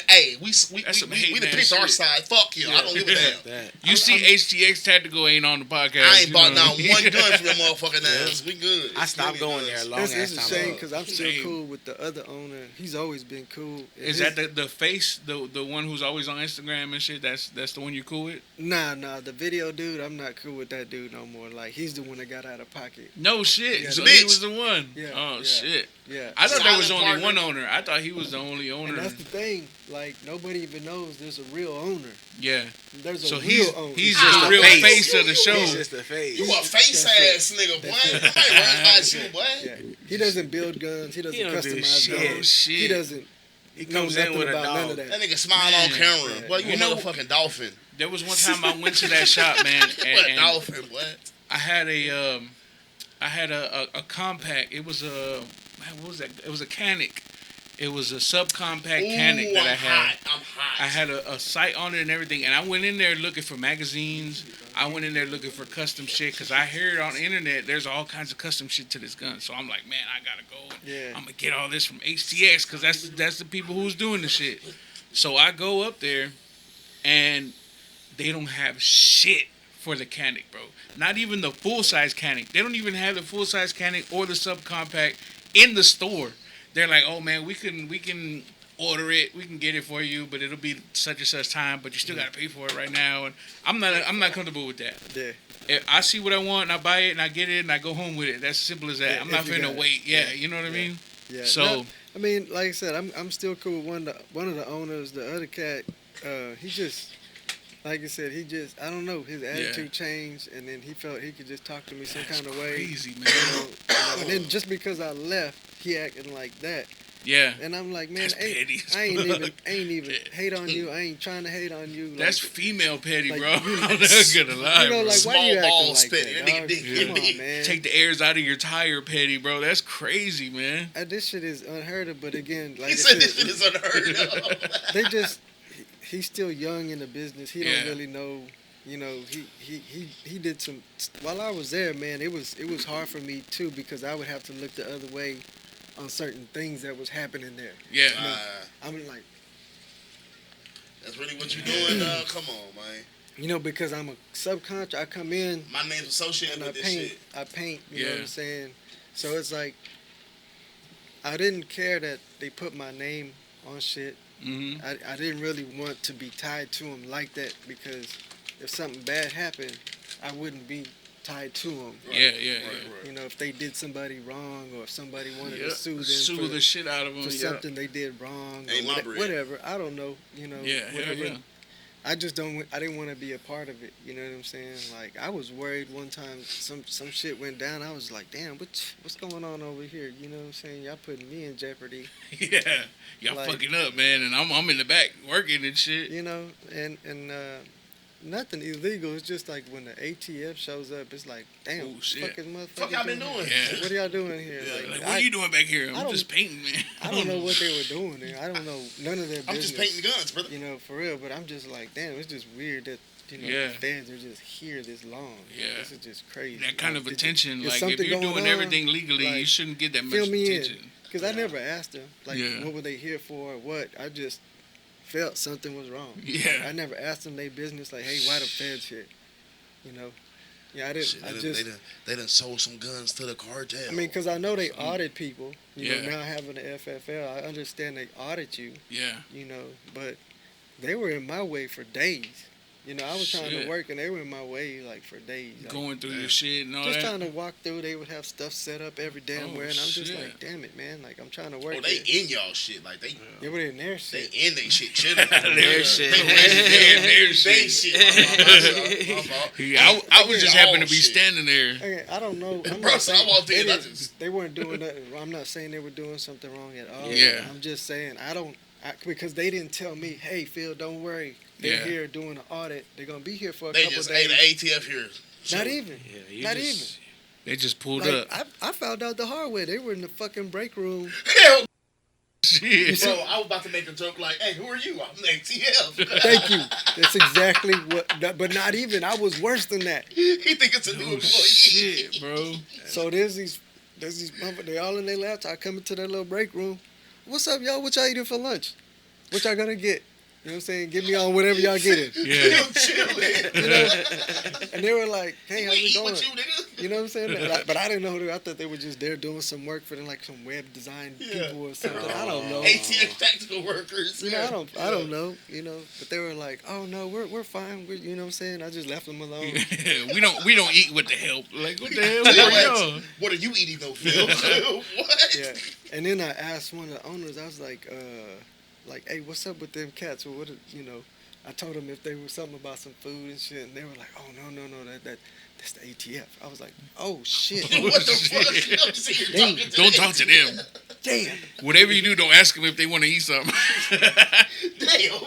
Hey, we That's some hating done ass picked our shit. side. Fuck you. I don't give a damn. That. You see, HTX Tactical ain't on the podcast. I ain't you bought know. not one gun from them motherfucking ass. We good. I stopped Plenty of going there guns. a long It's ass a time shame ago. because I'm still Same. cool with the other owner. He's always been cool. And Is his- that the face, the one who's always on Instagram and shit? That's the one you cool with? Nah. The video dude, I'm not cool with that dude no more. Like he's the one that got out of pocket. No shit. Yeah, so the he bitch. was the one. Yeah, Oh yeah. shit. Yeah. I thought there was Silent only partner. one owner. I thought he was the only And owner. that's the thing. Like nobody even knows there's a real owner. Yeah. There's a So real owner. he's Ah, just the real face. face of the show. He's just a face. You a face That's ass nigga, boy. That's it. Nobody worried about you, boy. Yeah. He doesn't build guns. He doesn't He don't do customize shit. guns. Oh, shit. He doesn't He know comes in nothing with a about none of dog. that. That nigga smile Man. on camera. Yeah. Boy, you You a know- motherfucking dolphin. There was one time I went to that shop, man, What a and dolphin, boy. I had a compact. It was a what was that? It was a Canic. It was a subcompact Canic that I I'm had. hot. I'm hot. I had a site on it and everything, and I went in there looking for magazines. I went in there looking for custom shit because I heard on the internet there's all kinds of custom shit to this gun. So I'm like, man, I gotta go. Yeah. I'm gonna get all this from HTX because that's the people who's doing the shit. So I go up there, and they don't have shit for the Canic, bro. Not even the full size Canic. They don't even have the full size Canic or the subcompact in the store. They're like, oh man, we can order it, we can get it for you, but it'll be such and such time, but you still gotta pay for it right now. And I'm not comfortable with that. Yeah. If I see what I want and I buy it and I get it and I go home with it. That's simple as that. Yeah, I'm not if you finna got it. wait. Yeah, Yeah. you know what I mean? Yeah. So No, I mean, like I said, I'm still cool with one of the owners. The other cat, he just, like I said, I don't know, his attitude changed, and then he felt he could just talk to me some that's kind of way. crazy, man. And then just because I left, he acting like that, Yeah, and I'm like, man, that's petty. as I ain't fuck. even hate on you. I ain't trying to hate on you. Like, That's female petty, like, bro. you- I'm not gonna lie, you know, bro. like Small why you acting balls like spitting. that, That nigga dog? dick Come big. on, man. Take the airs out of your tire, petty, bro. That's crazy, man. This shit is unheard of. But again, like He I said said, this shit is unheard of. they just he's still young in the business. He Yeah. don't really know. You know, he did some. While I was there, man, it was hard for me too because I would have to look the other way on certain things that was happening there. Yeah. I'm like, That's really what you doing, come on, man. you know, because I'm a subcontract. I come in My name's associated and I with this paint. shit. I paint. You know Yeah. what I'm saying? So it's like I didn't care that they put my name on shit. hmm I didn't really want to be tied to them like that because if something bad happened, I wouldn't be tied to them. Yeah. You know, if they did somebody wrong or if somebody wanted Yep. to sue them Sue the shit out of them. for something they did wrong, Ain't my or bread. whatever. I don't know. You know, Yeah, hell whatever. yeah. I just don't. I didn't want to be a part of it. You know what I'm saying? Like I was worried one time some shit went down. I was like, damn, what's going on over here? You know what I'm saying? Y'all putting me in jeopardy. Yeah, y'all Like- fucking up, man, and I'm in the back working and shit. You know, and nothing illegal. It's just like when the ATF shows up, it's like, damn, Oh, shit. fucking motherfuckers. Fuck y'all been doing? Yeah. What are y'all doing here? Yeah. Like, what are you doing back here? I I'm don't- just painting, man. I don't know what they were doing there. I don't know none of their business. I'm just painting guns, brother. You know, for real. But I'm just like, damn, it's just weird that Yeah. the fans are just here this long. Yeah. This is just crazy. That kind of attention, is like if something you're going doing on? everything legally, you Like, shouldn't get that much fill me in. attention. Because I never asked them, like, Yeah. what were they here for or what. I just felt something was wrong. Yeah. I never asked them their business, like, hey, why the feds here? You know? Yeah, I didn't. Shit, I they, just. they done sold some guns to the cartel. I mean, because I know they audit people. You Yeah. know, now having the FFL, I understand they audit you. Yeah. You know, but they were in my way for days. You know, I was trying Shit. to work and they were in my way like for days. Like, Going through your shit and all just that. trying to walk through, they would have stuff set up every damn Oh, where, and I'm just shit. like, damn it, man! Like I'm trying to work. Oh, they here. in y'all shit. Like They were in their they shit. in they shit chilling. Their shit. They Their they shit. shit. My fault. Yeah, I was just All happened to be shit. standing there. Okay, I don't know. I'm Bro, not so I saying walked in, they, I didn't- just- they weren't doing nothing. I'm not saying they were doing something wrong at all. Yeah. I'm just saying because they didn't tell me, hey, Phil, don't worry. They're Yeah. here doing an audit. They're gonna be here for a They couple just days. hey, the ATF here. Not even. Yeah, you Not just, They just pulled Like, up. I found out the hard way. They were in the fucking break room. Hell, Shit. bro, I was about to make a joke like, hey, who are you? I'm the ATF. Thank you. That's exactly what. But not even. I was worse than that. He think it's a new Oh, employee. shit, bro. So there's these motherfuckers. They all in their laptop. I come into their little break room. What's up, y'all? What y'all eating for lunch? What y'all gonna get? You know what I'm saying? Get me on whatever y'all getting. Yeah. I'm chilling. You know? And they were like, hey, how's We it eat going? with you, nigga. You know what I'm saying? But I didn't know who they were. I thought they were just there doing some work for them, like some web design Yeah. people or something. I don't know. ATF tactical workers. You know, I don't know. You know, but they were like, oh no, we're fine. You know what I'm saying? I just left them alone. we don't eat with the help. Like what the hell? So Who yo, are y'all? what are you eating though, Phil? What? Yeah. And then I asked one of the owners. I was like, hey, what's up with them cats? Well, you know? I told them if they were something about some food and shit, and they were like, oh no, that's the ATF. I was like, oh shit, What the fuck? I'm just here talking to Don't the talk to them. damn. Whatever you do, don't ask them if they want to eat something. Damn.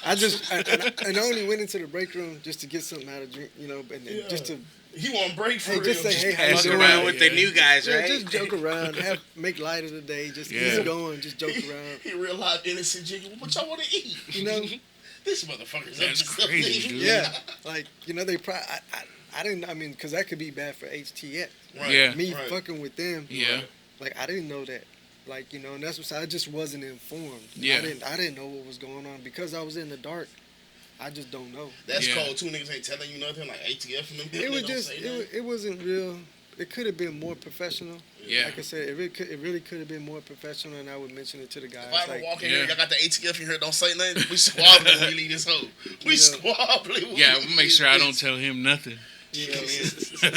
I only went into the break room just to get something out of drink, you know, and then just to He want break for hey, real. just say hey, how you pass fuck it doing? around with the new guys, Yeah, right? just joke around, make light of the day, just Yeah. keep going, just joke around, He real life innocent jiggy. What y'all want to eat? you know. This motherfucker's That's up to something. crazy, dude. Yeah, like you know, they probably I didn't. I mean, because that could be bad for HTX. Right. Yeah. Me right. fucking with them. Yeah. Like I didn't know that. Like you know, and that's what I just wasn't informed. Yeah. I didn't know what was going on because I was in the dark. I just don't know. That's Yeah. cold. Two niggas ain't telling you nothing. Like ATF and them. It they was don't just say nothing. it wasn't real. It could have been more professional. Yeah. Like I said, it really could have been more professional, and I would mention it to the guys. If I ever Like, walk in Yeah. here, y'all got the ATF in here, don't say nothing. We squabbling when we leave this hoe. We Yeah. squabbling. when Yeah, we we'll leave make sure I don't this tell him nothing. you know,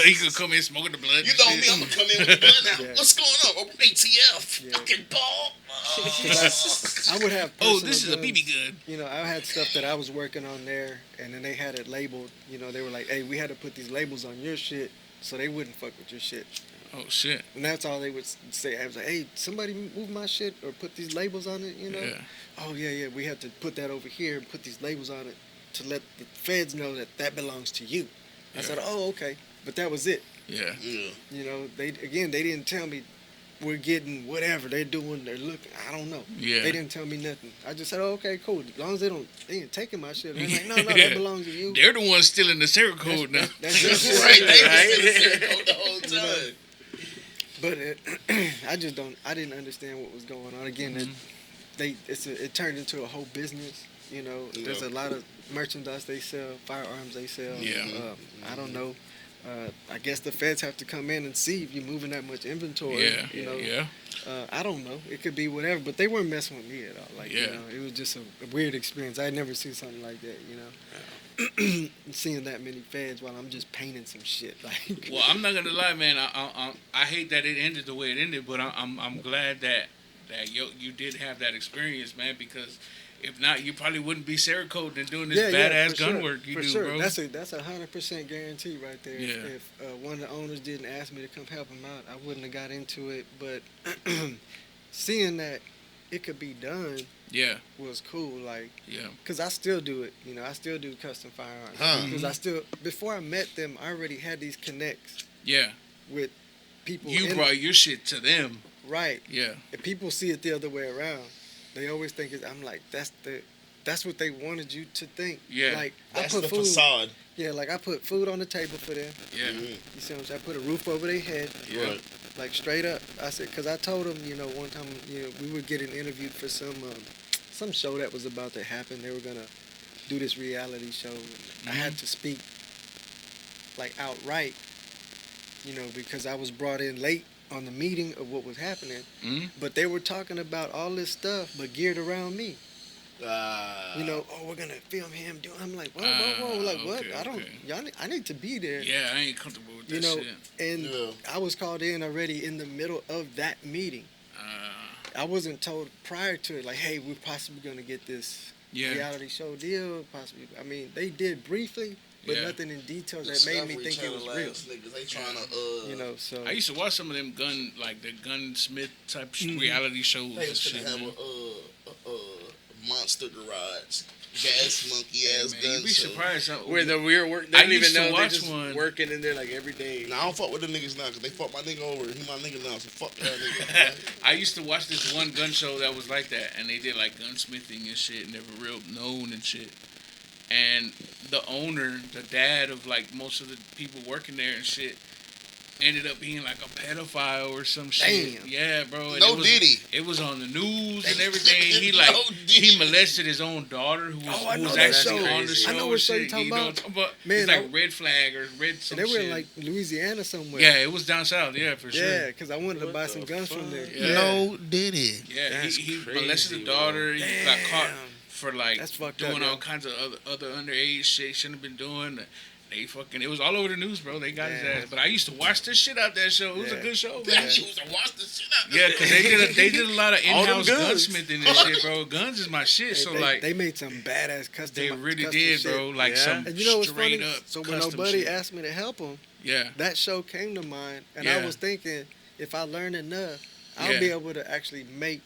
He could come in smoking the blood. bitch. You and know shit. me, I'm gonna come in with the blood now. Yeah. What's going on? Oh, ATF. Yeah. Fucking ball. 'cause I would have. Oh, personal this is a guns. BB gun. You know, I had stuff that I was working on there, and then they had it labeled. You know, they were like, "Hey, we had to put these labels on your shit, so they wouldn't fuck with your shit." Oh shit. And that's all they would say. I was like, "Hey, somebody move my shit or put these labels on it." You know? Yeah. Oh yeah, we had to put that over here and put these labels on it to let the feds know that belongs to you. I Yeah. said, "Oh, okay," but that was it. Yeah. Yeah. You know, they didn't tell me we're getting whatever they're doing. They're looking. I don't know. Yeah. They didn't tell me nothing. I just said, "Oh, okay, cool. As long as they ain't taking my shit." They're like, "No, Yeah. that belongs to you." They're the ones stealing the serial code now. That's your shit. Right. They Right. was in the the whole time. But I didn't understand what was going on. Again, it turned into a whole business. You know, there's a lot of merchandise they sell, firearms they sell. Yeah. I don't know. I guess the feds have to come in and see if you're moving that much inventory. Yeah, You know, yeah. I don't know. It could be whatever, but they weren't messing with me at all. Like, Yeah. you know, it was just a weird experience. I had never seen something like that. You know, seeing that many feds while I'm just painting some shit. Like, Well, I'm not gonna lie, man. I hate that it ended the way it ended, but I'm glad that you did have that experience, man. Because if not, you probably wouldn't be Cerakote and doing this badass for gun sure, work you for do, sure. bro. That's a 100% guarantee right there. Yeah. If one of the owners didn't ask me to come help him out, I wouldn't have got into it. But seeing that it could be done Yeah, was cool. Like, yeah. because I still do it. You know, I still do custom firearms. Huh. Because I still, before I met them, I already had these connects Yeah, with people. you brought your shit to them. Right. Yeah, If people see it the other way around, they always think I'm like, that's what they wanted you to think. Yeah. Like, That's I the put food. facade. Yeah, like I put food on the table for them. yeah, Mhm. You see what I'm saying? I put a roof over their head. yeah. Right. Like straight up. I said, because I told them, you know, one time, you know, we were getting interviewed for some show that was about to happen. They were gonna do this reality show. I had to speak like outright, you know, because I was brought in late on the meeting of what was happening. Mm-hmm. But they were talking about all this stuff, but geared around me. You know, oh, we're gonna film him doing. I'm like, whoa, like what? okay, I don't. okay. I need to be there. Yeah, I ain't comfortable with that You know, shit. and Yeah. I was called in already in the middle of that meeting. I wasn't told prior to it, like, hey, we're possibly gonna get this Yeah, reality show deal. Possibly, I mean, they did briefly, but Yeah. nothing in detail that made me think it was real. Niggas, they trying to, You know, so I used to watch some of them the gunsmith type reality shows they and was shit. gonna have Man. a monster garage, gas monkey ass Man, gun you'd be show. surprised. Where the real work, they I don't even used to know they're watch just one. working in there like every day. Now I don't fuck with them niggas now because they fucked my nigga over. He my nigga now, so fuck that nigga. I used to watch this one gun show that was like that, and they did like gunsmithing and shit, and they were real known and shit. And the owner, the dad of like most of the people working there and shit, ended up being like a pedophile or some shit. Damn. Yeah, bro. And No it was, Diddy. It was on the news and everything. He like No Diddy. he molested his own daughter who was, Oh, I who know was that actually show. on the show. I know and what show shit. you're talking You know what about. I'm talking about? Man, it's like I- Red Flag or Red some and they were shit. in like Louisiana somewhere. Yeah, it was down south. Yeah, for sure. Yeah, because I wanted to What buy the some guns from fuck? there. Yeah. No Diddy. Yeah, That's he crazy, molested the bro. daughter. He got caught Damn. for like That's fucked doing up, all yo. kinds of other underage shit shouldn't have been doing. They fucking, it was all over the news, bro. They got his Damn. ass. But I used to watch this shit out that show. It was a Yeah. good show, Yeah. man. She was to watch the shit out. Yeah, because they did a lot of All them in-house guns. gunsmithing and shit, bro. Guns is my shit. So they, like they made some badass custom. they really custom did, shit. bro. Like Yeah. some And you know what's straight funny? up So when custom nobody shit. asked me to help them, Yeah, that show came to mind, and Yeah. I was thinking, if I learn enough, I'll Yeah. be able to actually make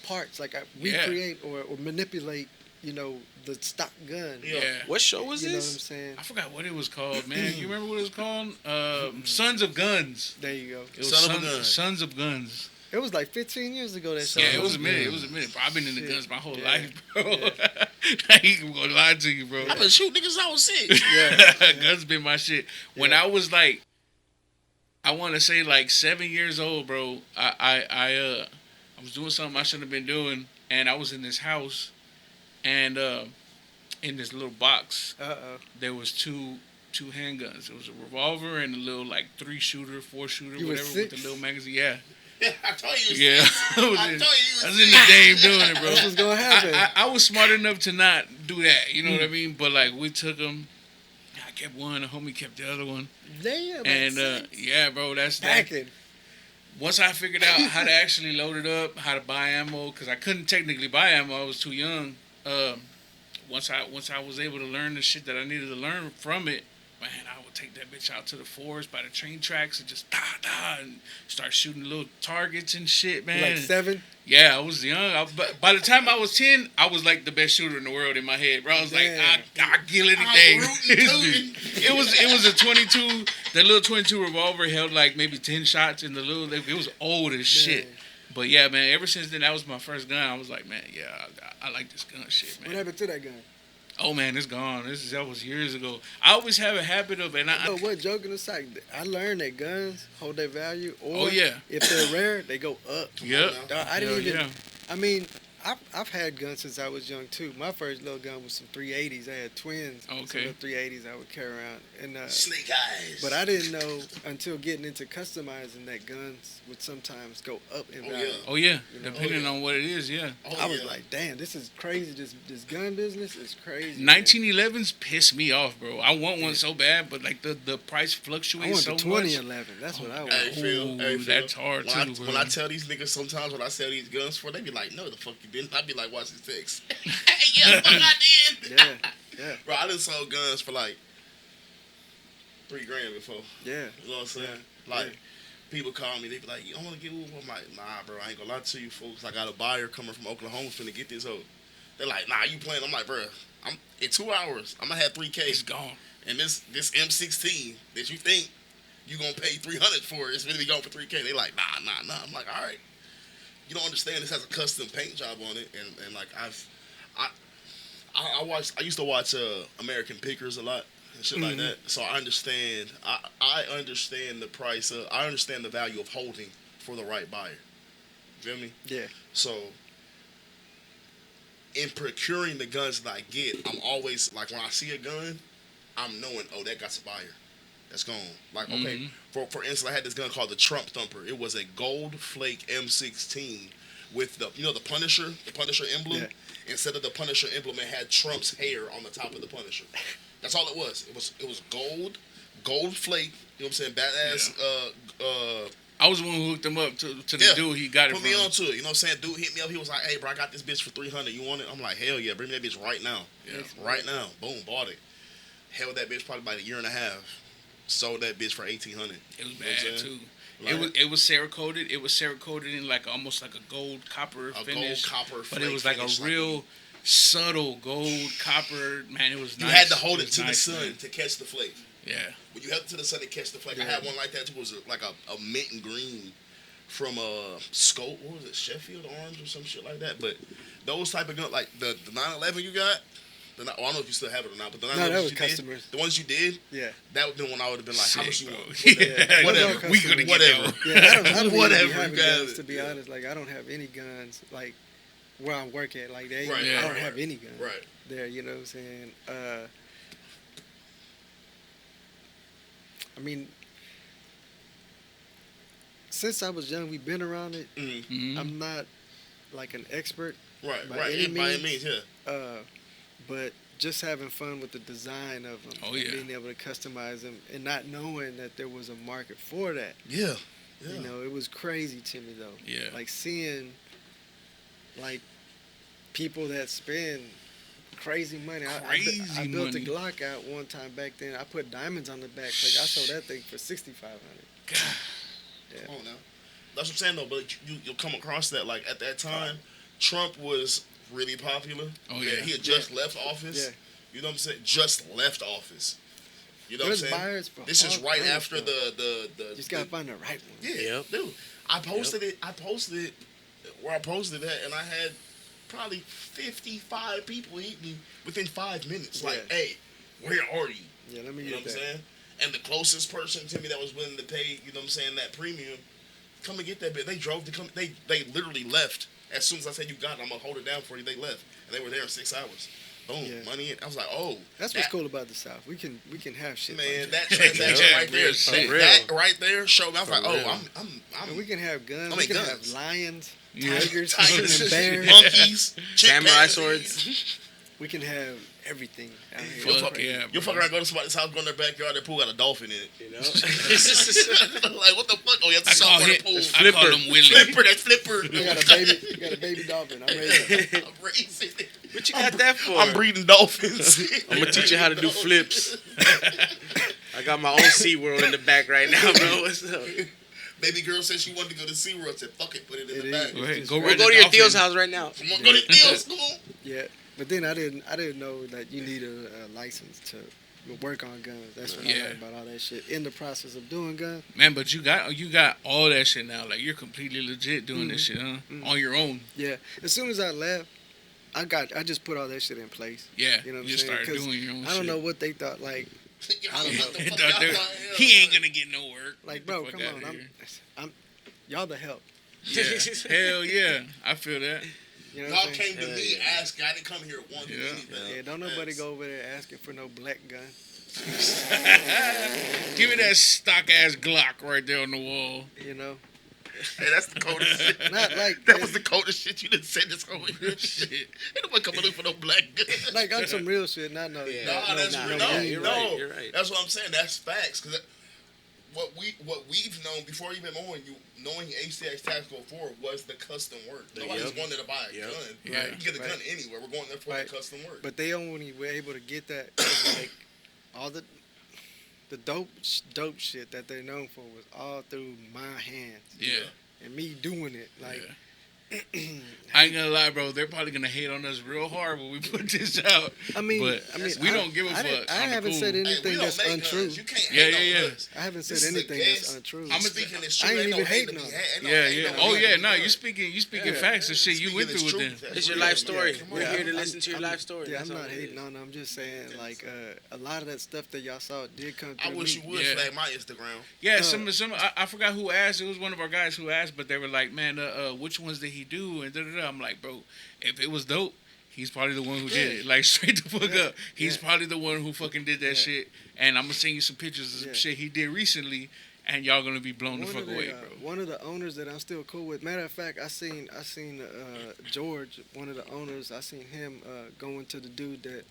parts, like Yeah. recreate or manipulate, you know, the stock gun. yeah. What show was You know what I'm this? saying? I forgot what it was called, man. You remember what it was called? Sons of Guns. There you go. It was Son of a Gun. Sons of Guns. It was like 15 years ago that show. Yeah, it was a minute. It was a minute. Bro, I've been in the Shit. guns my whole Yeah. life, bro. I ain't gonna lie to you, bro. I've been shooting niggas. I was sick. Yeah. Guns been my shit. When Yeah. I was like, I want to say like 7 years old, bro. I was doing something I shouldn't have been doing, and I was in this house, and in this little box, Uh-oh. there was two handguns. It was a revolver and a little like 3-shooter, 4-shooter, You was whatever, with the 6? little magazine. Yeah, I told you. yeah. I was I in- told you. I was in the game doing it, bro. That's what's gonna happen. I was smart enough to not do that. You know what I mean? But like we took them. I kept one. A homie kept the other one. Damn. And that's yeah, bro, that's that. packing. Once I figured out how to actually load it up, how to buy ammo, because I couldn't technically buy ammo. I was too young. Once I was able to learn the shit that I needed to learn from it, man, I would take that bitch out to the forest by the train tracks and just and start shooting little targets and shit, man. Like 7? Yeah, I was young. But by the time I was 10, I was like the best shooter in the world in my head, bro. I was like, Damn. I kill anything. rootin' it was a 22. The little 22 revolver held like maybe 10 shots in the little. It was old as shit. Man. But yeah, man. Ever since then, that was my first gun. I was like, man, yeah, I like this gun shit, What man. happened to that gun? Oh man, it's gone. That was years ago. I always have a habit of, and No, what, joking aside, I learned that guns hold their value, or Oh, yeah. if they're rare, they go up. Yep. Dog, I didn't Hell even. yeah. I mean, I've had guns since I was young too. My first little gun was some 380s. I had twins. Some Okay. little 380s I would carry around, and Snake eyes. but I didn't know until getting into customizing that guns would sometimes go up in value. yeah. Oh yeah, You know? depending on what it is, yeah. Oh, I was yeah. like, damn, this is crazy. This gun business is crazy. man. 1911s piss me off, bro. I want one so bad, but like the price I fluctuates want so the much. 2011. That's what I want. Hey, Phil. Hey, Ooh, Phil. that's hard when too, bro. When I tell these niggas sometimes when I sell these guns for, they be like, no, the fuck you didn't. I be like, watch this text. Yeah, the fuck I did. Yeah. Bro, I done sold guns for like $3,000 before. Yeah. You know what I'm saying? Yeah. Like, people call me, they be like, I want to get one. I'm like, nah, bro, I ain't gonna lie to you folks. I got a buyer coming from Oklahoma finna get this hoe. They're like, nah, you playing? I'm like, bro, I'm in 2 hours, I'm gonna have 3K. It's gone. And this M16 that you think you gonna pay 300 for, it's gonna be going for 3K. They like, nah. I'm like, all right. You don't understand. This has a custom paint job on it, and like I used to watch American Pickers a lot and shit like that. So I understand. I understand the price. I understand the value of holding for the right buyer. You feel me? Yeah. So in procuring the guns that I get, I'm always like when I see a gun, I'm knowing, oh, that got a buyer. That's gone. Like, okay, for instance, I had this gun called the Trump Thumper. It was a gold flake M16 with the Punisher emblem. Yeah. Instead of the Punisher emblem, it had Trump's hair on the top of the Punisher. That's all it was. It was gold flake. You know what I'm saying? Badass. I was the one who hooked him up to the Yeah. dude he got it Put from. me on to it. You know what I'm saying? Dude hit me up. He was like, hey, bro, I got this bitch for 300. You want it? I'm like, hell yeah. Bring me that bitch right now. Yeah. Right now. Boom. Bought it. Held that bitch probably about a year and a half. Sold that bitch for 1,800. It was You know what I'm bad saying? too. Like, It was Cerakoted. It was Cerakoted in like almost like a gold copper finish. gold copper but it was like finish, a real subtle gold copper. Man, it was you nice. had to hold it was to nice, the sun man. to catch the flake. Yeah. When you held it to the sun to catch the flake, I had one like that too. It was like a mint and green from Scope. What was it? Sheffield Arms or some shit like that. But those type of guns, like the 911 you got. I don't know if you still have it or not, but the 911 that was you customers. did, the ones you did, Yeah. that would have been when I would have been like, how much Sick, you bro. want? Yeah. Whatever. We gonna get Whatever. that one. Yeah, I don't even Whatever, be having you got guns, it. to be honest. Like, I don't have any guns, like, where I work at. Like, Right, I don't right, have right. any guns Right. there, you know what I'm saying? I mean, since I was young, we've been around it. Mm-hmm. I'm not, like, an expert, Right. By Right. any By any means. means, yeah. but just having fun with the design of them. Oh, and yeah. being able to customize them and not knowing that there was a market for that. Yeah. Yeah. You know, it was crazy to me though. Yeah. Like seeing like people that spend crazy money. I built money. a Glock out one time back then. I put diamonds on the back. Like I sold that thing for $6,500. Yeah. Come on now. That's what I'm saying though. But you'll come across that like at that time, Trump was really popular. Oh, yeah. He had just left office. Yeah. You know what I'm saying? Just left office. You know There's what I'm saying? buyers for This is all right kinds of after stuff. the Just gotta find the right one. Yeah, Yep. dude. I posted it where I posted that, and I had probably 55 people hit me within 5 minutes. Like, Yeah. hey, where are you? Yeah, let me You know get what I'm that. saying? And the closest person to me that was willing to pay, you know what I'm saying, that premium, come and get that bit. They drove to come. They literally left as soon as I said you got it. I'm gonna hold it down for you. They left, and they were there in 6 hours. Boom, Yeah. money in. I was like, oh, That's what's cool about the South. We can have shit. man. like That transaction Yeah, right there, real shit. that right there showed me. I was For like, oh, real. And we can have guns. I mean, we can guns. have lions, Yeah. tigers, tigers, and bears. monkeys, Samurai chimpanzees. swords. We can have everything out here. You'll Fuck fuck, yeah, you'll bro. fuck around, go to somebody's house, go in their backyard, their pool got a dolphin in it. You know. Like, what the fuck? Oh, yeah, I it's a call saltwater him. pool. I call him Willie. Flipper, that's Flipper. We got a baby dolphin. I'm ready. I'm raising it. What you got that for? I'm breeding dolphins. I'm gonna teach you how to do flips. I got my own SeaWorld in the back right now, bro. What's up? Baby girl said she wanted to go to SeaWorld. I said, fuck it, put it in It the is. back. Go ahead, It's go just- We'll ride go the to your dolphin. Theo's house right now. Come on, go to Deals. Come on. Yeah, but then I didn't know that you need a license to work on guns. That's what I Yeah. learned about all that shit in the process of doing guns. Man, but you got all that shit now. Like you're completely legit doing this shit, huh? On your own. Yeah, as soon as I left, I just put all that shit in place. Yeah. You know what I'm you saying? started 'Cause doing your own I don't shit. know what they thought. Like, I don't know. What the fuck Thought y'all they- thought, yeah. he ain't gonna get no work. like, Get the bro, fuck come outta on. here. I'm y'all the help. Yeah. Hell yeah. I feel that. You know what Y'all I'm came saying? to me asking. I didn't come here wanting Yeah. anything. Yeah, don't nobody go over there asking for no black gun. Give me that stock ass Glock right there on the wall. You know, Hey, that's the coldest shit. not like That was the coldest shit you done said this whole year. Shit. Ain't nobody coming in for no black gun. like on some real shit. Not no. Yeah. Nah, that's no, real. no, No, you're no. you're right. That's what I'm saying. That's facts. Cause what we've known before even knowing HCX Tactical 4 was the custom work. Nobody's Yep. wanted to buy a Yep. gun. Yeah. You can get a gun Right. anywhere. We're going there for Right. the custom work. But they only were able to get that 'cause, like all the dope shit that they're known for was all through my hands Yeah. and me doing it. Like I ain't gonna lie, bro. They're probably gonna hate on us real hard when we put this out. I mean, but we don't give a fuck. I haven't said Hey, we anything don't that's make untrue. guns. You can't Yeah, hate yeah, on yeah. us. I haven't said This is a anything guess. that's untrue. I'm Speaking this I truth, ain't ain't no even hate to hating be on had. it. Ain't no Yeah, hate yeah. on Oh it. yeah, no, you speaking Yeah. facts and shit. You Speaking went this through with truth. them. That's It's your real. life story. Yeah. We're Yeah, here to I'm- listen to your life story. Yeah, That's I'm all not it is. hating on it. I'm just saying, like, a lot of that stuff that y'all saw did come I through wish you me. would Yeah. flag my Instagram. Yeah, some I forgot who asked. It was one of our guys who asked, but they were like, "Man, which ones did he do?" And da. I'm like, "Bro, if it was dope, he's probably the one who did it. Like straight the fuck Yeah. up. He's Yeah. probably the one who fucking did that Yeah. shit." And I'm gonna send you some pictures of some Yeah. shit he did recently, and y'all gonna be blown the fuck away, bro. One of the owners that I'm still cool with. Matter of fact, I seen George, one of the owners. I seen him going to the dude that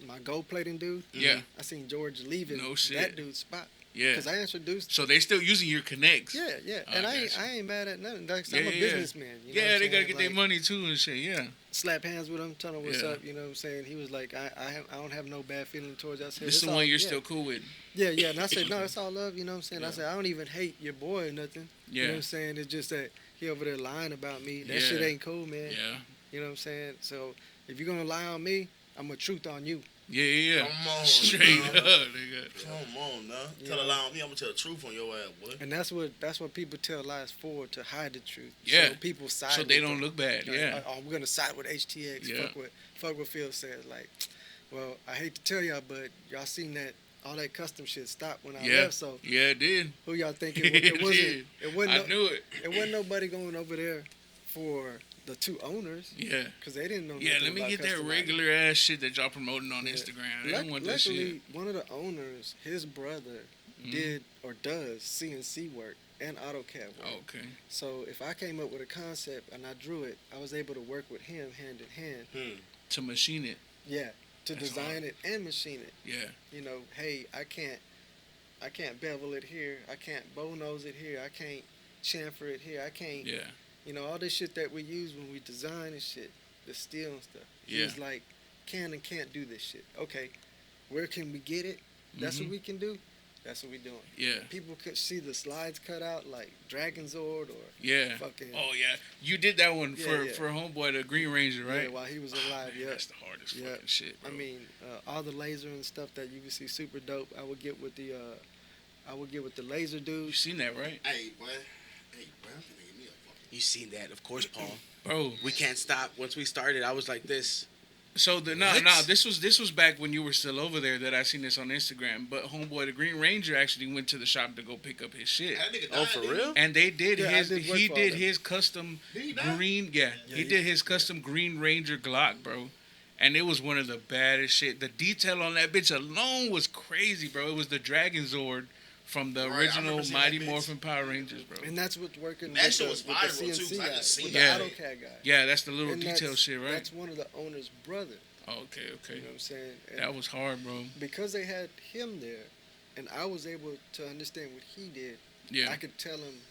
my gold plating dude. Yeah, I seen George leaving No shit. that dude's spot yeah. because I introduced. So they still using your connects. Yeah, yeah, Oh, and I I ain't, got you. I ain't mad at nothing. Like, Yeah, I'm a yeah. businessman. You know what Yeah, I'm they gotta saying? get their Like, money too and shit. Yeah. slap hands with him, tell him what's Yeah. up. You know what I'm saying? He was like, I don't have no bad feeling towards you. I said, This is "It's the all- one you're yeah. still cool with. Yeah, yeah. And I said, no, it's all love. You know what I'm saying? I Yeah. said, I don't even hate your boy or nothing. You know Yeah. what I'm saying? It's just that he over there lying about me. That Yeah. shit ain't cool, man. Yeah. You know what I'm saying? So if you're gonna lie on me, I'm gonna truth on you. Yeah, yeah. Come on, Straight dog. up, nigga. Come on, now. Yeah. Tell a lie on me, I'm gonna tell the truth on your ass, boy. And that's what people tell lies for, to hide the truth. Yeah. So people side. So with they don't them. look bad. Like, Yeah. oh, we're gonna side with HTX. Yeah. Fuck what Phil says. Like, well, I hate to tell y'all, but y'all seen that all that custom shit stopped when I Yeah. left. So Yeah, it did. who y'all think it wasn't? did. It wasn't. I knew it. It wasn't nobody going over there for the two owners Yeah. because they didn't know. Yeah, nothing let me about get that customizing. regular ass shit that y'all promoting on Yeah. Instagram. They don't want that Luckily, shit. one of the owners, his brother, Mhm. did or does CNC work and AutoCAD work. Okay. So if I came up with a concept and I drew it, I was able to work with him hand in hand. To machine it. Yeah, to That's design hard. it and machine it. Yeah. You know, hey, I can't bevel it here. I can't bow nose it here. I can't chamfer it here. I can't. Yeah. You know, all this shit that we use when we design and shit, the steel and stuff. Yeah. He's like, can and can't do this shit. Okay, where can we get it? That's what Mhm. we can do. That's what we doing. Yeah. People could see the slides cut out like Dragon Zord or Yeah. fucking. Oh yeah. You did that one Yeah, yeah. for homeboy the Green Ranger, right? Yeah, while he was Oh, alive. man, Yeah. That's the hardest Yeah. fucking shit. I Bro. mean, all the laser and stuff that you can see super dope. I would get with the laser You dude. seen that, right? Hey, boy. Hey, boy, I'm finna get me a fucking. You seen that, of course, Paul. Bro. We can't stop. Once we started, I was like this. So What? this was back when you were still over there that I seen this on Instagram. But homeboy the Green Ranger actually went to the shop to go pick up his shit. That nigga Oh, died, for didn't real? And they did Yeah, I his did work he for all did them. his custom Did he die? green he did his custom Green Ranger Glock, bro. And it was one of the baddest shit. The detail on that bitch alone was crazy, bro. It was the Dragon Zord from the Right, I original remember seeing Mighty that bitch. Morphin Power Rangers, bro. And that's what's working That with, shit the, was with viral, the CNC too, 'cause I guy, just seen with that. the AutoCAD guy. Yeah, that's the little And detail shit, right? That's one of the owner's brother. Okay, You okay. know what I'm saying? And That was hard, bro. because they had him there, and I was able to understand what he did. Yeah. I could tell him,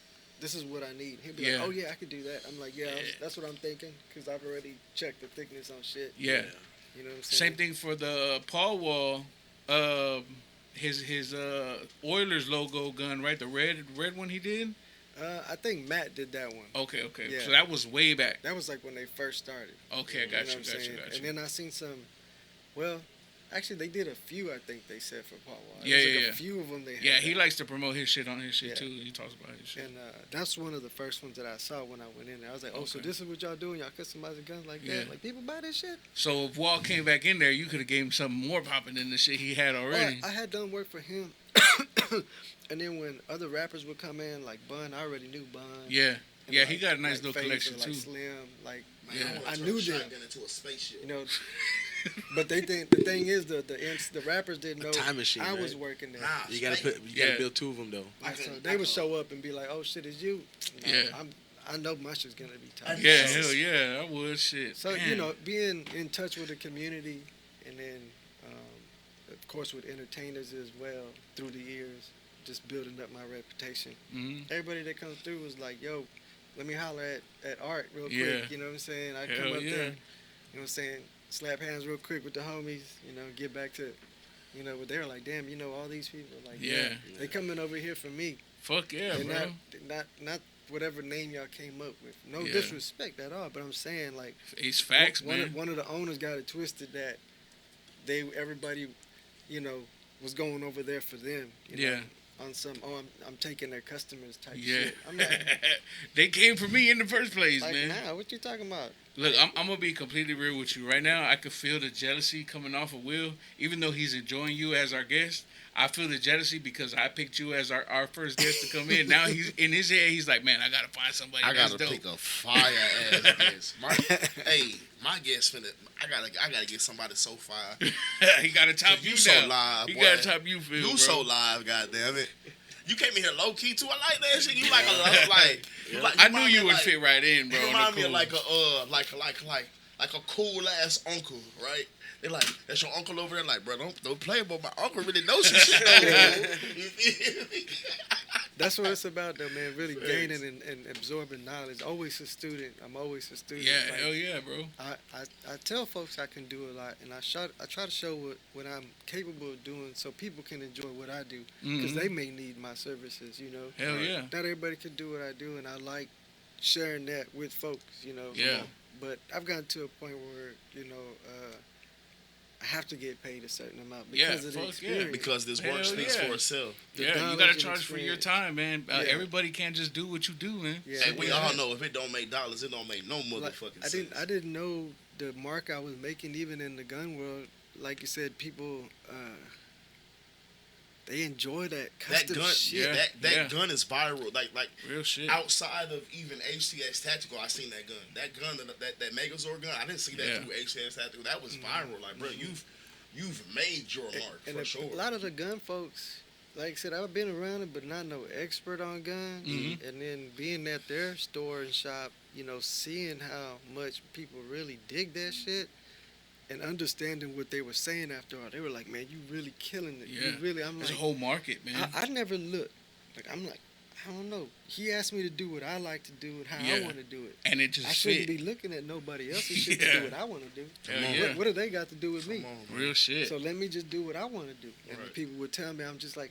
this is what I need. He'd be Yeah. like, oh yeah, I could do that. I'm like, yeah, Yeah. that's what I'm thinking, because I've already checked the thickness on shit. Yeah. You know what I'm saying? Same thing for the Paul Wall, his Oilers logo gun, right? The red one he did. I think Matt did that one. Okay, okay. Yeah. So that was way back. That was like when they first started. Okay, I You got know you, what I'm saying? got you. And then I seen some, well, actually they did a few, I think they said, for Paul Wall. Yeah, It was yeah, like yeah. a few of them they had. Yeah, he that. likes to promote his shit on his shit Yeah. too. He talks about his shit. And that's one of the first ones that I saw when I went in there. I was like, oh, so Okay. this is what y'all doing? Y'all customizing guns like Yeah. that? Like, people buy this shit? So if Wall came back in there, you could have gave him something more popping than the shit he had already. Well, I had done work for him. And then when other rappers would come in, like Bun, I already knew Bun. Yeah, And Yeah, he got a nice like little Faith collection, or like too. Slim, like Man, Yeah. I, wanna I turn knew a them. shotgun into a spaceship. you know. But the thing is the rappers didn't know time machine, I was right? working there. Nah, You gotta straight. Yeah. build 2 of them though. I So couldn't- they I would couldn't- show up and be like, "Oh shit, it's you." No, Yeah. I know my shit's gonna be tight. Yeah, Yes. hell yeah, I would. Shit. So Damn. you know, being in touch with the community, and then of course with entertainers as well through the years, just building up my reputation. Mhm. Everybody that comes through was like, "Yo, let me holler at Art real Yeah. quick." You know what I'm saying? I Hell come up yeah. there, you know what I'm saying? Slap hands real quick with the homies. You know, get back to, you know, but they're like, "Damn, you know all these people." Like, Yeah. they coming over here for me. Fuck yeah, and bro. not whatever name y'all came up with. No Yeah. disrespect at all, but I'm saying like It's facts, one man. Of, one of the owners got it twisted that everybody, you know, was going over there for them. You Yeah. know, on some I'm taking their customers type Yeah. shit. I'm like, They came for me in the first place, man. nah, what you talking about? Look, I'm gonna be completely real with you right now. I could feel the jealousy coming off of Will, even though he's enjoying you as our guest. I feel the jealousy because I picked you as our first guest to come in. Now he's in his head. He's like, man, I gotta find somebody. I that's gotta dope. pick a fire ass guest. My guest finna. I gotta get somebody so fire. He gotta top you You so down. live, He boy. gotta top you, Phil. You bro. so live, goddamn it. You came in here low key too. I like that shit. You like a low, like. You like I knew remind me you of would like- fit right in, bro. You on remind the me of cool. like a cool ass uncle, right? They like, that's your uncle over there. Like, bro, don't play, but my uncle really knows some shit. Though. You feel me? That's what it's about, though, man. Really gaining and absorbing knowledge. Always a student. I'm always a student. Yeah, Like, hell yeah, bro. I tell folks I can do a lot, and I try to show what I'm capable of doing, so people can enjoy what I do, because Mhm. they may need my services. You know, Hell yeah. Not everybody can do what I do, and I like sharing that with folks. You know, Yeah. But I've gotten to a point where I have to get paid a certain amount Yeah, because of the fuck yeah. experience. Because this Hell work speaks yeah. for itself. The Yeah, you knowledge gotta and charge for your experience. time, man. Yeah. Everybody can't just do what you do, man. Yeah, And we yeah. all know if it don't make dollars, it don't make no Like, motherfucking I sense. didn't know the mark I was making even in the gun world. Like you said, people they enjoy that That custom gun, shit. Yeah. that gun is viral. Like Real shit. outside of even HCX Tactical, I seen that gun. That gun, that Megazord gun, I didn't see that Yeah. through HCX Tactical. That was viral. Like, bro, you've made your mark And for a sure. lot of the gun folks, like I said, I've been around it, but not no expert on guns. Mhm. And then being at their store and shop, seeing how much people really dig that shit. And understanding what they were saying after all, they were like, "Man, you really killing it. Yeah. You really." I'm There's like, a whole market, man. I never looked. I'm like, I don't know. He asked me to do what I like to do and how I Yeah. want to do it. And it just I shouldn't fit. be looking at nobody else's shit to Yeah. do what I want to do. Hell on. yeah. What do they got to do with me? Come on, bro. Real shit. So let me just do what I want to do. And Right. people would tell me, I'm just like,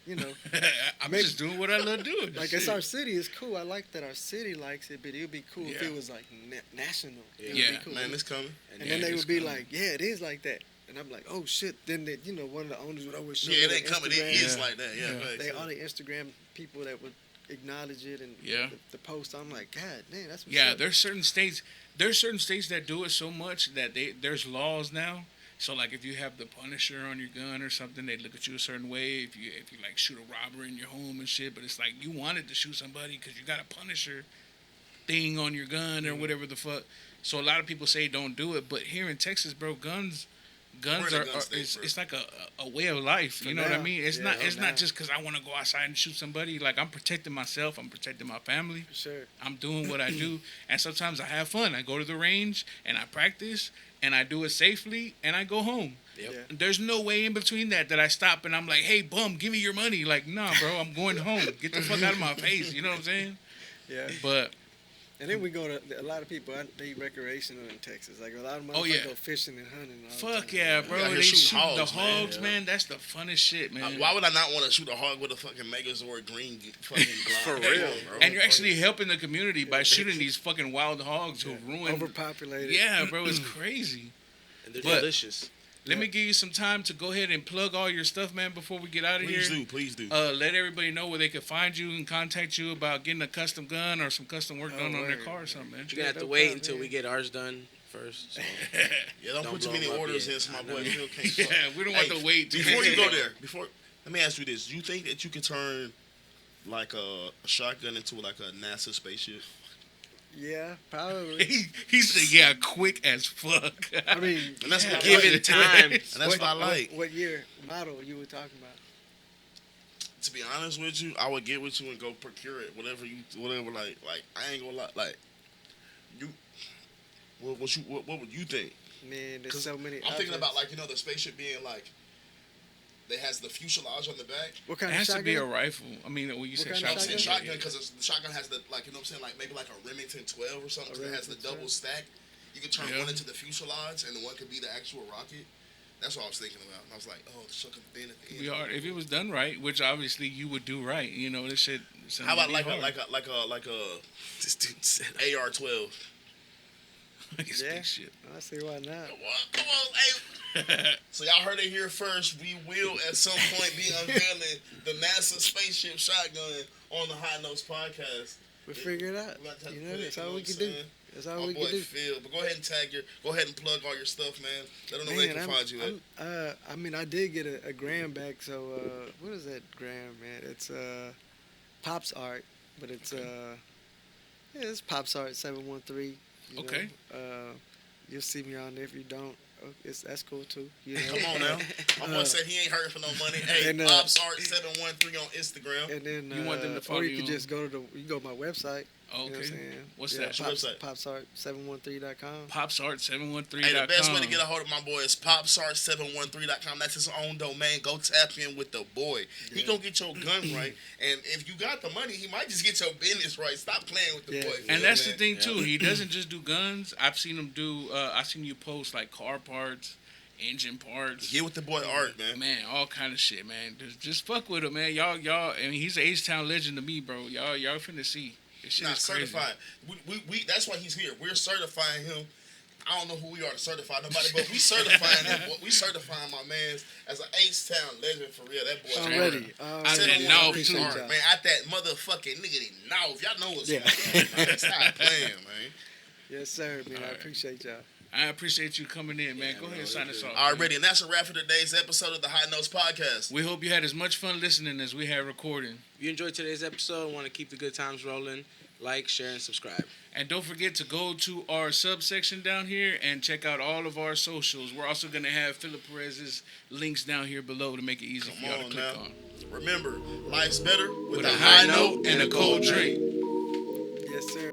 I'm Maybe- just doing what I love doing. like it's our city. It's cool. I like that our city likes it, but it would be cool if Yeah. it was like national. It would Yeah. be cool. Man, it's coming. and then they it's would be coming. like, yeah, it is like that. And I'm like, oh shit. Then they, one of the owners would always show Yeah, me it their ain't coming. It Instagram. is like that. Yeah, Yeah. facts. They all the Instagram people that would acknowledge it and Yeah. the post. I'm like, God damn, that's what's Yeah, up. there's certain states that do it so much that there's laws now. So like if you have the Punisher on your gun or something, they look at you a certain way. If you like shoot a robber in your home and shit, but it's like you wanted to shoot somebody because you got a Punisher thing on your gun or whatever the fuck. So a lot of people say don't do it, but here in Texas, bro, guns We're in a are gun state, it's, bro. it's like a way of life. For You know what I now. mean? It's Yeah, not for it's now. not just because I want to go outside and shoot somebody. Like I'm protecting myself. I'm protecting my family. For sure. I'm doing what I do, and sometimes I have fun. I go to the range and I practice, and I do it safely, and I go home. Yep. Yeah. There's no way in between that I stop and I'm like, hey, bum, give me your money. Like, nah, bro, I'm going home. Get the fuck out of my face. You know what I'm saying? Yeah. But And then we go to a lot of people. They recreational in Texas. Like a lot of motherfuckers Oh, yeah. go fishing and hunting. All the fuck time. yeah, bro. out here They shooting shoot hogs, the man. hogs, man. That's the funnest shit, man. Why would I not want to shoot a hog with a fucking Megazord green fucking Glock? For Come real. on, bro. And you're actually helping the community by shooting these fucking wild hogs who ruin. Overpopulated. Yeah, bro, it's crazy. And they're But- delicious. Let me give you some time to go ahead and plug all your stuff, man, before we get out of Please here. do, please do. Let everybody know where they can find you and contact you about getting a custom gun or some custom work Oh, done on their word. car or something, man. You're gonna have to no wait problem, until man. we get ours done first. So. Yeah, don't Don't put too blow many 'em up orders yet. in so my I boy know. Phil can't Yeah, fuck. we don't want to wait too Before you go long. there, let me ask you this. You think that you can turn like a shotgun into like a NASA spaceship? Yeah, probably. He said, "Yeah, quick as fuck." I mean, And that's what I Given like. time. And that's what I like. What year model you were talking about? To be honest with you, I would get with you and go procure it. Whatever. Like I ain't gonna lie. Like you, what would you think? Man, there's 'Cause so many. I'm thinking options. about like the spaceship being like, it has the fuselage on the back. What It kind of has to be a shotgun? rifle. I mean, when you What say kind of I'm saying shotgun, shotgun because the shotgun has the like I'm saying like maybe like a Remington 12 or something. 'Cause it has the Remington double 12. stack. You can turn Yeah. one into the fuselage and the one could be the actual rocket. That's what I was thinking about. And I was like, oh, the shotgun thin at the end. we are. If it was done right, which obviously you would do right, this shit. How about like hard. a this dude said AR-12? Like a Yeah. spaceship. I see why not. Come on, hey. So y'all heard it here first. We will at some point be unveiling the NASA spaceship shotgun on the High Notes podcast. We'll figure it out. We'll have to You put know, it, that's you know all what we I'm can do. saying? That's all My we boy can do. Phil. But go ahead and go ahead and plug all your stuff, man. Let them know where they can find you at. I mean, I did get a gram back. So, what is that gram, man? It's Pops Art, but it's it's Pops Art 713. you Okay. know. You'll see me on there. If you don't, that's cool too. You know? Come on now. My boy said he ain't hurting for no money. Hey, and, Bob's Art 713 on Instagram. And then You want them to follow or you you could on- just go to my website. You know what I'm Okay. saying? What's Yeah, that? What's your website? PopsArt713.com. Popsart713.com. Hey, the best way to get a hold of my boy is popsart713.com. That's his own domain. Go tap in with the boy. He Yeah. gonna get your gun right. And if you got the money, he might just get your business right. Stop playing with the Yeah. boy. And Phil, that's man. the thing too. He doesn't just do guns. I've seen him do. I've seen you post like car parts, engine parts. Get with the boy Art, man. Man, all kind of shit, man. Just fuck with him, man. Y'all. I mean, he's an H-Town legend to me, bro. Y'all finna see. This shit Not is crazy. certified. We that's why he's here. We're certifying him. I don't know who we are to certify nobody, but we certifying him. We certifying my man as an H-Town legend for real. That boy. Already. I Said didn't on know, one appreciate Art, y'all. man. At that motherfucking nigga didn't know. If y'all know what's Yeah. man. Stop playing, man. Yes, sir, man. I Alright. appreciate y'all. I appreciate you coming in, man. Go ahead and sign us off. Already, and that's a wrap for today's episode of the High Notes Podcast. We hope you had as much fun listening as we had recording. If you enjoyed today's episode and want to keep the good times rolling, like, share, and subscribe. And don't forget to go to our subsection down here and check out all of our socials. We're also going to have Phillip Perez's links down here below to make it easy Come for y'all to on click now. on. Remember, life's better With a high note and a cold drink. Yes, sir.